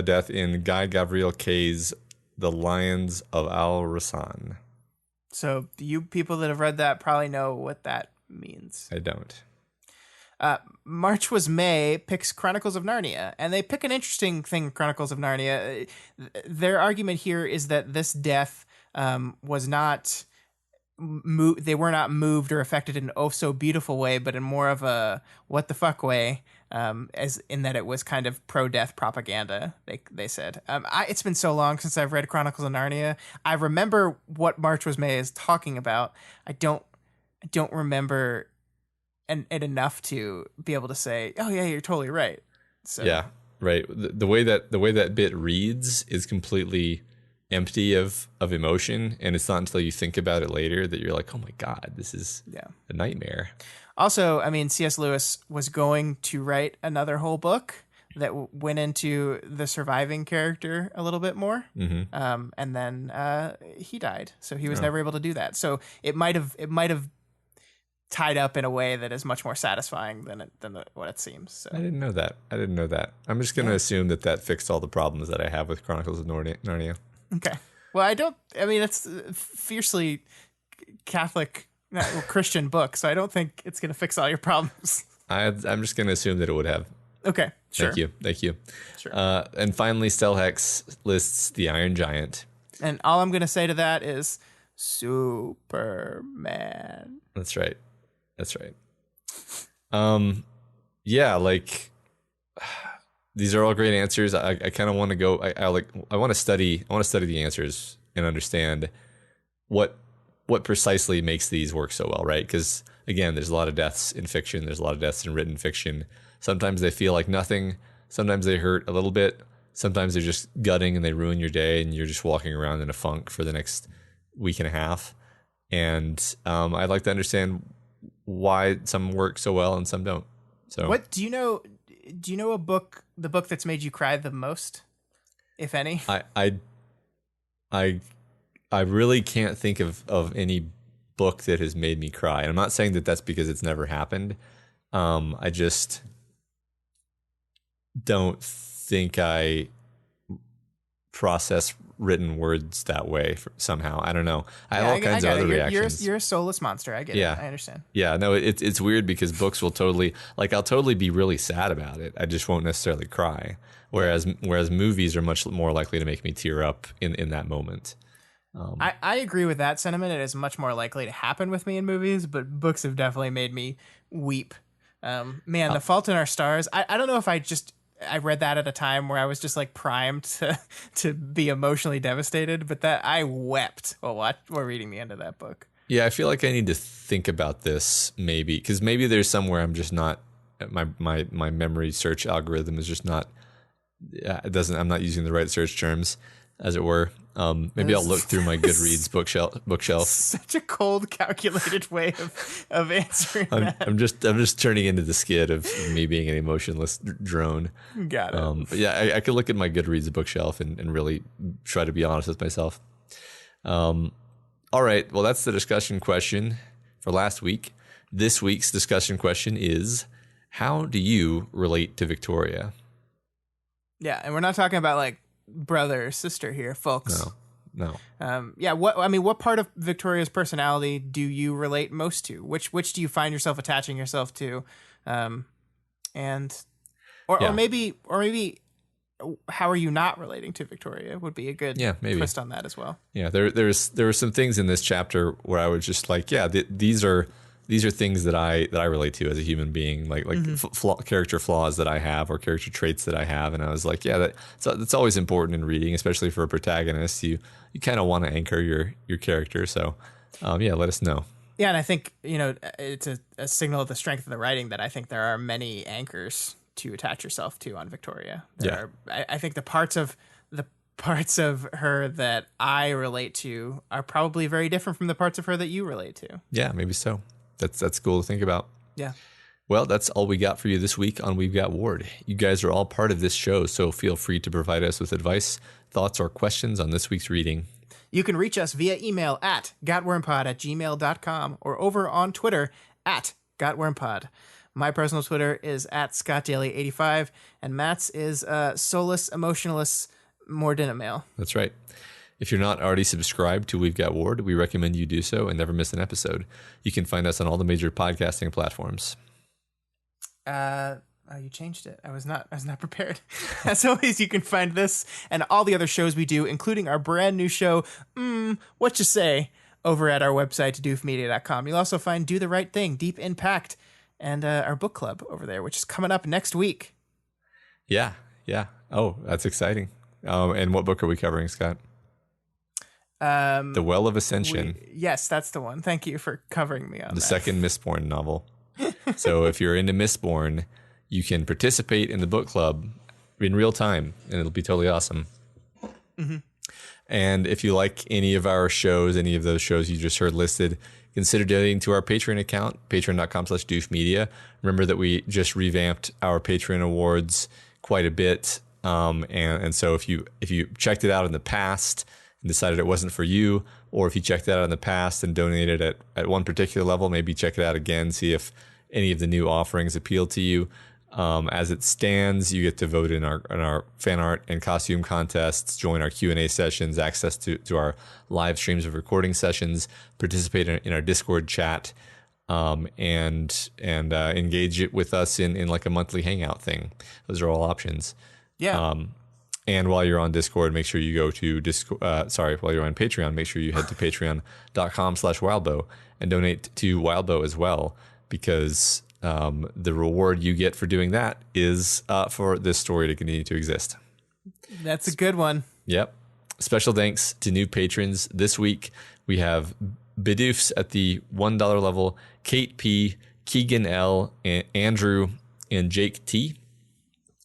death in Guy Gavriel Kay's The Lions of Al Rassan. So you people that have read that probably know what that means. I don't. March Was May picks Chronicles of Narnia, and they pick an interesting thing, Chronicles of Narnia. Their argument here is that this death was not... they were not moved or affected in an oh so beautiful way, but in more of a what the fuck way, as in that it was kind of pro-death propaganda, they said. It's been so long since I've read Chronicles of Narnia. I remember what March Was May is talking about. I don't remember and enough to be able to say, oh yeah, you're totally right. So yeah, right. The way that bit reads is completely empty of emotion, and it's not until you think about it later that you're like, oh my god, this is a nightmare. Also, I mean, C.S. Lewis was going to write another whole book that went into the surviving character a little bit more, and then he died, so he was never able to do that. So it might have tied up in a way that is much more satisfying than what it seems. So. I didn't know that. I'm just going to assume that fixed all the problems that I have with Chronicles of Narnia. Okay. Well, it's a fiercely Catholic, Christian book, so I don't think it's going to fix all your problems. I'm just going to assume that it would have. Okay, sure. Thank you. Sure. And finally, Stelhex lists the Iron Giant. And all I'm going to say to that is Superman. That's right. Yeah, like these are all great answers. I kind of want to go. I want to study the answers and understand what precisely makes these work so well, right? Because again, there's a lot of deaths in fiction. There's a lot of deaths in written fiction. Sometimes they feel like nothing. Sometimes they hurt a little bit. Sometimes they're just gutting and they ruin your day, and you're just walking around in a funk for the next week and a half. And I'd like to understand why some work so well and some don't. So what do you know the book that's made you cry the most, if any? I really can't think of any book that has made me cry. And I'm not saying that that's because it's never happened. I just don't think I process written words that way somehow. I don't know. I have all kinds of other reactions. You're a soulless monster. I get it. I understand. Yeah, no, it's weird because books will I'll totally be really sad about it. I just won't necessarily cry. Whereas movies are much more likely to make me tear up in that moment. I agree with that sentiment. It is much more likely to happen with me in movies, but books have definitely made me weep. Man, The Fault in Our Stars. I don't know if I read that at a time where I was just like primed to be emotionally devastated, but that I wept while reading the end of that book. Yeah, I feel like I need to think about this maybe, because maybe there's somewhere I'm just not, my memory search algorithm is just not, I'm not using the right search terms, as it were. Maybe I'll look through my Goodreads bookshelf. Such a cold, calculated way of answering that. I'm just turning into the skid of me being an emotionless drone. Got it. But yeah, I could look at my Goodreads bookshelf and really try to be honest with myself. All right, well, that's the discussion question for last week. This week's discussion question is, how do you relate to Victoria? Yeah, and we're not talking about like brother or sister here, folks. No. What part of Victoria's personality do you relate most to? Which do you find yourself attaching yourself to? Or maybe how are you not relating to Victoria would be a good twist on that as well. Yeah, there were some things in this chapter where I was just like, yeah, these are things that I relate to as a human being, like character flaws that I have or character traits that I have, and I was like, yeah, that's always important in reading, especially for a protagonist. You kind of want to anchor your character, so let us know. Yeah, and I think it's a signal of the strength of the writing that I think there are many anchors to attach yourself to on Victoria. I think the parts of her that I relate to are probably very different from the parts of her that you relate to. Yeah, maybe so. That's cool to think about. Yeah. Well, that's all we got for you this week on We've Got Ward. You guys are all part of this show, so feel free to provide us with advice, thoughts, or questions on this week's reading. You can reach us via email at gotwormpod@gmail.com or over on Twitter at gotwormpod. My personal Twitter is at ScottDaily85, and Matt's is Solus Emotionalist Mordinamail. That's right. If you're not already subscribed to We've Got Ward, we recommend you do so and never miss an episode. You can find us on all the major podcasting platforms. You changed it. I was not prepared. As always, you can find this and all the other shows we do, including our brand new show, What You Say, over at our website, doofmedia.com. You'll also find Do the Right Thing, Deep Impact, and our book club over there, which is coming up next week. Yeah. Oh, that's exciting. And what book are we covering, Scott? The Well of Ascension. Yes, that's the one. Thank you for covering me on that. The second Mistborn novel. So if you're into Mistborn, you can participate in the book club in real time, and it'll be totally awesome. Mm-hmm. And if you like any of our shows, any of those shows you just heard listed, consider donating to our Patreon account, patreon.com/doofmedia. Remember that we just revamped our Patreon awards quite a bit. And so if you checked it out in the past and decided it wasn't for you, or if you checked it out in the past and donated at one particular level, maybe check it out again, see if any of the new offerings appeal to you. As it stands, you get to vote in our fan art and costume contests, join our Q&A sessions, access to our live streams of recording sessions, participate in our Discord chat, and engage it with us in like a monthly hangout thing. Those are all options. Yeah. And while you're on Discord, make sure you go to while you're on Patreon, make sure you head to patreon.com/wildbow and donate to Wildbow as well, because the reward you get for doing that is for this story to continue to exist. That's a good one. Yep. Special thanks to new patrons this week. We have Bidoofs at the $1 level, Kate P, Keegan L, and Andrew, and Jake T.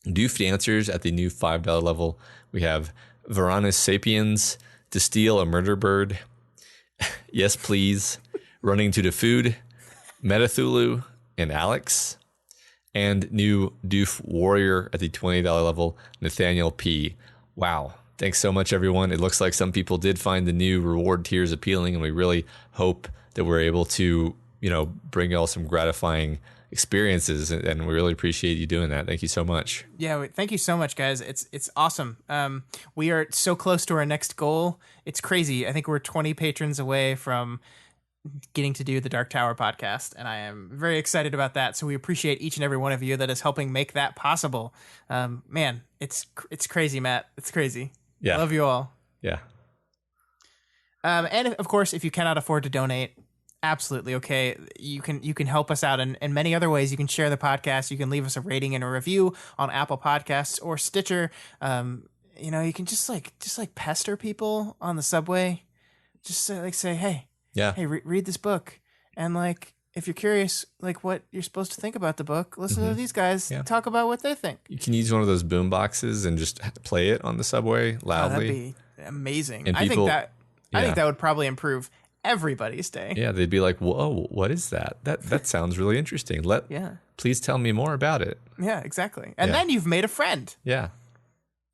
Doof Dancers at the new $5 level. We have Varanus Sapiens, To Steal a Murder Bird, Yes Please, Running to the Food, Metathulu, and Alex. And new Doof Warrior at the $20 level, Nathaniel P. Wow. Thanks so much, everyone. It looks like some people did find the new reward tiers appealing, and we really hope that we're able to, bring y'all some gratifying experiences, and we really appreciate you doing that. Thank you so much. Yeah, thank you so much, guys. It's awesome. We are so close to our next goal. It's crazy. I think we're 20 patrons away from getting to do the Dark Tower podcast, and I am very excited about that. So we appreciate each and every one of you that is helping make that possible. Man, it's crazy, Matt. It's crazy. Yeah. Love you all. Yeah. And of course, if you cannot afford to donate, absolutely okay. You can help us out in many other ways. You can share the podcast. You can leave us a rating and a review on Apple Podcasts or Stitcher. You can just pester people on the subway. Just say, hey, Yeah. hey, read this book, and if you're curious, what you're supposed to think about the book, listen to these guys talk about what they think. You can use one of those boom boxes and just play it on the subway loudly. That'd be amazing. And I think that would probably improve everybody's day. Yeah, they'd be like, "Whoa, what is that? That sounds really interesting. Please tell me more about it." Yeah, exactly. And then you've made a friend. Yeah.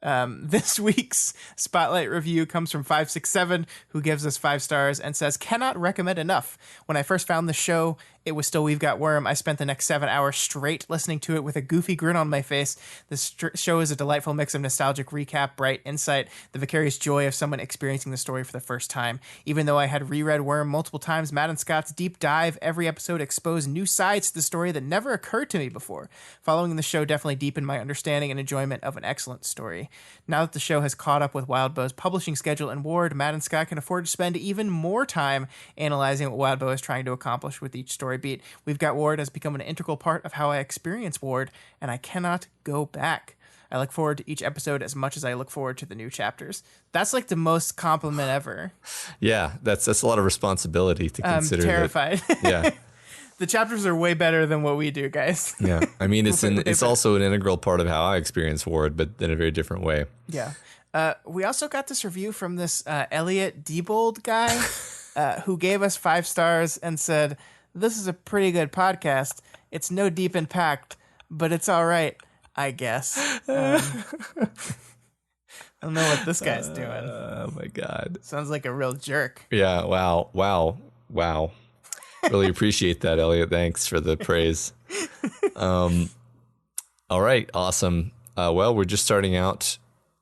This week's Spotlight review comes from 567, who gives us 5 stars and says, "Cannot recommend enough. When I first found the show, it was still We've Got Worm. I spent the next 7 hours straight listening to it with a goofy grin on my face. This show is a delightful mix of nostalgic recap, bright insight, the vicarious joy of someone experiencing the story for the first time. Even though I had reread Worm multiple times, Matt and Scott's deep dive every episode exposed new sides to the story that never occurred to me before. Following the show definitely deepened my understanding and enjoyment of an excellent story. Now that the show has caught up with Wildbow's publishing schedule and Ward, Matt and Scott can afford to spend even more time analyzing what Wildbow is trying to accomplish with each story beat. We've Got Ward has become an integral part of how I experience Ward, and I cannot go back. I look forward to each episode as much as I look forward to the new chapters." That's the most compliment ever. Yeah, that's a lot of responsibility to consider. I'm terrified. Yeah. The chapters are way better than what we do, guys. Yeah. I mean, it's also an integral part of how I experience Ward, but in a very different way. Yeah. We also got this review from this Elliot Diebold guy who gave us 5 stars and said, "This is a pretty good podcast. It's no deep impact, but it's all right, I guess." I don't know what this guy's doing. Oh, my God. Sounds like a real jerk. Yeah. Wow. Really appreciate that, Elliot. Thanks for the praise. All right. Awesome. Well, we're just starting out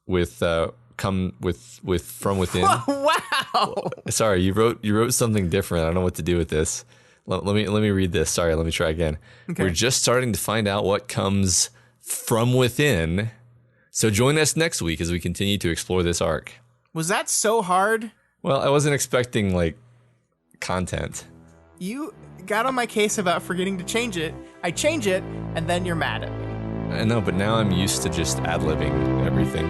with From Within. Wow. Sorry, you wrote something different. I don't know what to do with this. Let me read this. Sorry, let me try again. Okay. We're just starting to find out what comes from within. So join us next week as we continue to explore this arc. Was that so hard? Well, I wasn't expecting content. You got on my case about forgetting to change it. I change it, and then you're mad at me. I know, but now I'm used to just ad-libbing everything.